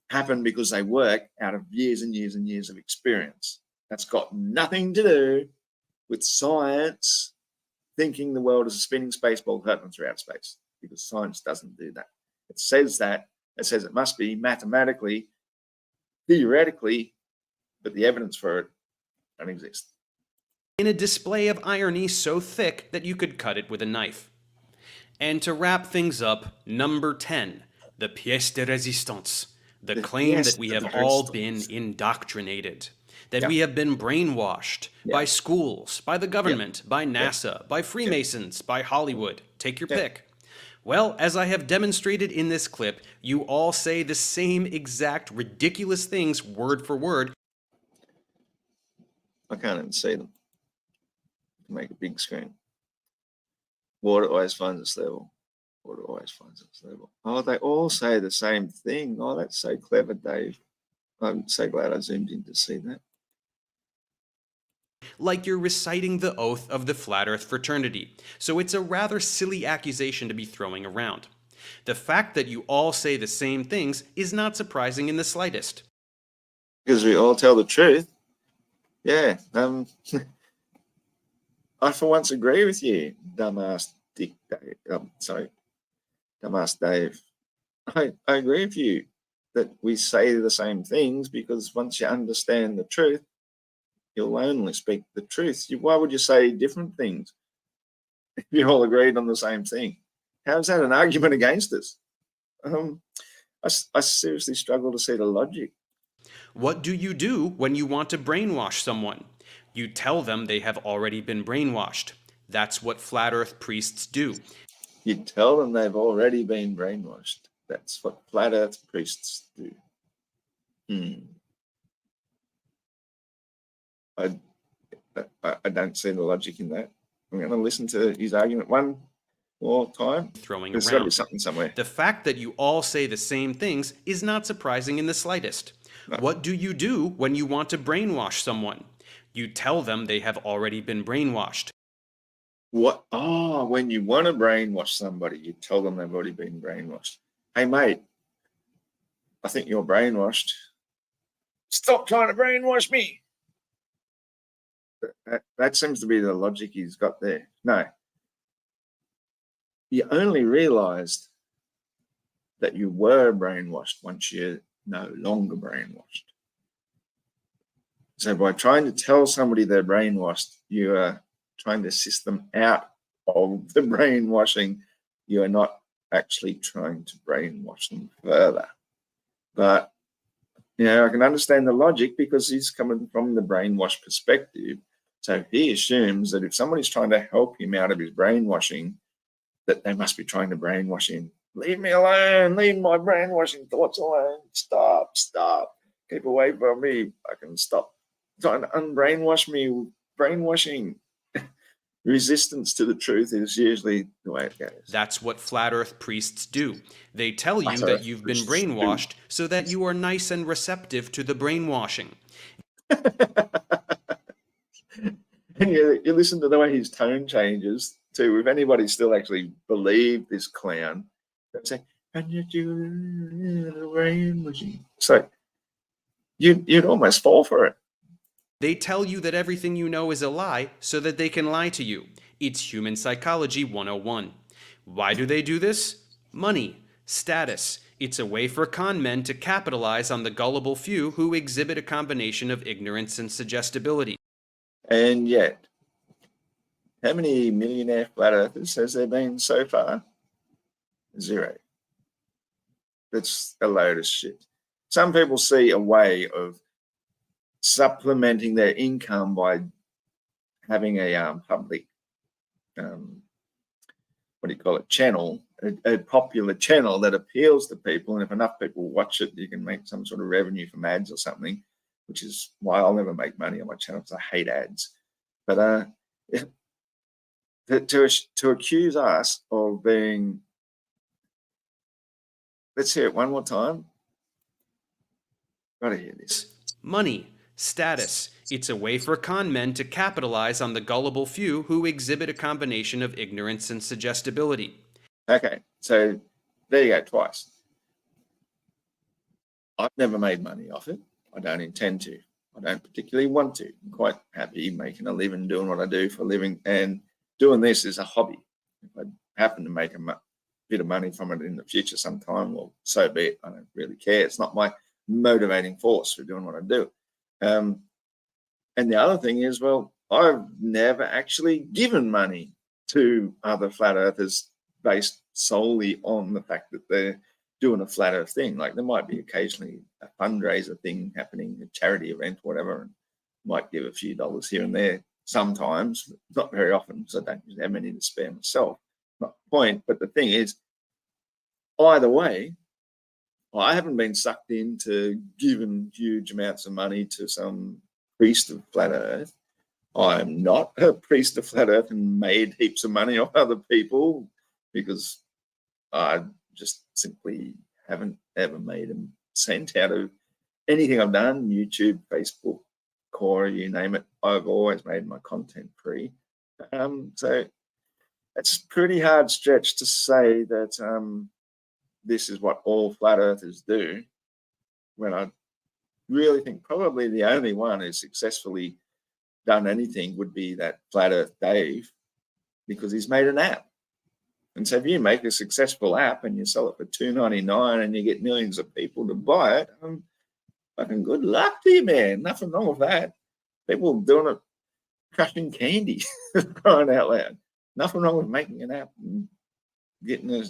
happen because they work out of years and years and years of experience. That's got nothing to do with science thinking the world is a spinning space ball hurtling throughout space, because science doesn't do that. It says it must be mathematically, theoretically, but the evidence for it don't exist. In a display of irony so thick that you could cut it with a knife. And to wrap things up, number 10, the pièce de résistance, the claim that we have all been indoctrinated, that we have been brainwashed by schools, by the government, by NASA, by Freemasons, by Hollywood. Take your pick. Well, as I have demonstrated in this clip, you all say the same exact ridiculous things word for word. I can't even see them. Make a big screen. Water always finds its level. Water always finds its level. Oh, they all say the same thing. Oh, that's so clever, Dave. I'm so glad I zoomed in to see that. Like you're reciting the oath of the Flat Earth fraternity, so it's a rather silly accusation to be throwing around. The fact that you all say the same things is not surprising in the slightest. Because we all tell the truth. Yeah, I for once agree with you, dumbass Dick Dave. Dumbass Dave. I agree with you that we say the same things, because once you understand the truth, you'll only speak the truth. Why would you say different things if you all agreed on the same thing? How is that an argument against us? I seriously struggle to see the logic. What do you do when you want to brainwash someone? You tell them they have already been brainwashed. That's what Flat Earth priests do. You tell them they've already been brainwashed. That's what Flat Earth priests do. I don't see the logic in that. I'm going to listen to his argument one more time. There's got to be something somewhere. The fact that you all say the same things is not surprising in the slightest. No. What do you do when you want to brainwash someone? You tell them they have already been brainwashed. What? Oh, when you want to brainwash somebody, you tell them they've already been brainwashed. Hey, mate, I think you're brainwashed. Stop trying to brainwash me. That seems to be the logic he's got there. No. You only realized that you were brainwashed once you're no longer brainwashed. So by trying to tell somebody they're brainwashed, you are trying to assist them out of the brainwashing. You are not actually trying to brainwash them further. But, you know, I can understand the logic, because he's coming from the brainwash perspective. So he assumes that if somebody's trying to help him out of his brainwashing, that they must be trying to brainwash him. Leave me alone. Leave my brainwashing thoughts alone. Stop. Keep away from me. I can stop trying to unbrainwash me with brainwashing. Resistance to the truth is usually the way it goes. That's what Flat Earth priests do. They tell you that you've been brainwashed so that you are nice and receptive to the brainwashing. And you listen to the way his tone changes too. If anybody still actually believed this clown, they'd say, "And yet you're brainwashing." So you'd almost fall for it. They tell you that everything you know is a lie so that they can lie to you. It's Human Psychology 101. Why do they do this? Money, status. It's a way for con men to capitalize on the gullible few who exhibit a combination of ignorance and suggestibility. And yet, how many millionaire flat earthers has there been so far? 0. That's a load of shit. Some people see a way of supplementing their income by having a public, channel, a popular channel that appeals to people. And if enough people watch it, you can make some sort of revenue from ads or something, which is why I'll never make money on my channel, because I hate ads. But to accuse us of being, let's hear it one more time. Gotta hear this. Money, status. It's a way for con men to capitalize on the gullible few who exhibit a combination of ignorance and suggestibility. Okay, so there you go, twice. I've never made money off it. I don't intend to. I don't particularly want to. I'm quite happy making a living, doing what I do for a living, and doing this is a hobby. If I happen to make a bit of money from it in the future sometime, well, so be it. I don't really care. It's not my motivating force for doing what I do. And the other thing is, well, I've never actually given money to other flat earthers based solely on the fact that they're doing a flat earth thing. Like there might be occasionally a fundraiser thing happening, a charity event, whatever, and might give a few dollars here and there sometimes, not very often, because I don't have many to spare myself. Not the point, but the thing is, either way, I haven't been sucked into giving huge amounts of money to some priest of flat earth. I'm not a priest of flat earth and made heaps of money off other people because I just simply haven't ever made a cent out of anything I've done, YouTube, Facebook, Quora, you name it. I've always made my content free. So it's a pretty hard stretch to say that this is what all flat earthers do, when I really think probably the only one who's successfully done anything would be that Flat Earth Dave, because he's made an app. And so if you make a successful app and you sell it for $2.99 and you get millions of people to buy it, fucking good luck to you, man. Nothing wrong with that. People doing it, crushing candy, crying out loud. Nothing wrong with making an app and getting a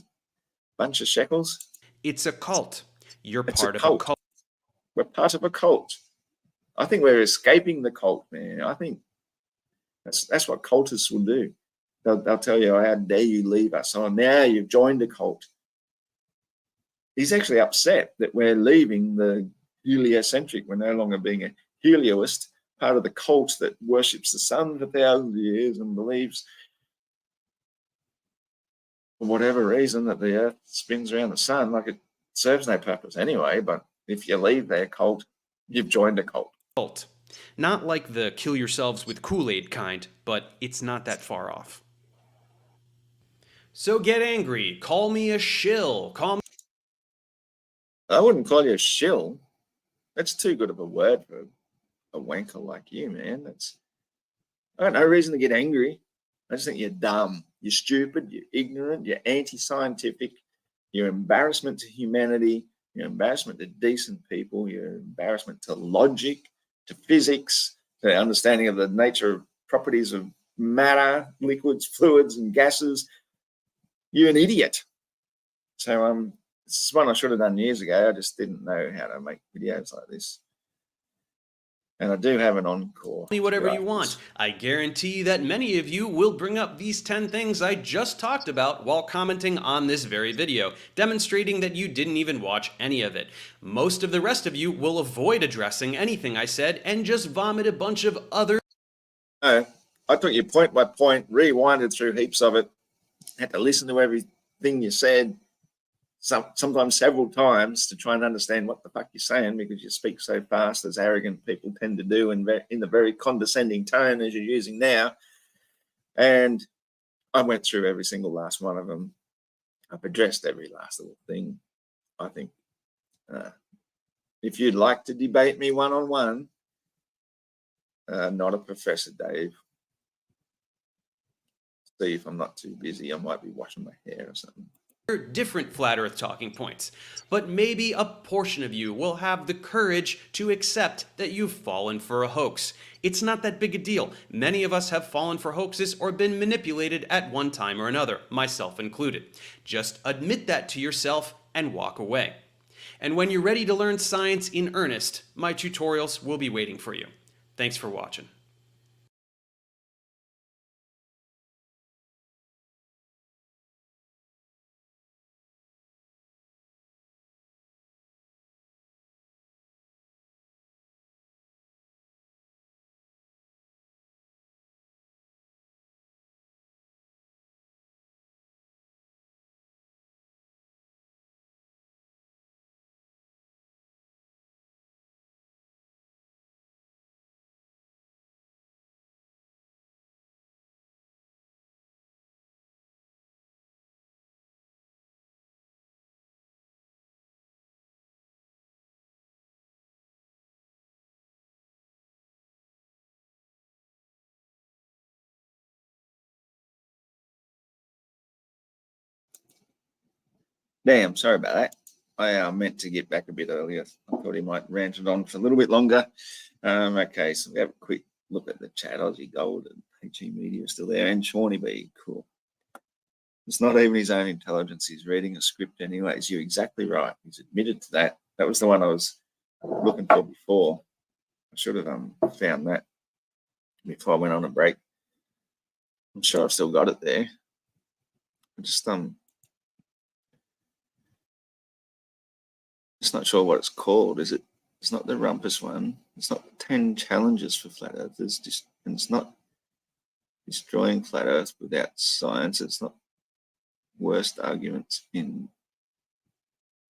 bunch of shekels. It's a cult. You're It's part a of a cult. cult. We're part of a cult. I think we're escaping the cult, man. I think that's what cultists will do. They'll tell you, how dare you leave us? Oh, now you've joined a cult. He's actually upset that we're leaving the heliocentric. We're no longer being a helioist, part of the cult that worships the sun for thousands of years and believes, for whatever reason, that the earth spins around the sun. Like, it serves no purpose anyway, but if you leave their cult, you've joined a cult. Not like the kill yourselves with Kool-Aid kind, but it's not that far off. So get angry, call me a shill, call me... I wouldn't call you a shill. That's too good of a word for a wanker like you, man. I got no reason to get angry. I just think you're dumb, you're stupid, you're ignorant, you're anti-scientific, you're embarrassment to humanity, you're embarrassment to decent people, you're embarrassment to logic, to physics, to the understanding of the nature of properties of matter, liquids, fluids, and gases. You're an idiot. So this is one I should have done years ago. I just didn't know how to make videos like this. And I do have an encore. me whatever you want. I guarantee that many of you will bring up these 10 things I just talked about while commenting on this very video, demonstrating that you didn't even watch any of it. Most of the rest of you will avoid addressing anything I said and just vomit a bunch of other... No, I took you point by point, rewinded through heaps of it, had to listen to everything you said, sometimes several times, to try and understand what the fuck you're saying, because you speak so fast, as arrogant people tend to do, in the very condescending tone as you're using now. And I went through every single last one of them. I've addressed every last little thing. I think if you'd like to debate me one-on-one, not a Professor Dave. See if I'm not too busy. I might be washing my hair or something. Different flat earth talking points, but maybe a portion of you will have the courage to accept that you've fallen for a hoax. It's not that big a deal. Many of us have fallen for hoaxes or been manipulated at one time or another, myself included. Just admit that to yourself and walk away. And when you're ready to learn science in earnest, my tutorials will be waiting for you. Thanks for watching. Damn, sorry about that. I meant to get back a bit earlier. I thought he might rant it on for a little bit longer. Okay, so we have a quick look at the chat. Aussie Gold and HE Media are still there, and Shawnee B. Cool. It's not even his own intelligence. He's reading a script anyways. You're exactly right. He's admitted to that. That was the one I was looking for before. I should have found that before I went on a break. I'm sure I've still got it there. I just not sure what it's called. Is it? It's not the Rumpus one. It's not 10 challenges for flat earthers. And it's not destroying flat Earth without science. It's not worst arguments in.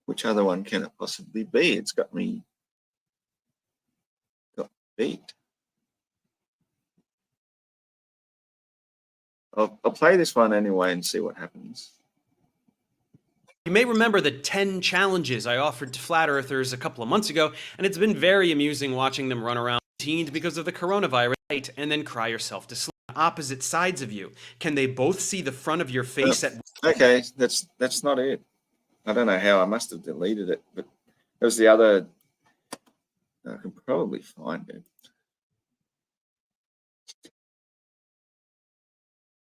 Which other one can it possibly be? It's got me beat. I'll play this one anyway and see what happens. You may remember the 10 challenges I offered to flat earthers a couple of months ago, and it's been very amusing watching them run around because of the coronavirus and then cry yourself to sleep. Opposite sides of you. Can they both see the front of your face at Okay, that's not it. I don't know how. I must have deleted it, but that was the other. I can probably find it.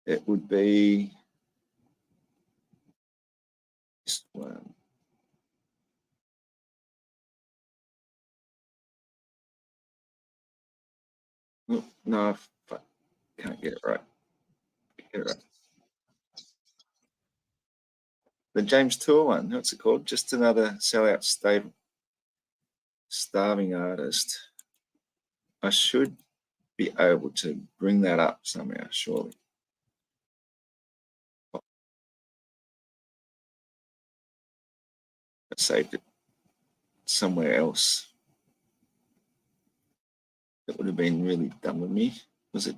It would be this one. Oh, no, I can't get it right. Get it right. The James Tour one. What's it called? Just another sellout starving artist. I should be able to bring that up somehow, surely. I saved it somewhere else. That would have been really dumb of me. Was it?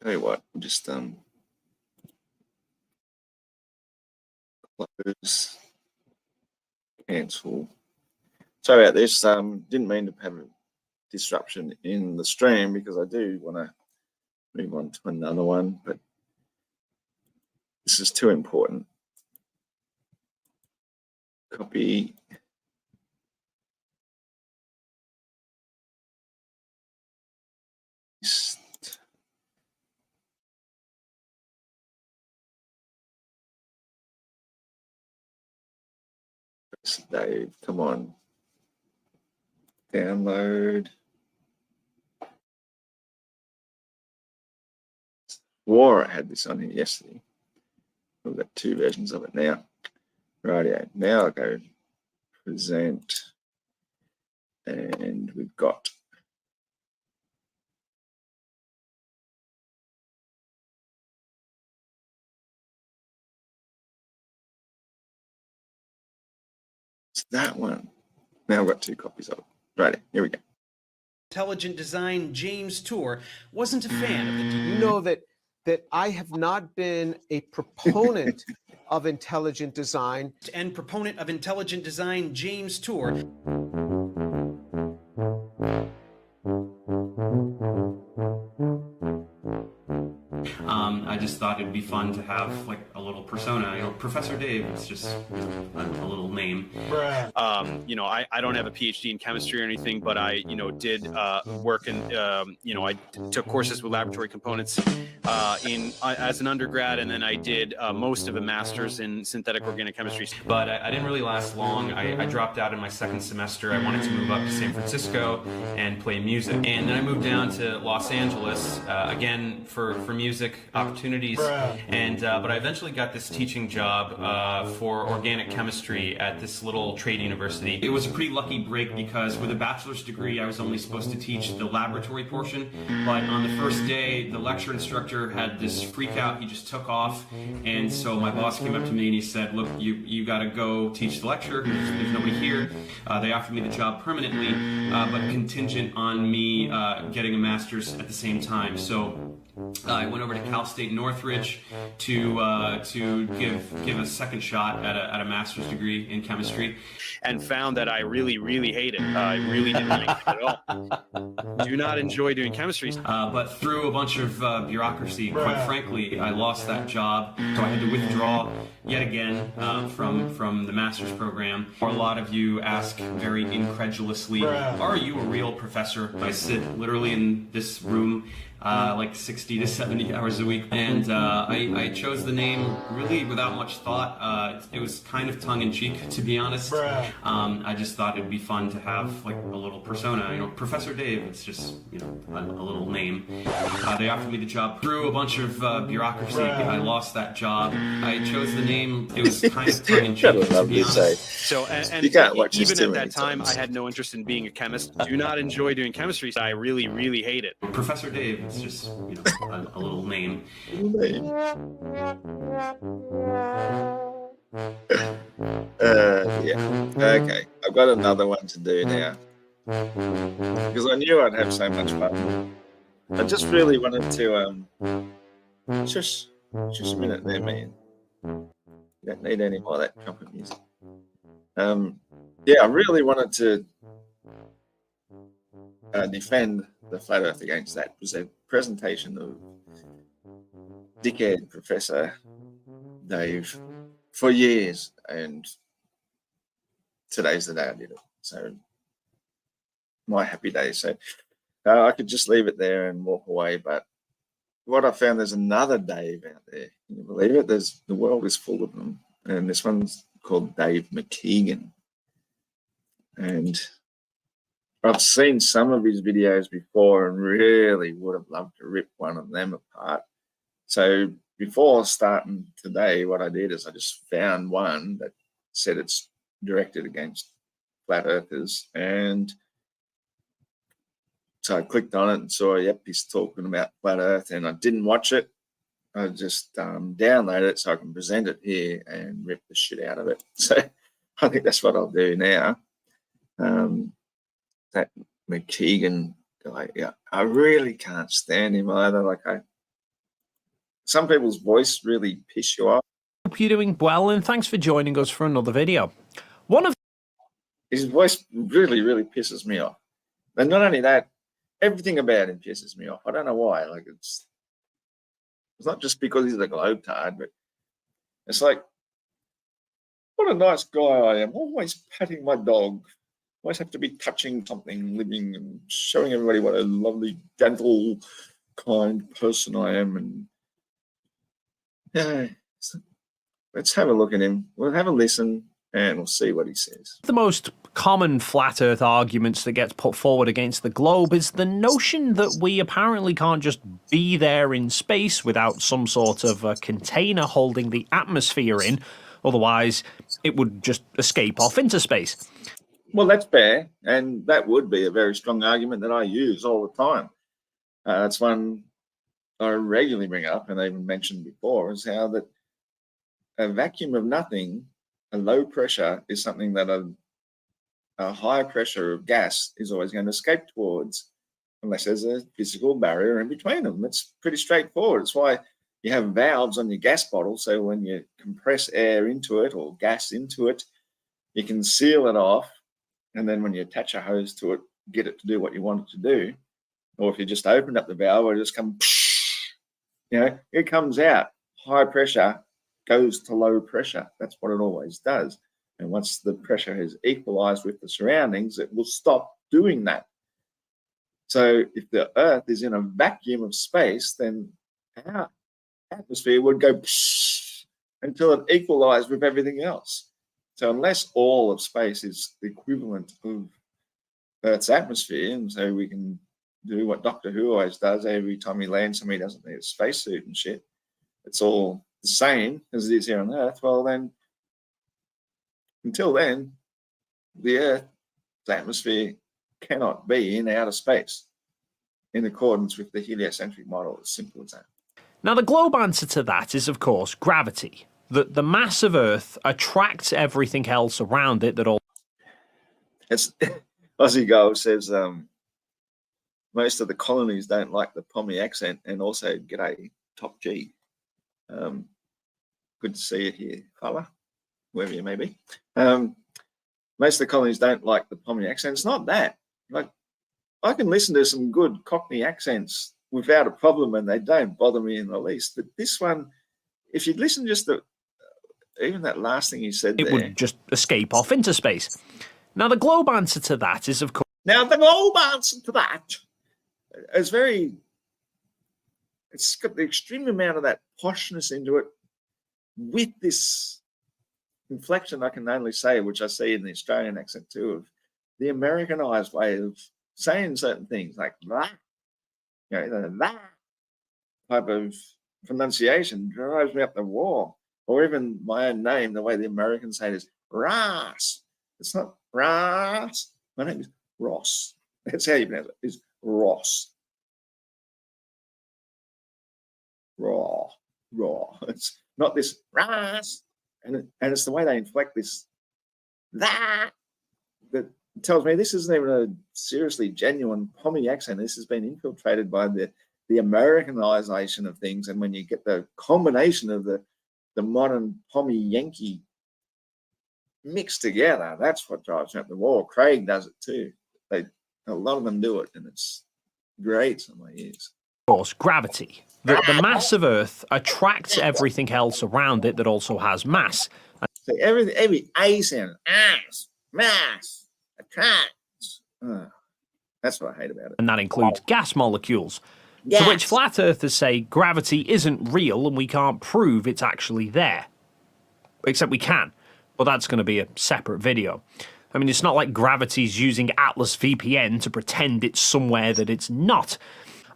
Tell you what, we'll just close, cancel. Sorry about this. Didn't mean to have a disruption in the stream because I do want to move on to another one, but this is too important. Copy. Dave, come on. Download. Swore I had this on here yesterday. We've got two versions of it now. Rightio. Now I'll go present. And we've got that one. Now I've got two copies of it. Right, here we go. Intelligent Design James Tour wasn't a fan of the You know that I have not been a proponent of intelligent design and proponent of Intelligent Design James Tour. I just thought it'd be fun to have like a little persona. You know, Professor Dave is just a little name. I don't have a PhD in chemistry or anything, but I did work in I took courses with laboratory components as an undergrad, and then I did most of a master's in synthetic organic chemistry. But I didn't really last long. I dropped out in my second semester. I wanted to move up to San Francisco and play music, and then I moved down to Los Angeles again for music opportunities. But I eventually got this teaching job for organic chemistry at this little trade university. It was a pretty lucky break because with a bachelor's degree, I was only supposed to teach the laboratory portion. But on the first day, the lecture instructor had this freak out. He just took off. And so my boss came up to me and he said, look, you got to go teach the lecture. There's nobody here. They offered me the job permanently, but contingent on me getting a master's at the same time. So I went over to Cal State Northridge to to give a second shot at a master's degree in chemistry, and found that I really hate it. I really didn't like it at all. Do not enjoy doing chemistry. But through a bunch of bureaucracy, quite frankly, I lost that job, so I had to withdraw yet again from the master's program. A lot of you ask very incredulously, "Are you a real professor?" I sit literally in this room like 60 to 70 hours a week, and I chose the name really without much thought. It was kind of tongue-in-cheek, to be honest. I just thought it'd be fun to have like a little persona, you know, Professor Dave. It's just, you know, a little name. They offered me the job through a bunch of bureaucracy. I lost that job. I chose the name. It was kind of tongue-in-cheek, to be honest. So, and You can't watch this even too at many that time, times. I had no interest in being a chemist. Do not enjoy doing chemistry. I really hate it. Professor Dave. It's just, you know, a little name. Yeah. Okay, I've got another one to do now because I knew I'd have so much fun. I just really wanted to just a minute there, man. You don't need any more of that trumpet music. Yeah, I really wanted to defend the flat Earth against that presentation of dickhead Professor Dave for years, and today's the day I did it. So my happy day. So I could just leave it there and walk away, but what I found, there's another Dave out there. Can you believe it? The world is full of them, and this one's called Dave McKeegan, and I've seen some of his videos before and really would have loved to rip one of them apart. So before starting today, what I did is I just found one that said it's directed against flat earthers, and so I clicked on it and saw, yep, he's talking about flat earth, and I didn't watch it. I just downloaded it so I can present it here and rip the shit out of it. So I think that's what I'll do now. That McKeegan guy, yeah, I really can't stand him either. Like, some people's voice really piss you off. Hope you're doing well, and thanks for joining us for another video. His voice really pisses me off. And not only that, everything about him pisses me off. I don't know why. Like, it's not just because he's a globetard, but it's like, what a nice guy I am. Always patting my dog. Always have to be touching something living and showing everybody what a lovely, gentle, kind person I am. And yeah, let's have a look at him. We'll have a listen and we'll see what he says. The most common flat earth arguments that gets put forward against the globe is the notion that we apparently can't just be there in space without some sort of a container holding the atmosphere in, otherwise it would just escape off into space. Well, that's fair, and that would be a very strong argument that I use all the time. That's one I regularly bring up, and I even mentioned before, is how that a vacuum of nothing, a low pressure, is something that a high pressure of gas is always going to escape towards, unless there's a physical barrier in between them. It's pretty straightforward. It's why you have valves on your gas bottle, so when you compress air into it or gas into it, you can seal it off. And then when you attach a hose to it, get it to do what you want it to do. Or if you just open up the valve, it'll just come, you know, it comes out. High pressure goes to low pressure. That's what it always does. And once the pressure has equalized with the surroundings, it will stop doing that. So if the Earth is in a vacuum of space, then our atmosphere would go until it equalized with everything else. So unless all of space is the equivalent of Earth's atmosphere, and so we can do what Doctor Who always does every time he lands, somebody doesn't need a spacesuit and shit. It's all the same as it is here on Earth. Well, then, until then, the Earth's atmosphere cannot be in outer space in accordance with the heliocentric model. As simple as that. Now, the globe answer to that is, of course, gravity. That the mass of Earth attracts everything else around it that all... It's Aussie Gold says most of the colonies don't like the Pommy accent, and also g'day Top G. Good to see you here, fella, wherever you may be. Most of the colonies don't like the Pommy accent. It's not that. Like, I can listen to some good Cockney accents without a problem, and they don't bother me in the least. But this one, if you'd listen just to even that last thing you said it there, would just escape off into space. Now, the globe answer to that is, of course, now the globe answer to that is very. It's got the extreme amount of that poshness into it, with this inflection, I can only say, which I see in the Australian accent too, of the Americanized way of saying certain things, like that, that type of pronunciation drives me up the wall. Or even my own name, the way the Americans say it is Ross. It's not Ross. My name is Ross. That's how you pronounce it. It's Ross. Raw. It's not this Ross. And it's the way they inflect this that tells me this isn't even a seriously genuine Pommy accent. This has been infiltrated by the Americanization of things. And when you get the combination of the modern Pommy Yankee mixed together, that's what drives me up the wall. Craig does it too. A lot of them do it, and it's great on my ears. Of course, gravity. The mass of Earth attracts everything else around it that also has mass. So every A sound, mass, attracts. That's what I hate about it. And that includes gas molecules. Yes. To which flat earthers say gravity isn't real and we can't prove it's actually there. Except we can, but that's going to be a separate video. I mean, it's not like gravity's using Atlas VPN to pretend it's somewhere that it's not.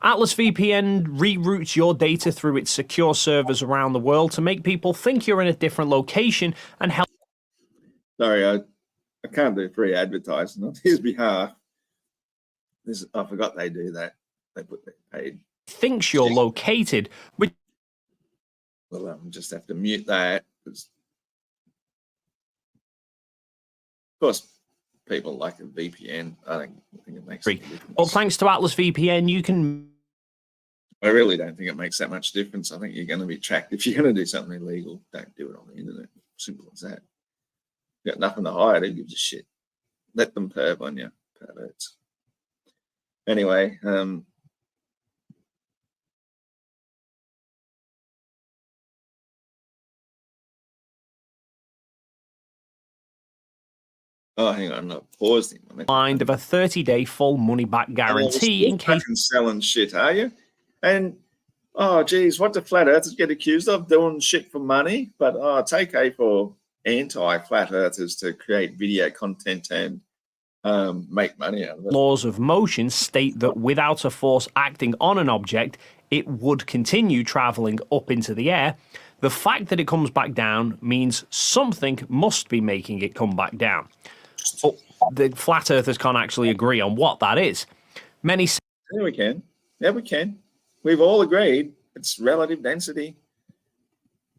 Atlas VPN reroutes your data through its secure servers around the world to make people think you're in a different location and help. Sorry, I can't do free advertising on his behalf. I forgot they do that. They put their paid. Thinks you're located, which. Well, I'll just have to mute that. Because of course, people like a VPN. I don't think it makes any difference. Well, thanks to Atlas VPN, you can. I really don't think it makes that much difference. I think you're going to be tracked. If you're going to do something illegal, don't do it on the internet. Simple as that. You got nothing to hide. Who gives a shit? Let them perv on you, perverts. Anyway, oh, hang on, I paused him. Mind of a 30-day full money-back guarantee in case. Selling shit, are you? And oh, geez, what do flat earthers get accused of? Doing shit for money? But it's okay for anti-flat earthers to create video content and make money out of it. Laws of motion state that without a force acting on an object, it would continue traveling up into the air. The fact that it comes back down means something must be making it come back down. But the flat earthers can't actually agree on what that is. Many say, yeah, we can. Yeah, we can. We've all agreed it's relative density.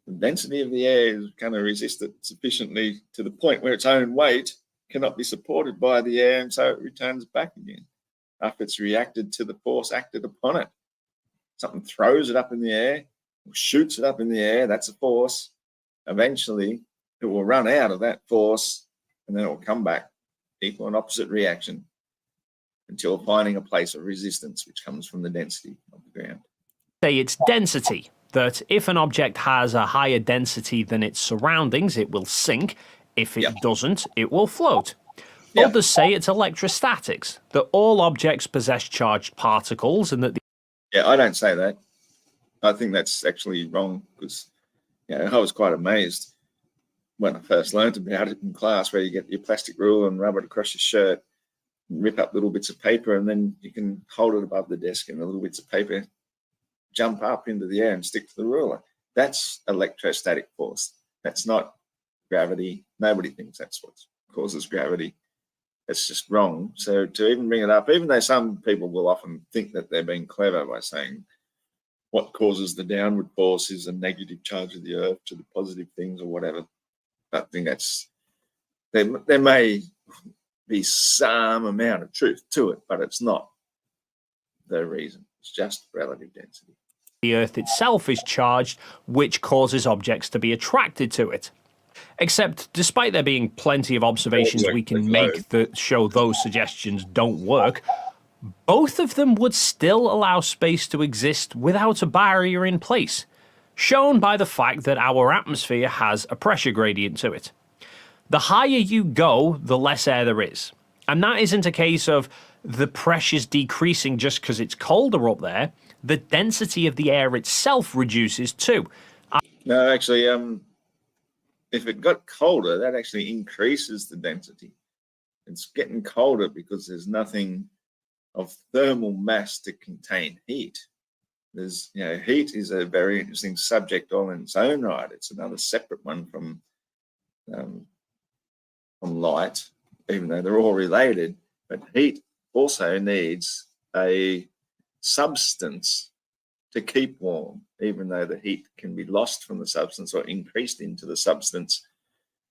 The density of the air is going to resist it sufficiently to the point where its own weight cannot be supported by the air, and so it returns back again after it's reacted to the force acted upon it. Something throws it up in the air, or shoots it up in the air, that's a force. Eventually, it will run out of that force, and then it will come back, equal and opposite reaction, until finding a place of resistance, which comes from the density of the ground. Say it's density, that if an object has a higher density than its surroundings, it will sink. If it doesn't, it will float. Others say it's electrostatics, that all objects possess charged particles and that... Yeah, I don't say that. I think that's actually wrong because I was quite amazed when I first learned about it in class, where you get your plastic ruler and rub it across your shirt, and rip up little bits of paper, and then you can hold it above the desk and the little bits of paper jump up into the air and stick to the ruler. That's electrostatic force. That's not gravity. Nobody thinks that's what causes gravity. It's just wrong. So to even bring it up, even though some people will often think that they're being clever by saying what causes the downward force is a negative charge of the earth to the positive things or whatever, I think that's, there may be some amount of truth to it, but it's not the reason. It's just relative density. the Earth itself is charged, which causes objects to be attracted to it. Except, despite there being plenty of observations we can make that show those suggestions don't work, both of them would still allow space to exist without a barrier in place, shown by the fact that our atmosphere has a pressure gradient to it. The higher you go, the less air there is. And that isn't a case of the pressure's decreasing just because it's colder up there. The density of the air itself reduces too. No, actually, if it got colder, that actually increases the density. It's getting colder because there's nothing of thermal mass to contain heat. There's, heat is a very interesting subject all in its own right. It's another separate one from light, even though they're all related. But heat also needs a substance to keep warm, even though the heat can be lost from the substance or increased into the substance.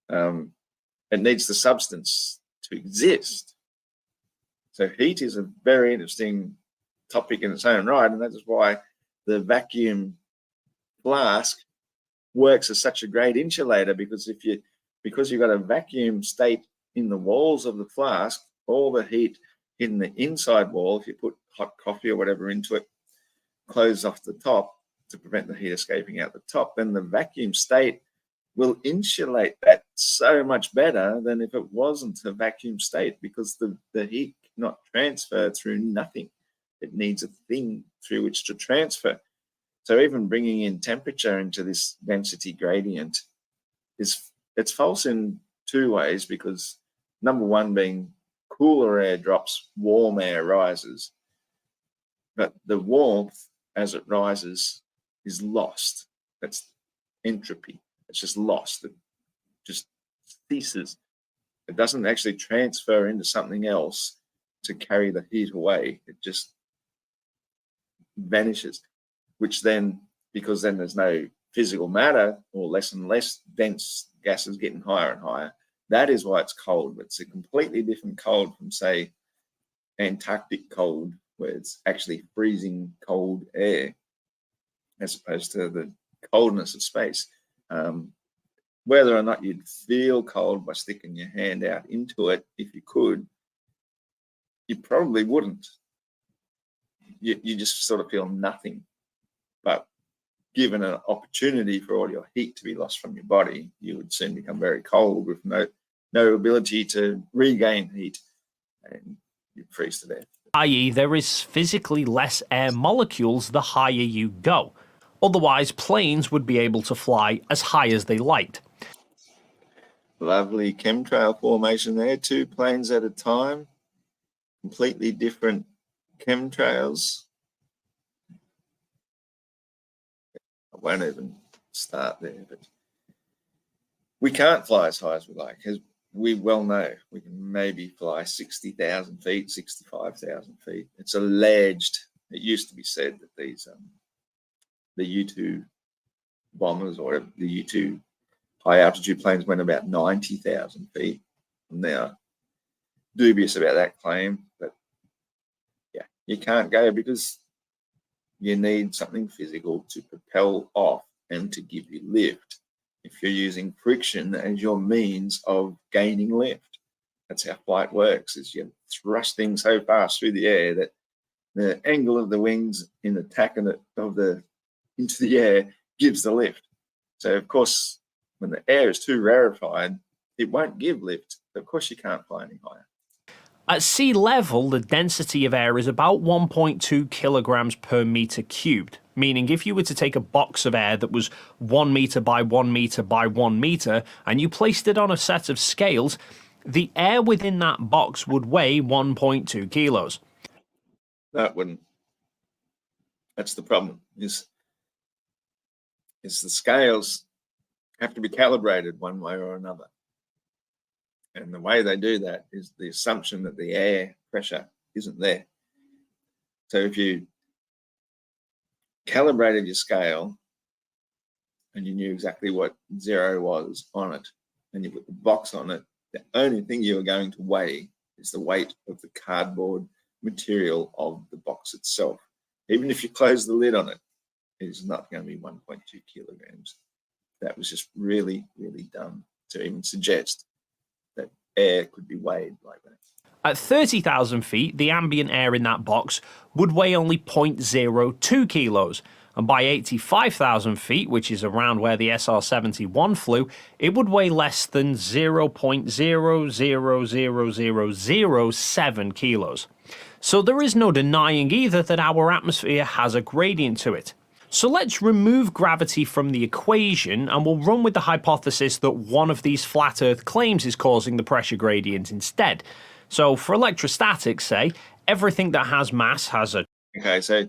It needs the substance to exist. So heat is a very interesting topic in its own right, and that is why the vacuum flask works as such a great insulator, because you've got a vacuum state in the walls of the flask, all the heat in the inside wall, if you put hot coffee or whatever into it, close off the top to prevent the heat escaping out the top, then the vacuum state will insulate that so much better than if it wasn't a vacuum state, because the heat cannot transfer through nothing. It needs a thing through which to transfer. So even bringing in temperature into this density gradient it's false in two ways, because number one being cooler air drops, warm air rises, but the warmth as it rises is lost. That's entropy. It's just lost. It just ceases. It doesn't actually transfer into something else to carry the heat away. It just vanishes, which then, because then there's no physical matter, or less and less dense gases getting higher and higher, that is why it's cold. It's a completely different cold from, say, Antarctic cold, where it's actually freezing cold air, as opposed to the coldness of space. Whether or not you'd feel cold by sticking your hand out into it, if you could, you probably wouldn't. You just sort of feel nothing. But given an opportunity for all your heat to be lost from your body, you would soon become very cold with no ability to regain heat, and you'd freeze to death. I.e., there is physically less air molecules the higher you go. Otherwise, planes would be able to fly as high as they liked. Lovely chemtrail formation there, 2 planes at a time, completely different chemtrails. I won't even start there, but we can't fly as high as we like, as we well know. We can maybe fly 60,000 feet, 65,000 feet. It's alleged, it used to be said that these, the U-2 bombers, or the U-2 high altitude planes, went about 90,000 feet. And they are dubious about that claim, but yeah, you can't go because you need something physical to propel off and to give you lift. If you're using friction as your means of gaining lift, that's how flight works, is you're thrusting so fast through the air that the angle of the wings in the tack into the air gives the lift. So of course, when the air is too rarefied, it won't give lift. Of course you can't fly any higher. At sea level, the density of air is about 1.2 kilograms per meter cubed, meaning if you were to take a box of air that was 1 meter by 1 meter by 1 meter and you placed it on a set of scales, the air within that box would weigh 1.2 kilos. That wouldn't. That's the problem, is the scales have to be calibrated one way or another. And the way they do that is the assumption that the air pressure isn't there. So if you calibrated your scale and you knew exactly what 0 was on it, and you put the box on it, the only thing you are going to weigh is the weight of the cardboard material of the box itself. Even if you close the lid on it, is not going to be 1.2 kilograms. That was just really, really dumb to even suggest that air could be weighed like that. At 30,000 feet, the ambient air in that box would weigh only 0.02 kilos, and by 85,000 feet, which is around where the SR-71 flew, it would weigh less than 0.000007 kilos. So there is no denying either that our atmosphere has a gradient to it. So let's remove gravity from the equation and we'll run with the hypothesis that one of these flat Earth claims is causing the pressure gradient instead. So for electrostatics, say, everything that has mass has a... Okay, so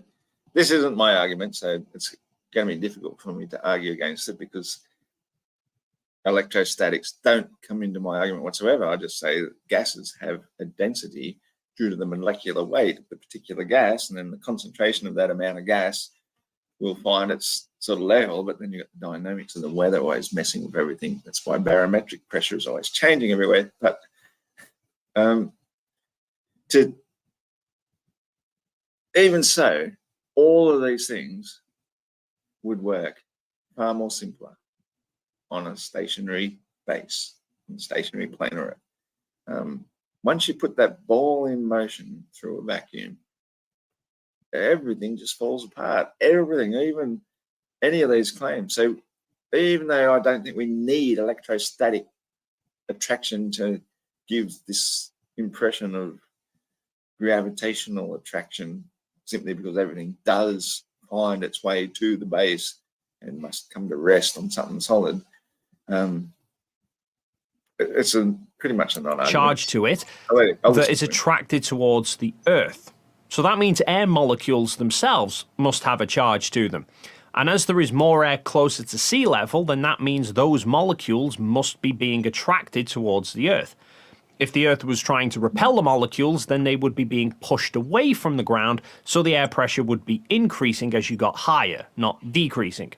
this isn't my argument, so it's going to be difficult for me to argue against it because electrostatics don't come into my argument whatsoever. I just say that gases have a density due to the molecular weight of the particular gas, and then the concentration of that amount of gas will find its sort of level, but then you've got the dynamics of the weather always messing with everything. That's why barometric pressure is always changing everywhere. But even so, all of these things would work far more simpler on a stationary base, on a stationary planar Earth. Once you put that ball in motion through a vacuum, everything just falls apart. Everything, even any of these claims. So even though I don't think we need electrostatic attraction to give this impression of gravitational attraction, simply because everything does find its way to the base and must come to rest on something solid, it's pretty much a non-argument. Charge to it that is attracted towards the Earth. So that means air molecules themselves must have a charge to them. And as there is more air closer to sea level, then that means those molecules must be being attracted towards the Earth. If the Earth was trying to repel the molecules, then they would be being pushed away from the ground, so the air pressure would be increasing as you got higher, not decreasing.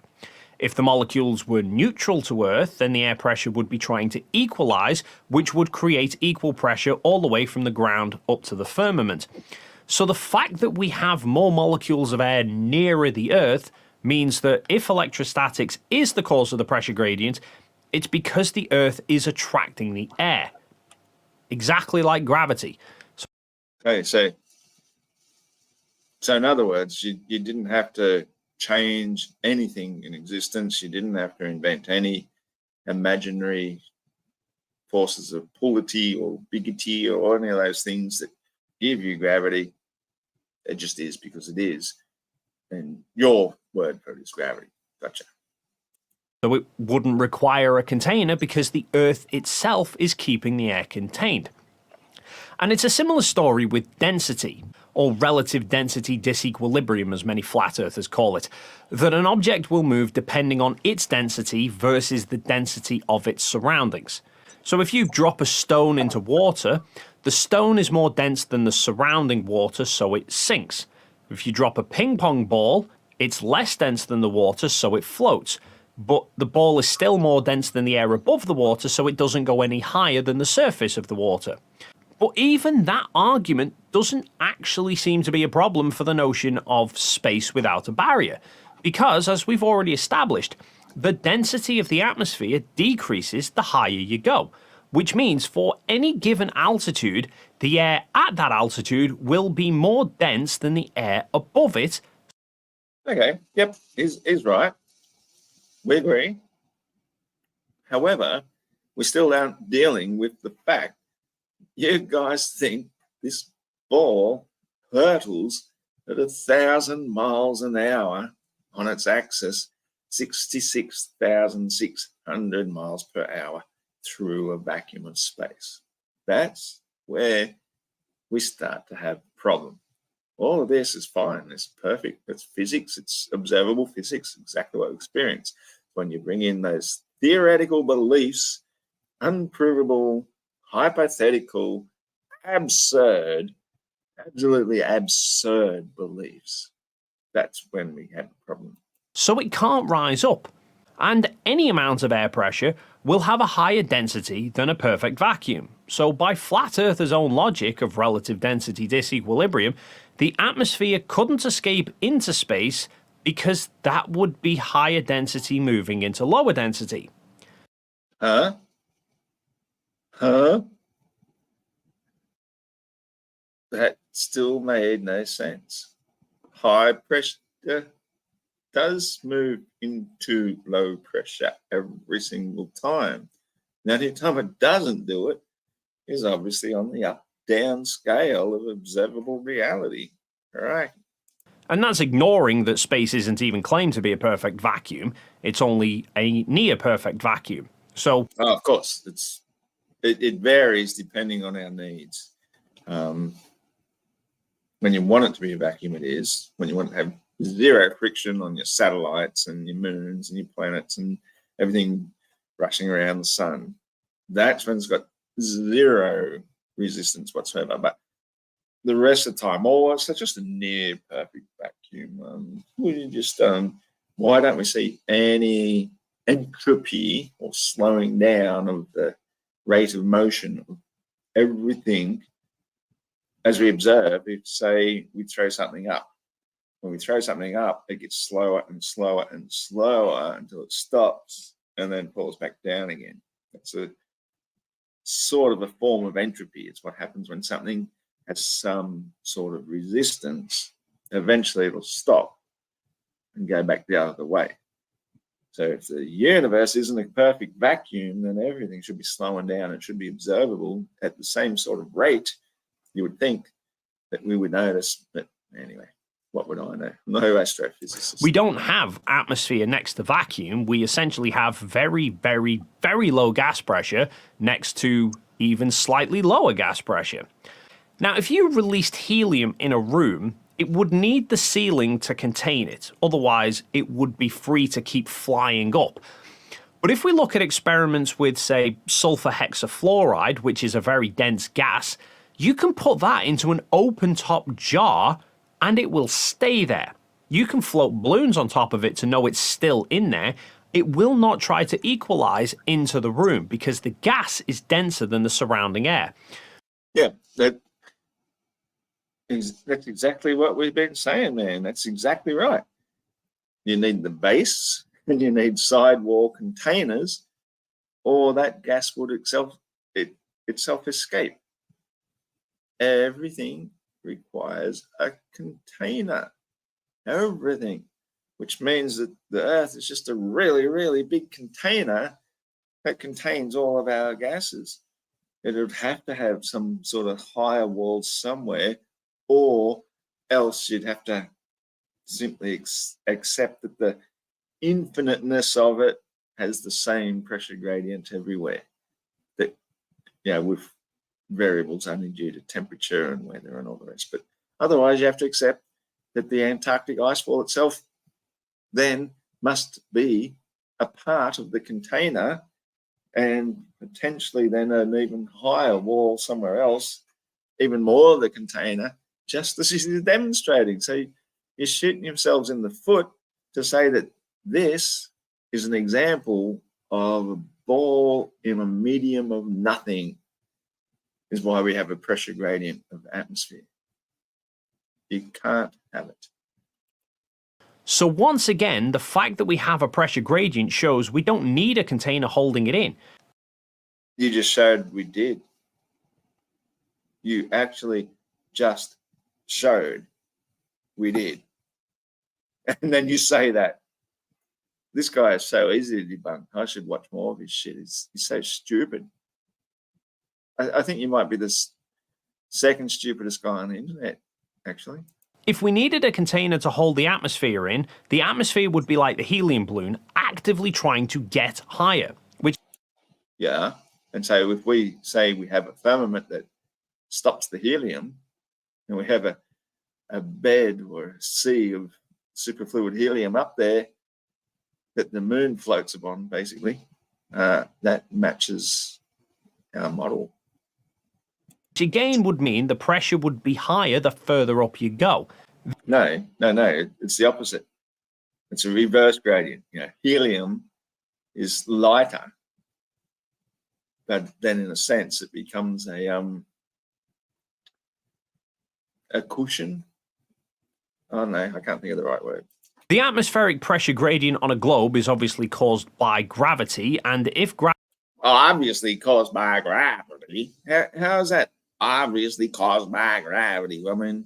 If the molecules were neutral to Earth, then the air pressure would be trying to equalize, which would create equal pressure all the way from the ground up to the firmament. So the fact that we have more molecules of air nearer the Earth means that if electrostatics is the cause of the pressure gradient, it's because the Earth is attracting the air. Exactly like gravity. Okay, so in other words, you didn't have to change anything in existence. You didn't have to invent any imaginary forces of pullity or bigity or any of those things that give you gravity. It just is because it is. And your word for it is gravity. Gotcha. So it wouldn't require a container because the Earth itself is keeping the air contained. And it's a similar story with density, or relative density disequilibrium as many flat earthers call it, that an object will move depending on its density versus the density of its surroundings. So if you drop a stone into water, the stone is more dense than the surrounding water, so it sinks. If you drop a ping pong ball, it's less dense than the water, so it floats. But the ball is still more dense than the air above the water, so it doesn't go any higher than the surface of the water. But even that argument doesn't actually seem to be a problem for the notion of space without a barrier, because, as we've already established, the density of the atmosphere decreases the higher you go, which means for any given altitude, the air at that altitude will be more dense than the air above it. Okay, yep, is right. We agree. However, we're still out dealing with the fact you guys think this ball hurtles at 1,000 miles an hour on its axis, 66,600 miles per hour through a vacuum of space. That's where we start to have a problem. All of this is fine. It's perfect. It's physics. It's observable physics, exactly what we experience. When you bring in those theoretical beliefs, unprovable, hypothetical, absurd, absolutely absurd beliefs, that's when we have a problem. So it can't rise up. And any amount of air pressure will have a higher density than a perfect vacuum. So by flat earthers' own logic of relative density disequilibrium, the atmosphere couldn't escape into space because that would be higher density moving into lower density. Huh? Huh? That still made no sense. High pressure does move into low pressure every single time. Now, the time it doesn't do it is obviously on the up-down scale of observable reality. All right. And that's ignoring that space isn't even claimed to be a perfect vacuum. It's only a near-perfect vacuum. So, Oh, of course, it varies depending on our needs. When you want it to be a vacuum, it is. When you want to have zero friction on your satellites and your moons and your planets and everything rushing around the sun, that's when it's got zero resistance whatsoever. But the rest of the time, it's just a near perfect vacuum. Why don't we see any entropy or slowing down of the rate of motion of everything as we observe? If, say, we throw something up. When we throw something up, it gets slower and slower and slower until it stops and then falls back down again. That's a sort of a form of entropy. It's what happens when something has some sort of resistance. Eventually it'll stop and go back the other way. So if the universe isn't a perfect vacuum, then everything should be slowing down. It should be observable at the same sort of rate. You would think that we would notice, but anyway, what would I know? No astrophysicist. we don't have atmosphere next to vacuum. We essentially have very, very, very low gas pressure next to even slightly lower gas pressure. Now, if you released helium in a room, it would need the ceiling to contain it. Otherwise, it would be free to keep flying up. But if we look at experiments with, say, sulfur hexafluoride, which is a very dense gas, you can put that into an open-top jar and it will stay there. You can float balloons on top of it to know it's still in there. It will not try to equalize into the room because the gas is denser than the surrounding air. Yeah, that's exactly what we've been saying, man. That's exactly right. You need the base and you need sidewall containers, or that gas would itself escape. Everything requires a container. Everything. Which means that the Earth is just a really, really big container that contains all of our gases. It would have to have some sort of higher walls somewhere, or else you'd have to simply accept that the infiniteness of it has the same pressure gradient everywhere. That, with variables only due to temperature and weather and all the rest. But otherwise, you have to accept that the Antarctic icefall itself then must be a part of the container, and potentially then an even higher wall somewhere else, even more of the container, just as you're demonstrating. So you're shooting yourselves in the foot to say that this is an example of a ball in a medium of nothing, is why we have a pressure gradient of atmosphere. You can't have it. So once again, the fact that we have a pressure gradient shows we don't need a container holding it in. You just showed we did. You actually just showed we did. And then you say that. This guy is so easy to debunk. I should watch more of his shit. He's so stupid. I think you might be the second stupidest guy on the internet, actually. If we needed a container to hold the atmosphere in, the atmosphere would be like the helium balloon, actively trying to get higher, which... Yeah, and so if we say we have a firmament that stops the helium, and we have a bed or a sea of superfluid helium up there that the moon floats upon, basically, that matches our model. Which again would mean the pressure would be higher the further up you go. No, it's the opposite. It's a reverse gradient. Helium is lighter, but then in a sense it becomes a cushion. Oh no, I can't think of the right word. The atmospheric pressure gradient on a globe is obviously caused by gravity, and if Obviously caused by gravity. How is that obviously caused by gravity? I mean,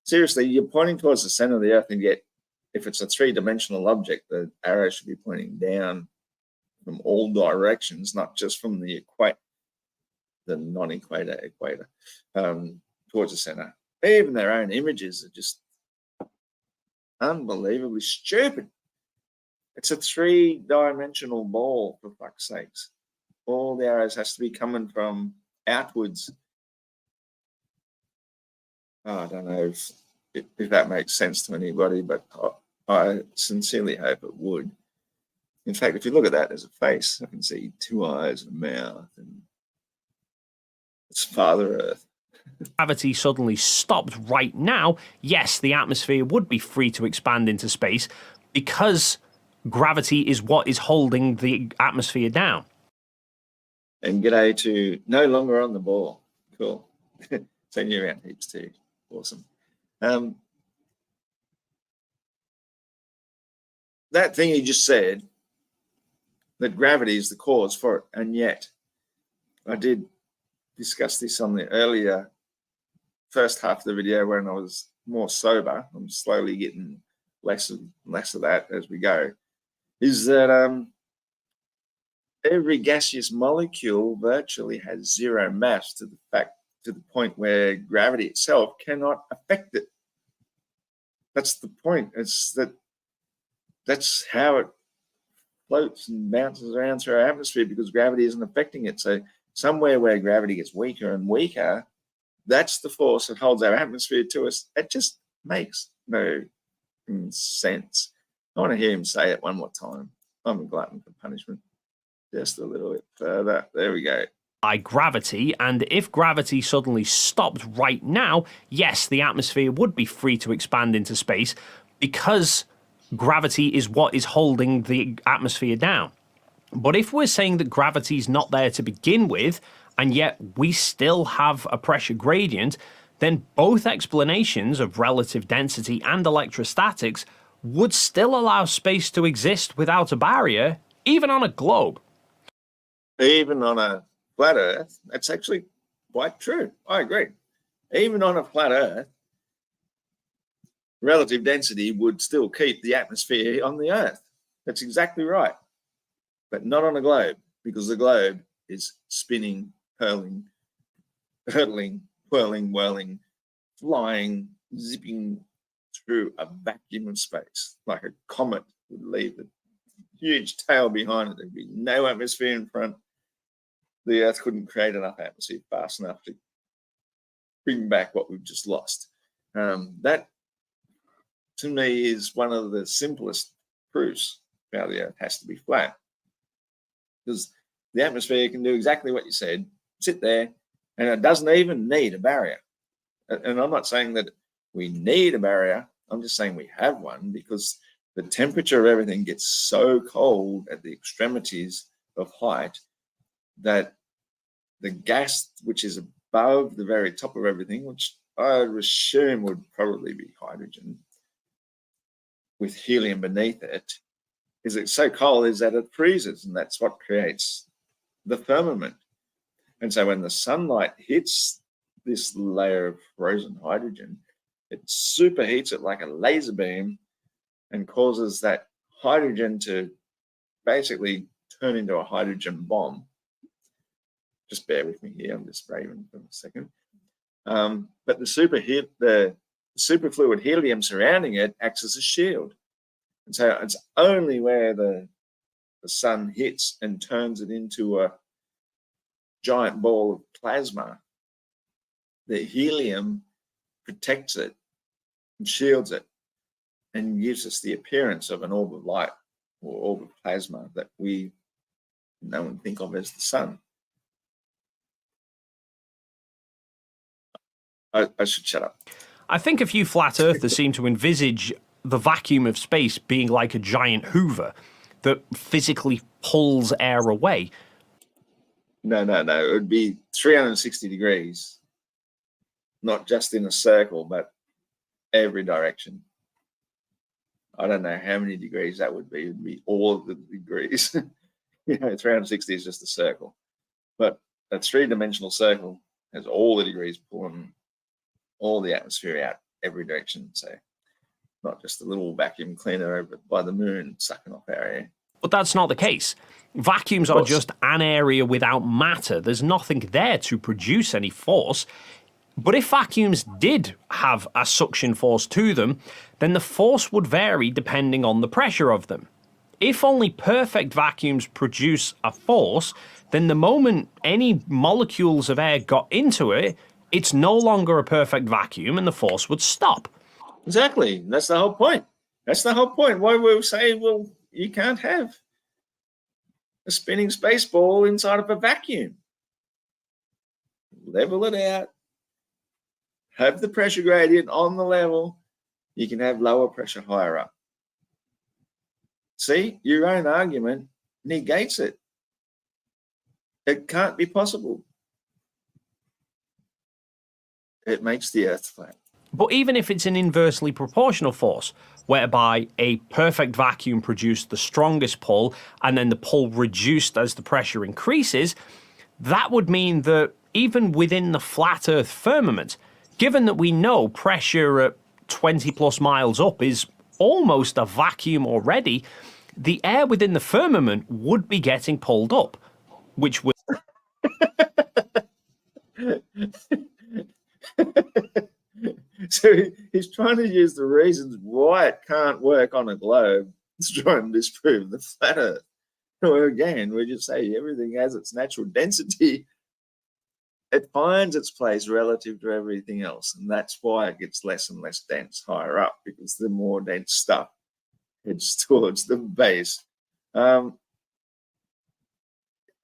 seriously, you're pointing towards the center of the Earth, and yet, if it's a three-dimensional object, the arrow should be pointing down from all directions, not just from the non-equator equator, towards the center. Even their own images are just unbelievably stupid. It's a three-dimensional ball, for fuck's sakes. All the arrows has to be coming from outwards. I don't know if that makes sense to anybody, but I sincerely hope it would. In fact, if you look at that, there's a face. I can see two eyes and a mouth, and it's Father Earth. Gravity suddenly stopped right now, yes, the atmosphere would be free to expand into space because gravity is what is holding the atmosphere down. And g'day to no longer on the ball. Cool. Seen you around heaps too. Awesome. That thing you just said, that gravity is the cause for it, and yet I did discuss this on the earlier first half of the video when I was more sober. I'm slowly getting less and less of that as we go. Is that every gaseous molecule virtually has zero mass to the point where gravity itself cannot affect it. That's the point. That's how it floats and bounces around through our atmosphere, because gravity isn't affecting it. So somewhere where gravity gets weaker and weaker, that's the force that holds our atmosphere to us. It just makes no sense. I want to hear him say it one more time. I'm a glutton for punishment. Just a little bit further. There we go. By gravity, and if gravity suddenly stopped right now, yes, the atmosphere would be free to expand into space because gravity is what is holding the atmosphere down. But if we're saying that gravity is not there to begin with, and yet we still have a pressure gradient, then both explanations of relative density and electrostatics would still allow space to exist without a barrier, even on a globe. Even on a flat Earth, that's actually quite true. I agree. Even on a flat Earth, relative density would still keep the atmosphere on the Earth. That's exactly right. But not on a globe, because the globe is spinning, hurtling, whirling, whirling, flying, zipping through a vacuum of space, like a comet would leave a huge tail behind it. There'd be no atmosphere in front. The Earth couldn't create enough atmosphere fast enough to bring back what we've just lost. That, to me, is one of the simplest proofs how the Earth has to be flat. Because the atmosphere can do exactly what you said, sit there, and it doesn't even need a barrier. And I'm not saying that we need a barrier. I'm just saying we have one, because the temperature of everything gets so cold at the extremities of height that the gas which is above the very top of everything, which I would assume would probably be hydrogen with helium beneath it, is it's so cold is that it freezes, and that's what creates the firmament. And so when the sunlight hits this layer of frozen hydrogen, it superheats it like a laser beam and causes that hydrogen to basically turn into a hydrogen bomb. Just bear with me here, I'm just raving for a second. But the superfluid helium surrounding it acts as a shield. And so it's only where the sun hits and turns it into a giant ball of plasma, the helium protects it and shields it and gives us the appearance of an orb of light or orb of plasma that we know and think of as the sun. I should shut up. I think a few flat earthers seem to envisage the vacuum of space being like a giant Hoover that physically pulls air away. No. It would be 360 degrees, not just in a circle, but every direction. I don't know how many degrees that would be. It would be all of the degrees. 360 is just a circle. But a three-dimensional circle has all the degrees pulling all the atmosphere out every direction. So not just a little vacuum cleaner over by the moon sucking off our air. But that's not the case. Vacuums are just an area without matter. There's nothing there to produce any force. But if vacuums did have a suction force to them, then the force would vary depending on the pressure of them. If only perfect vacuums produce a force, then the moment any molecules of air got into it, it's no longer a perfect vacuum and the force would stop. Exactly. That's the whole point. That's the whole point. Why we say, well, you can't have a spinning space ball inside of a vacuum. Level it out. Have the pressure gradient on the level. You can have lower pressure higher up. See, your own argument negates it. It can't be possible. It makes the Earth flat. But even if it's an inversely proportional force, whereby a perfect vacuum produced the strongest pull and then the pull reduced as the pressure increases, that would mean that even within the flat Earth firmament, given that we know pressure at 20 plus miles up is almost a vacuum already, the air within the firmament would be getting pulled up, which would... So he's trying to use the reasons why it can't work on a globe to try and disprove the flat Earth. Well, again, we just say everything has its natural density. It finds its place relative to everything else, and that's why it gets less and less dense higher up, because the more dense stuff heads towards the base.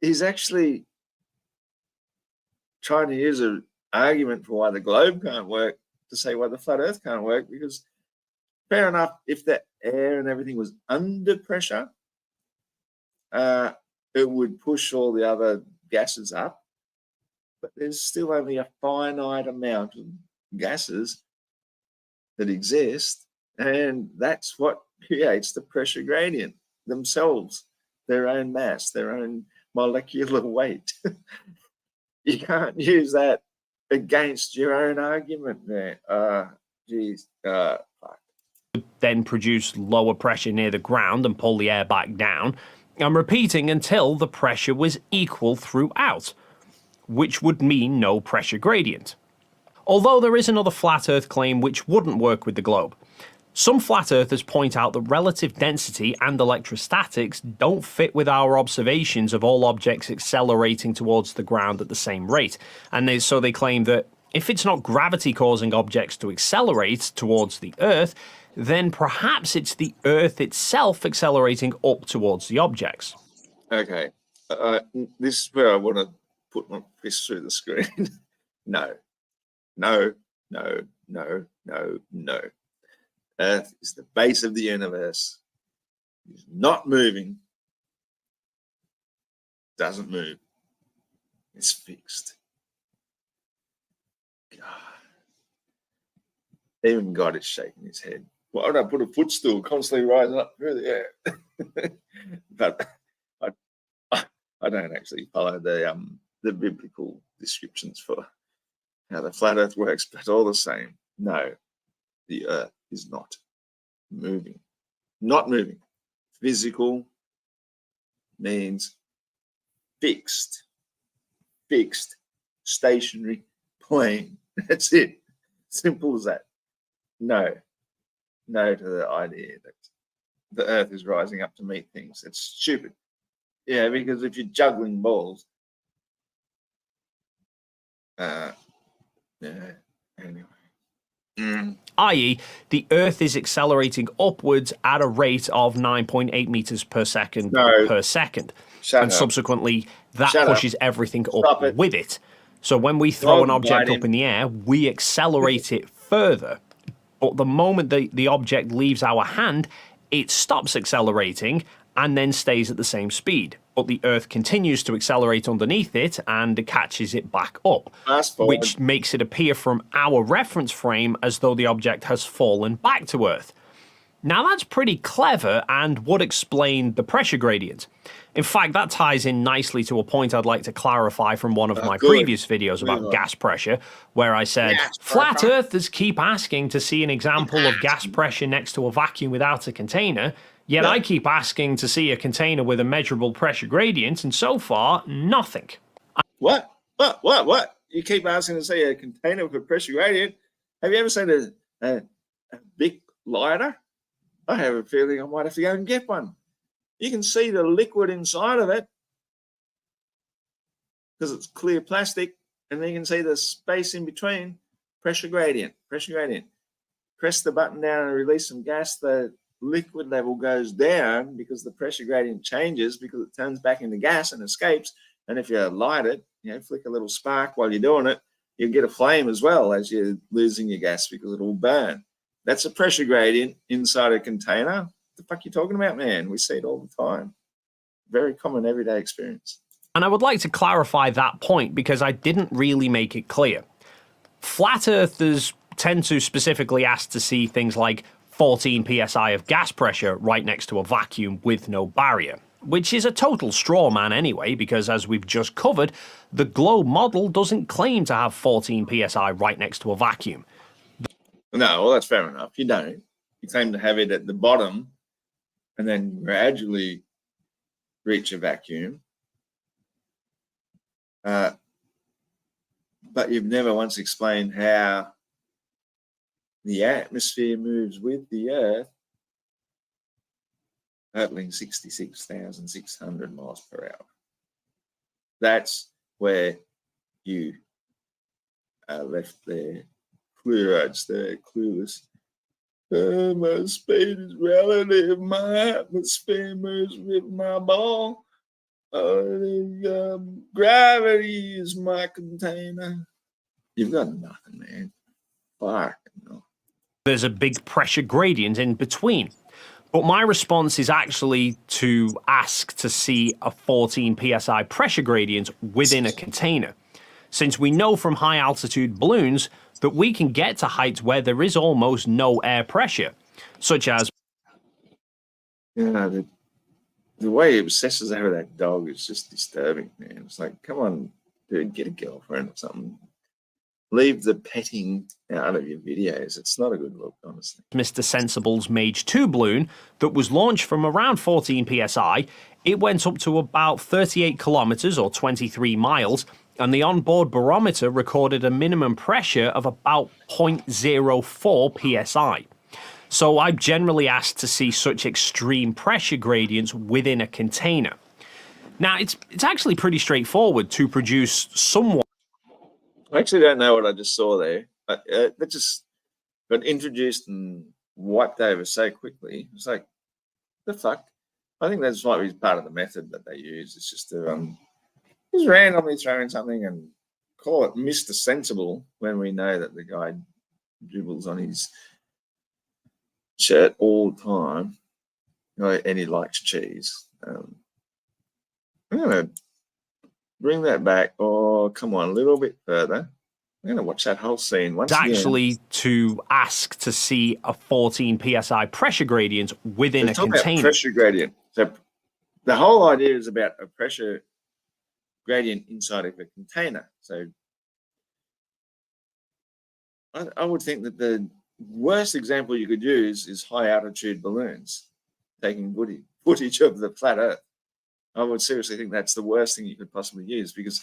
He's actually trying to use an argument for why the globe can't work to say why the flat Earth can't work, because fair enough, if the air and everything was under pressure, it would push all the other gases up, but there's still only a finite amount of gases that exist, and that's what creates the pressure gradient themselves, their own mass, their own molecular weight. You can't use that against your own argument there. Fuck. Then produce lower pressure near the ground and pull the air back down, and repeating until the pressure was equal throughout, which would mean no pressure gradient. Although there is another flat Earth claim which wouldn't work with the globe. Some flat earthers point out that relative density and electrostatics don't fit with our observations of all objects accelerating towards the ground at the same rate, and so they claim that if it's not gravity causing objects to accelerate towards the Earth, then perhaps it's the Earth itself accelerating up towards the objects. Okay, this is where I want to put my fist through the screen. No. Earth is the base of the universe. It's not moving. Doesn't move. It's fixed. God. Even God is shaking his head. Why would I put a footstool constantly rising up through the air? But I don't actually follow the biblical descriptions for how the flat Earth works, but all the same, no, the Earth is not moving. Not moving. Physical means fixed, stationary, plane. That's it. Simple as that. No to the idea that the Earth is rising up to meet things. It's stupid. Yeah, because if you're juggling balls, anyway. I.e., the Earth is accelerating upwards at a rate of 9.8 meters per second per second. And subsequently, that pushes everything up with it. So when we throw an object up in the air, we accelerate it further. But the moment the object leaves our hand, it stops accelerating and then stays at the same speed. But the Earth continues to accelerate underneath it and catches it back up, which makes it appear from our reference frame as though the object has fallen back to Earth. Now that's pretty clever and would explain the pressure gradient. In fact, that ties in nicely to a point I'd like to clarify from one of my previous videos about gas pressure, where I said, flat earthers keep asking to see an example of gas pressure next to a vacuum without a container, yet I keep asking to see a container with a measurable pressure gradient, and so far, nothing. What? What? You keep asking to see a container with a pressure gradient. Have you ever seen a big lighter? I have a feeling I might have to go and get one. You can see the liquid inside of it because it's clear plastic, and then you can see the space in between. Pressure gradient. Press the button down and release some gas. The liquid level goes down because the pressure gradient changes because it turns back into gas and escapes. And if you light it, flick a little spark while you're doing it, you'll get a flame as well as you're losing your gas because it will burn. That's a pressure gradient inside a container. What the fuck you talking about, man? We see it all the time. Very common everyday experience. And I would like to clarify that point because I didn't really make it clear. Flat earthers tend to specifically ask to see things like 14 psi of gas pressure right next to a vacuum with no barrier, which is a total straw man anyway, because as we've just covered, the globe model doesn't claim to have 14 psi right next to a vacuum. No, well, that's fair enough. You don't. You claim to have it at the bottom and then gradually reach a vacuum. But you've never once explained how the atmosphere moves with the Earth, totaling 66,600 miles per hour. That's where you are left there. Clear-eyed, stare, clueless. My speed is relative. My atmosphere moves with my ball. Gravity is my container. You've got nothing, man. Fuck. No. There's a big pressure gradient in between. But my response is actually to ask to see a 14 psi pressure gradient within a container, since we know from high altitude balloons that we can get to heights where there is almost no air pressure, such as... The way he obsesses over that dog is just disturbing, man. It's like, come on, dude, get a girlfriend or something. Leave the petting out of your videos. It's not a good look, honestly. Mr. Sensible's Mage 2 balloon that was launched from around 14 psi. It went up to about 38 kilometers or 23 miles, and the onboard barometer recorded a minimum pressure of about 0.04 psi. So I generally asked to see such extreme pressure gradients within a container. Now, it's actually pretty straightforward to produce somewhat. I actually don't know what I just saw there. That just got introduced and wiped over so quickly. It's like, the fuck? I think that's might be part of the method that they use. It's just to just randomly throw in something and call it Mr. Sensible when we know that the guy dribbles on his shirt all the time, and he likes cheese. I'm going to bring that back. Oh, come on, a little bit further. I'm going to watch that whole scene once again. Actually, to ask to see a 14 psi pressure gradient within a container. Pressure gradient. So the whole idea is about a pressure gradient inside of a container. So I would think that the worst example you could use is high altitude balloons taking footage of the flat Earth. I would seriously think that's the worst thing you could possibly use, because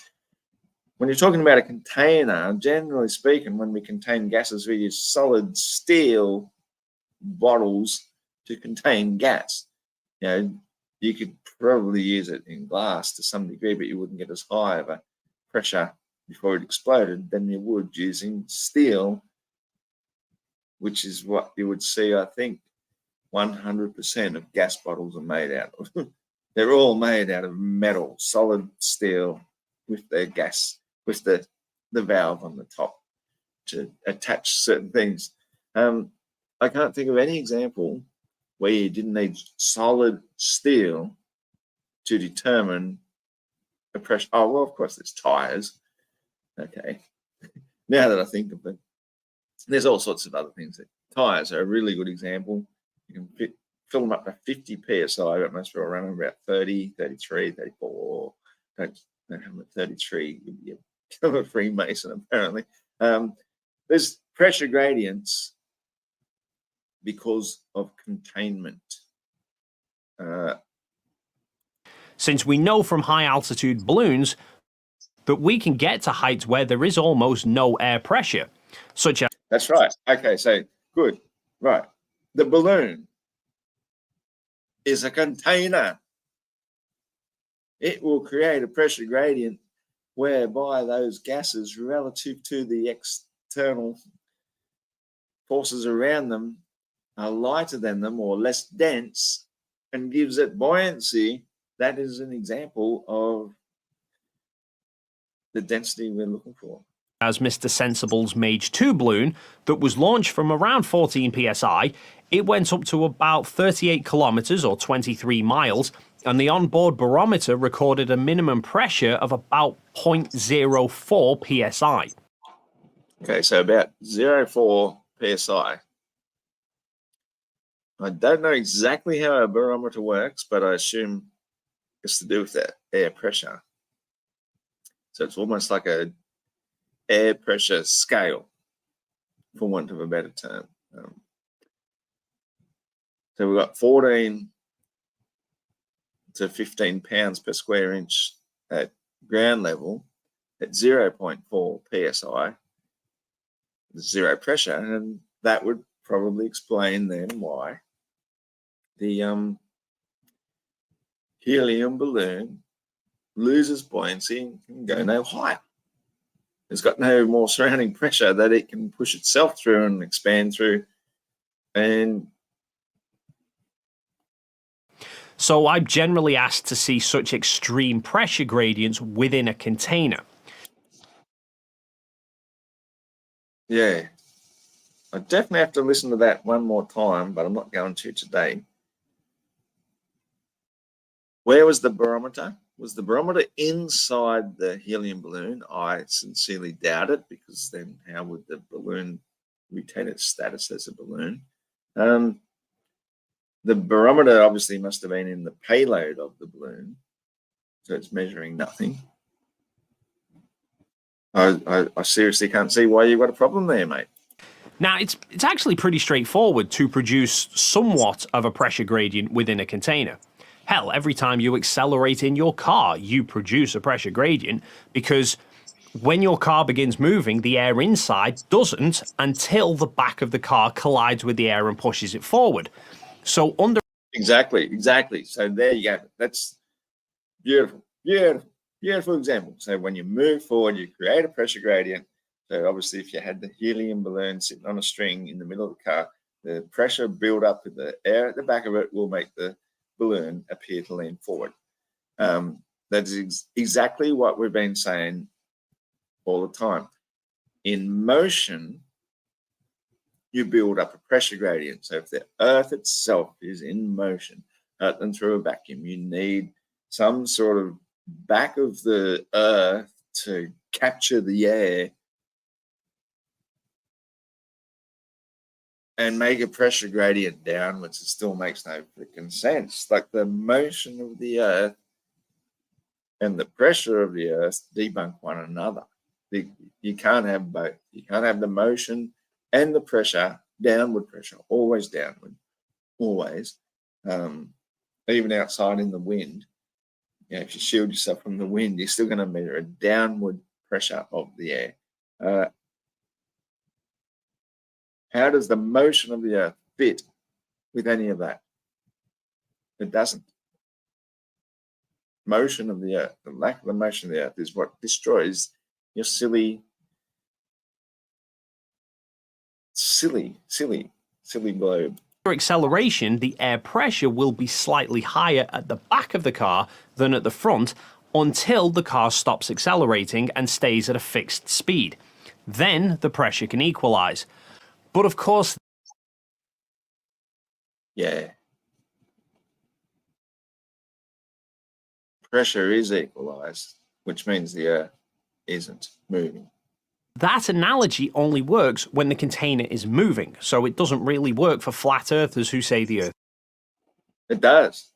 when you're talking about a container, generally speaking, when we contain gases, we use solid steel bottles to contain gas. You could probably use it in glass to some degree, but you wouldn't get as high of a pressure before it exploded than you would using steel, which is what you would see, I think, 100% of gas bottles are made out of. They're all made out of metal, solid steel, with their gas, with the valve on the top to attach certain things. I can't think of any example where you didn't need solid steel to determine the pressure. Oh, well, of course, there's tires. Okay. Now that I think of it, there's all sorts of other things. Tires are a really good example. You can fill them up to 50 psi, but most people run about 30, 33, 34. Don't have them at 33. You'd be a Freemason, apparently. There's pressure gradients because of containment. Since we know from high altitude balloons that we can get to heights where there is almost no air pressure, such as... That's right. Okay, so good. Right. The balloon is a container. It will create a pressure gradient whereby those gases relative to the external forces around them are lighter than them or less dense and gives it buoyancy. That is an example of the density we're looking for. As Mr. Sensible's Mage 2 balloon that was launched from around 14 psi, it went up to about 38 kilometers or 23 miles, and the onboard barometer recorded a minimum pressure of about 0.04 psi. Okay, so about 0.4 psi. I don't know exactly how a barometer works, but I assume it's to do with that air pressure. So it's almost like a air pressure scale, for want of a better term. So we've got 14 to 15 pounds per square inch at ground level at 0.4 psi, zero pressure, and that would probably explain then why the helium balloon loses buoyancy and can go no higher. It's got no more surrounding pressure that it can push itself through and expand through. And so I'm generally asked to see such extreme pressure gradients within a container. yeah, I definitely have to listen to that one more time, but I'm not going to today. Where was the barometer? Was the barometer inside the helium balloon? I sincerely doubt it, because then how would the balloon retain its status as a balloon? The barometer obviously must have been in the payload of the balloon, so it's measuring nothing. I seriously can't see why you've got a problem there, mate. Now, it's actually pretty straightforward to produce somewhat of a pressure gradient within a container. Hell, every time you accelerate in your car, you produce a pressure gradient, because when your car begins moving, the air inside doesn't until the back of the car collides with the air and pushes it forward. So under... Exactly. So there you go. That's beautiful, beautiful example. So when you move forward, you create a pressure gradient. So obviously, if you had the helium balloon sitting on a string in the middle of the car, the pressure build up with the air at the back of it will make the balloon appear to lean forward. That is exactly what we've been saying all the time. In motion, you build up a pressure gradient. So if the Earth itself is in motion, and through a vacuum, you need some sort of back of the Earth to capture the air and make a pressure gradient downwards. It still makes no freaking sense. Like, the motion of the Earth and the pressure of the Earth debunk one another. You can't have both. You can't have the motion and the pressure, downward pressure, always downward, always. Even outside in the wind, you know, if you shield yourself from the wind, you're still going to measure a downward pressure of the air. How does the motion of the Earth fit with any of that? It doesn't. Motion of the Earth, the lack of the motion of the Earth, is what destroys your silly globe. For acceleration, the air pressure will be slightly higher at the back of the car than at the front until the car stops accelerating and stays at a fixed speed. Then the pressure can equalize. But of course... Yeah. Pressure is equalized, which means the Earth isn't moving. That analogy only works when the container is moving, so it doesn't really work for flat earthers who say the Earth. It does.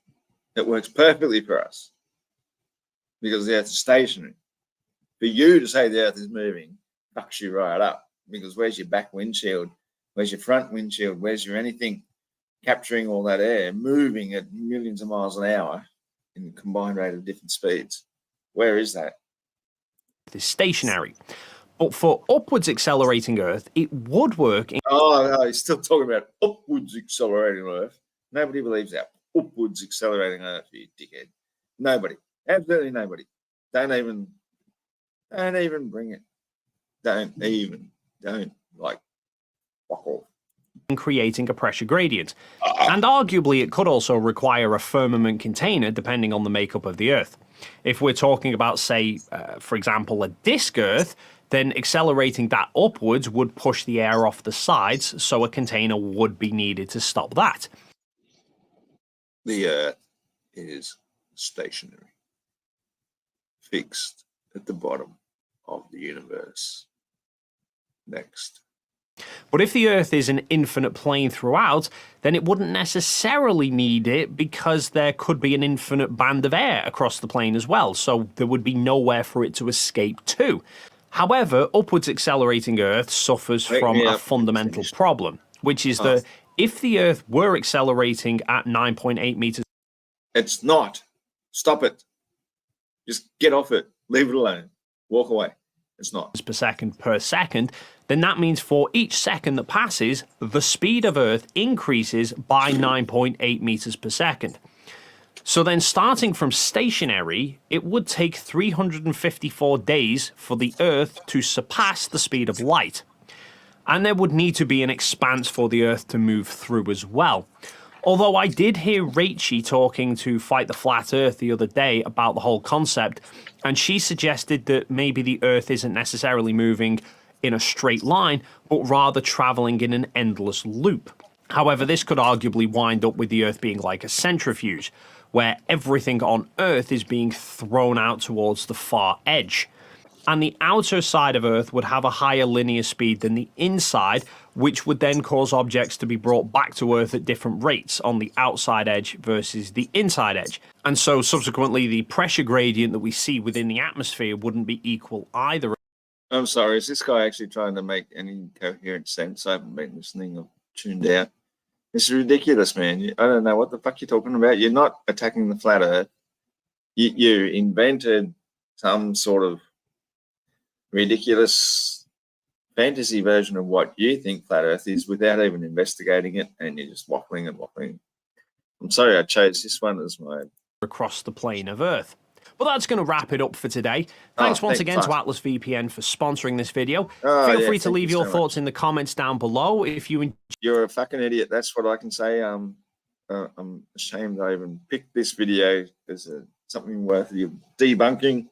It works perfectly for us because the Earth is stationary. For you to say the Earth is moving fucks you right up, because where's your back windshield? Where's your front windshield? Where's your anything capturing all that air, moving at millions of miles an hour in a combined rate of different speeds? Where is that? Is stationary. But for upwards accelerating Earth, it would work in Oh, no, he's still talking about upwards accelerating Earth. Nobody believes that. Upwards accelerating Earth, you dickhead. Nobody. Absolutely nobody. Don't even bring it. Don't like fuck off. creating a pressure gradient. And arguably, it could also require a firmament container depending on the makeup of the Earth. If we're talking about, say, for example, a disk Earth, then accelerating that upwards would push the air off the sides, so a container would be needed to stop that. The Earth is stationary, fixed at the bottom of the universe. Next. But if the Earth is an infinite plane throughout, then it wouldn't necessarily need it, because there could be an infinite band of air across the plane as well, so there would be nowhere for it to escape to. However, upwards accelerating Earth suffers from a fundamental problem, which is that if the Earth were accelerating at 9.8 meters... It's not. Stop it. Just get off it. Leave it alone. Walk away. It's not. ...per second, then that means for each second that passes, the speed of Earth increases by 9.8 meters per second. So then, starting from stationary, it would take 354 days for the Earth to surpass the speed of light. And there would need to be an expanse for the Earth to move through as well. Although I did hear Rachie talking to Fight the Flat Earth the other day about the whole concept, and she suggested that maybe the Earth isn't necessarily moving in a straight line, but rather travelling in an endless loop. However, this could arguably wind up with the Earth being like a centrifuge, where everything on Earth is being thrown out towards the far edge. And the outer side of Earth would have a higher linear speed than the inside, which would then cause objects to be brought back to Earth at different rates on the outside edge versus the inside edge. And so subsequently, the pressure gradient that we see within the atmosphere wouldn't be equal either. I'm sorry, is this guy actually trying to make any coherent sense? I haven't been listening or tuned out. This is ridiculous, man. I don't know what the fuck you're talking about. You're not attacking the flat Earth. You invented some sort of ridiculous fantasy version of what you think flat Earth is without even investigating it, and you're just waffling and waffling. I'm sorry I chose this one as my... across the plane of Earth. But that's going to wrap it up for today. Thanks once again to Atlas VPN for sponsoring this video. Feel free to leave your thoughts in the comments down below. If you... You're a fucking idiot. That's what I can say. I'm ashamed I even picked this video as something worthy of debunking.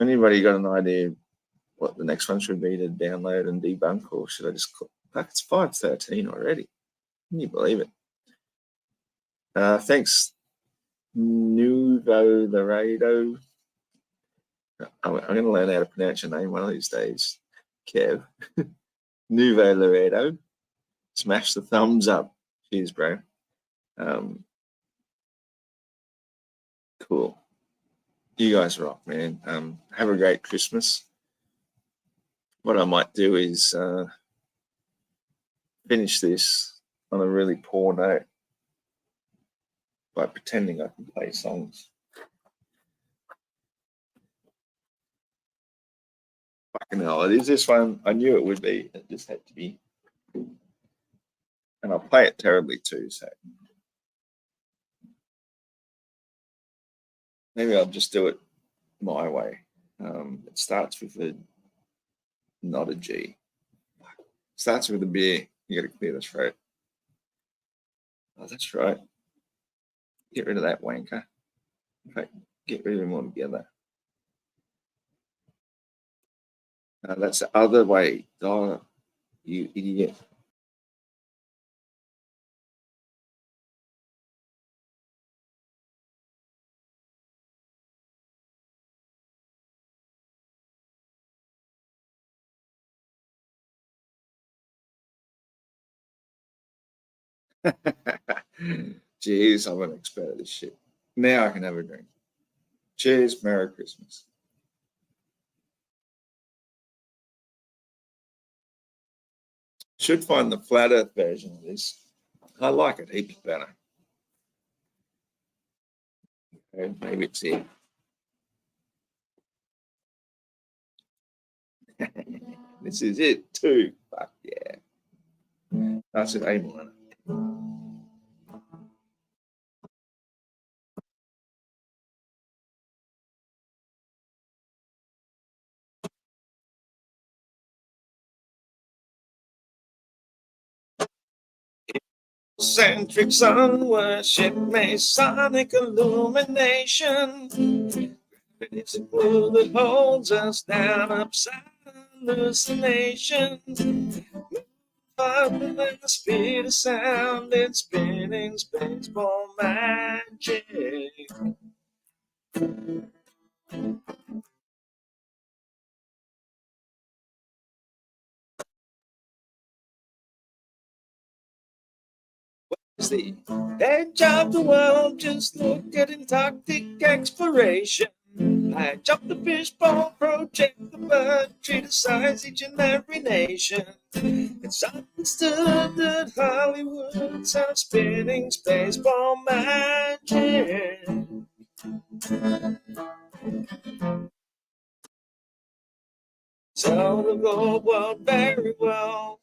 Anybody got an idea what the next one should be to download and debunk, or should I just click? Fuck, it's 5:13 already. Can you believe it? Thanks, Nuvo Laredo. I'm going to learn how to pronounce your name one of these days, Kev. Nuvo Laredo. Smash the thumbs up. Cheers, bro. Cool. You guys rock, man. Have a great Christmas. What I might do is finish this on a really poor note by pretending I can play songs. Fucking hell, it is this one. I knew it would be. It just had to be. And I'll play it terribly too, so maybe I'll just do it my way. It starts with not a G. Starts with a B. You got to clear the throat. Oh, that's right. Get rid of that wanker. In fact, get rid of them altogether. That's the other way. Oh, you idiot. Jeez, I'm an expert at this shit. Now I can have a drink. Cheers, Merry Christmas. Should find the flat earth version of this. I like it heaps better. Okay, maybe it's here. This is it too. Fuck yeah. That's an A minor. Centric sun worship, Masonic illumination. It's a glue that holds us down upside hallucination. Fun the speed of sound and spinning baseball magic. The edge of the world, just look at intoxicating exploration. I jump the fishbowl, project the bird, criticize each and every nation. It's understood that Hollywood's out spinning spaceball magic. So the gold world very well.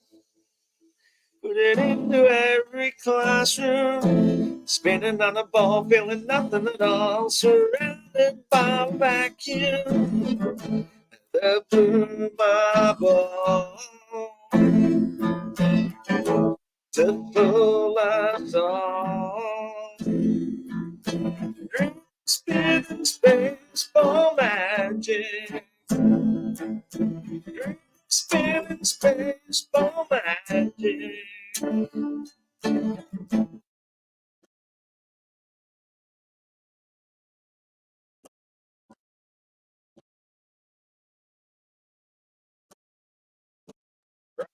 Put it into every classroom. Spinning on a ball, feeling nothing at all. Surrounded by a vacuum. The blue bubble to fool us all. Dream spinning space for magic. Dream spinning space for magic.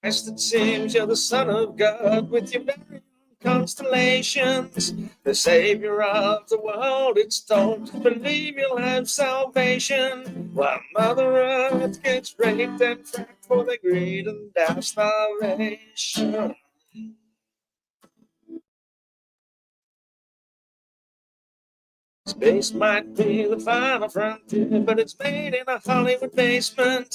Christ, it seems you're the Son of God with your very own constellations. The Savior of the world, it's told to believe you'll have salvation. While Mother Earth gets raped and tracked for the greed and death starvation. Space might be the final frontier, but it's made in a Hollywood basement.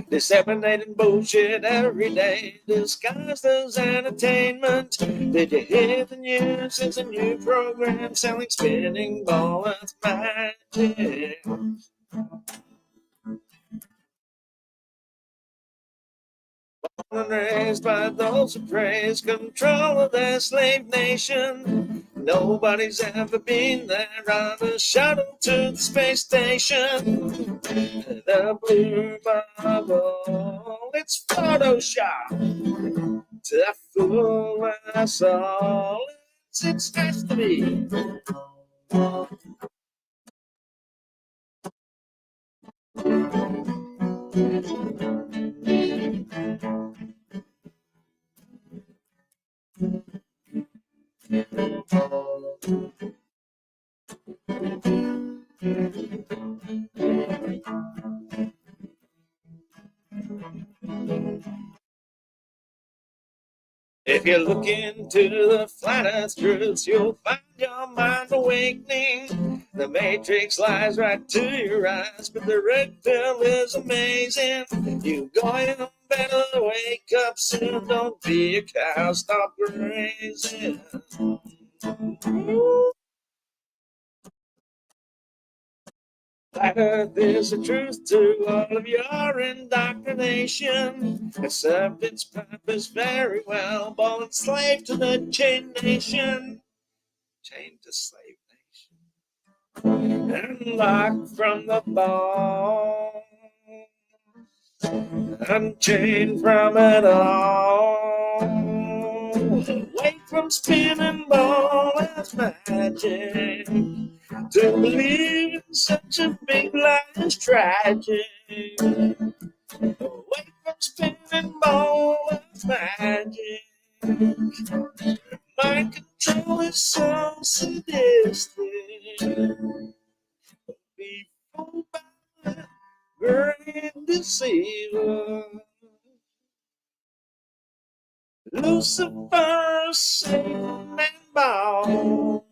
Disseminating bullshit every day, disguised as entertainment. Did you hear the news? There's a new program selling spinning ball earth magic. And raised by those who praise control of their slave nation. Nobody's ever been there on a shuttle to the space station. The blue bubble, it's Photoshop to fool us all. It's has to be. If you look into the flat earth truths, you'll find your mind awakening. The matrix lies right to your eyes, but the red pill is amazing. You going better wake up soon, don't be a cow, stop grazing. Flat earth is the truth to all of your indoctrination. It served its purpose very well, ball and slave to the chain nation. Chained to slave nation. And locked from the ball. Unchained from it all. Away from spinning ball as magic. To believe in such a big lie is tragic. Away from spinning ball as magic. Mind evil. Lucifer, Satan, and Baal.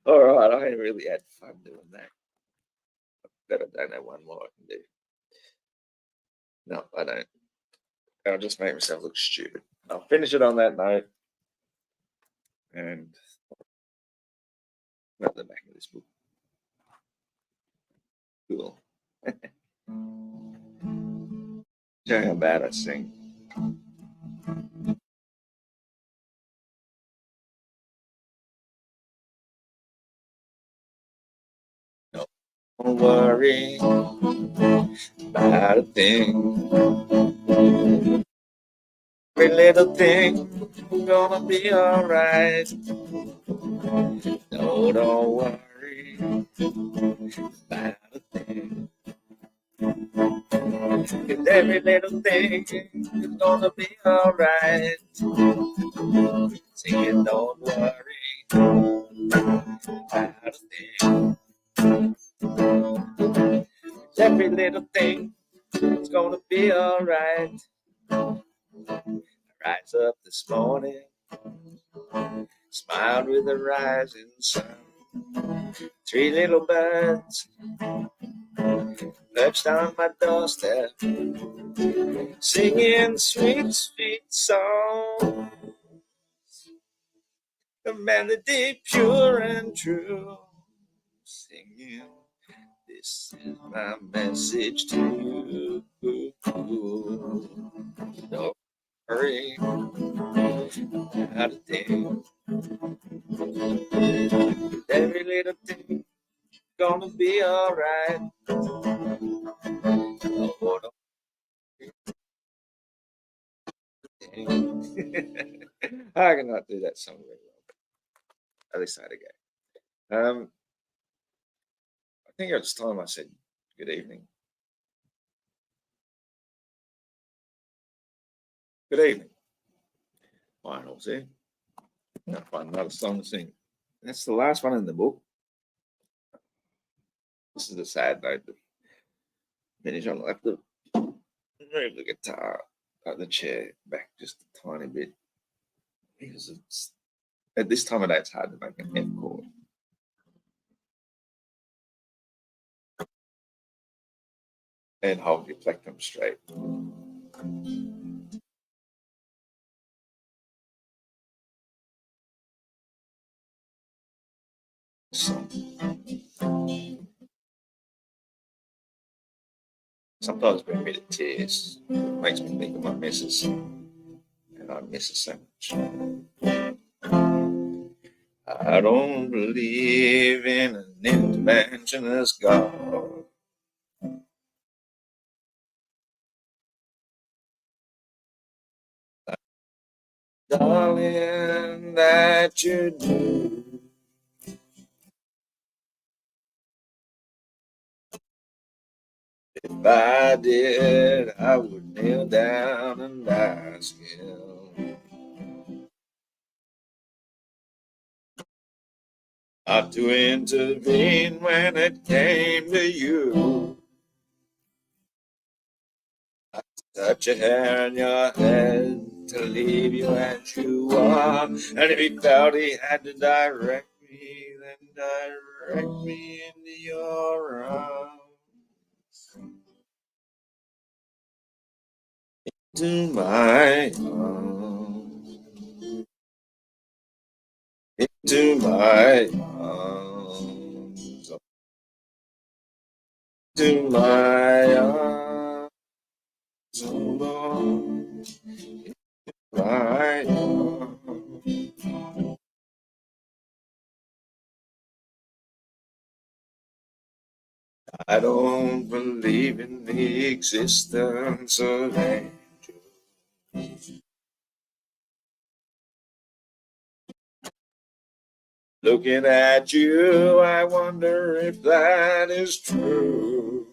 All right, I really had fun doing that. But I don't know one more I can do. No, I don't. I'll just make myself look stupid. I'll finish it on that note. And not the back of this book. Cool. Show how bad I sing. Don't worry about a thing. Every little thing gonna be alright. No, don't worry about a thing. 'Cause every little thing is gonna be alright. Singing, don't worry about a thing. Every little thing is gonna be alright. Rise up this morning, smiled with the rising sun. 3 little birds perched on my doorstep, singing sweet, sweet songs. A melody pure and true, singing, this is my message to you. Don't worry about a thing. Every little thing gonna be alright. Oh, don't I cannot do that song very well, but at least I had a go. I think it's time I said good evening. Good evening. Finals here. I'll find another song to sing. That's the last one in the book. This is a sad note to finish on. I'll have to move the guitar, the chair back just a tiny bit, because it's at this time of day it's hard to make an F chord. And hold your plectrum straight. Sometimes bring me to tears. It makes me think of my missus, and I miss her so much. I don't believe in an interventionist God. Darling, that you do. If I did, I would kneel down and ask him not to intervene when it came to you. Not to touch your hair and your head, to leave you as you are. And if he felt he had to direct me, then direct me into your arms. Into my arms. Into my arms. Into my arms. Oh Lord. My arms. I don't believe in the existence of angels. Looking at you, I wonder if that is true.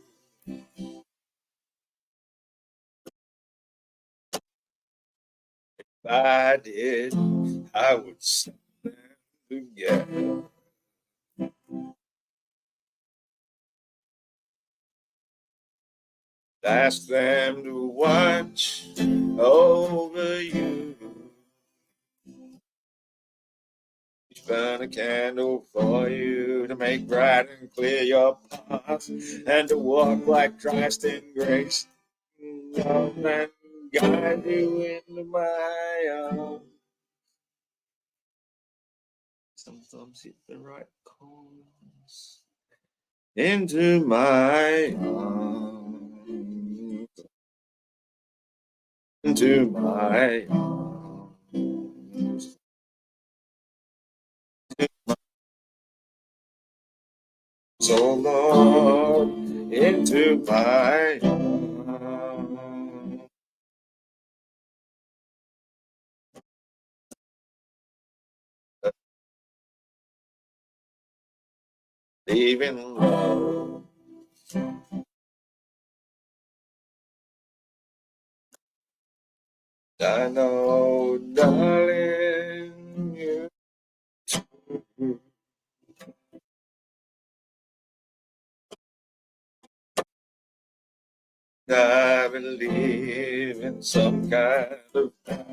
If I did, I would send them together. Ask them to watch over you. Burn a candle for you to make bright and clear your path, and to walk like Christ in grace. Love and guide you into my arms. Sometimes hit the right chords. Into my arms. Into my arms. So Lord, into my arms. Leaving love. I know, darling, you too. I believe in some kind of path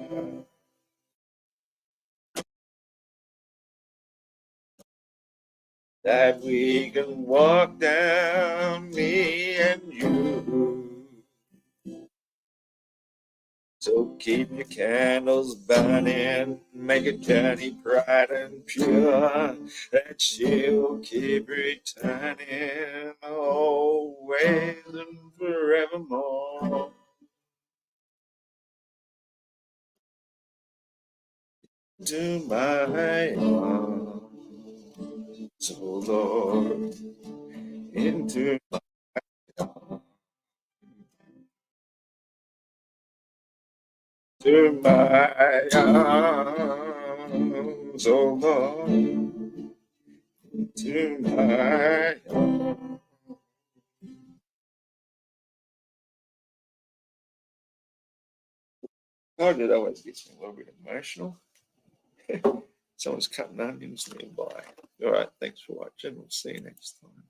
that we can walk down, me and you. So keep your candles burning, make a journey bright and pure, that she'll keep returning always and forevermore. To my arms, so Lord, into my arms, to my arms, oh Lord, to my arms. Oh, it always gets me a little bit emotional. Someone's cutting onions nearby. All right, thanks for watching. We'll see you next time.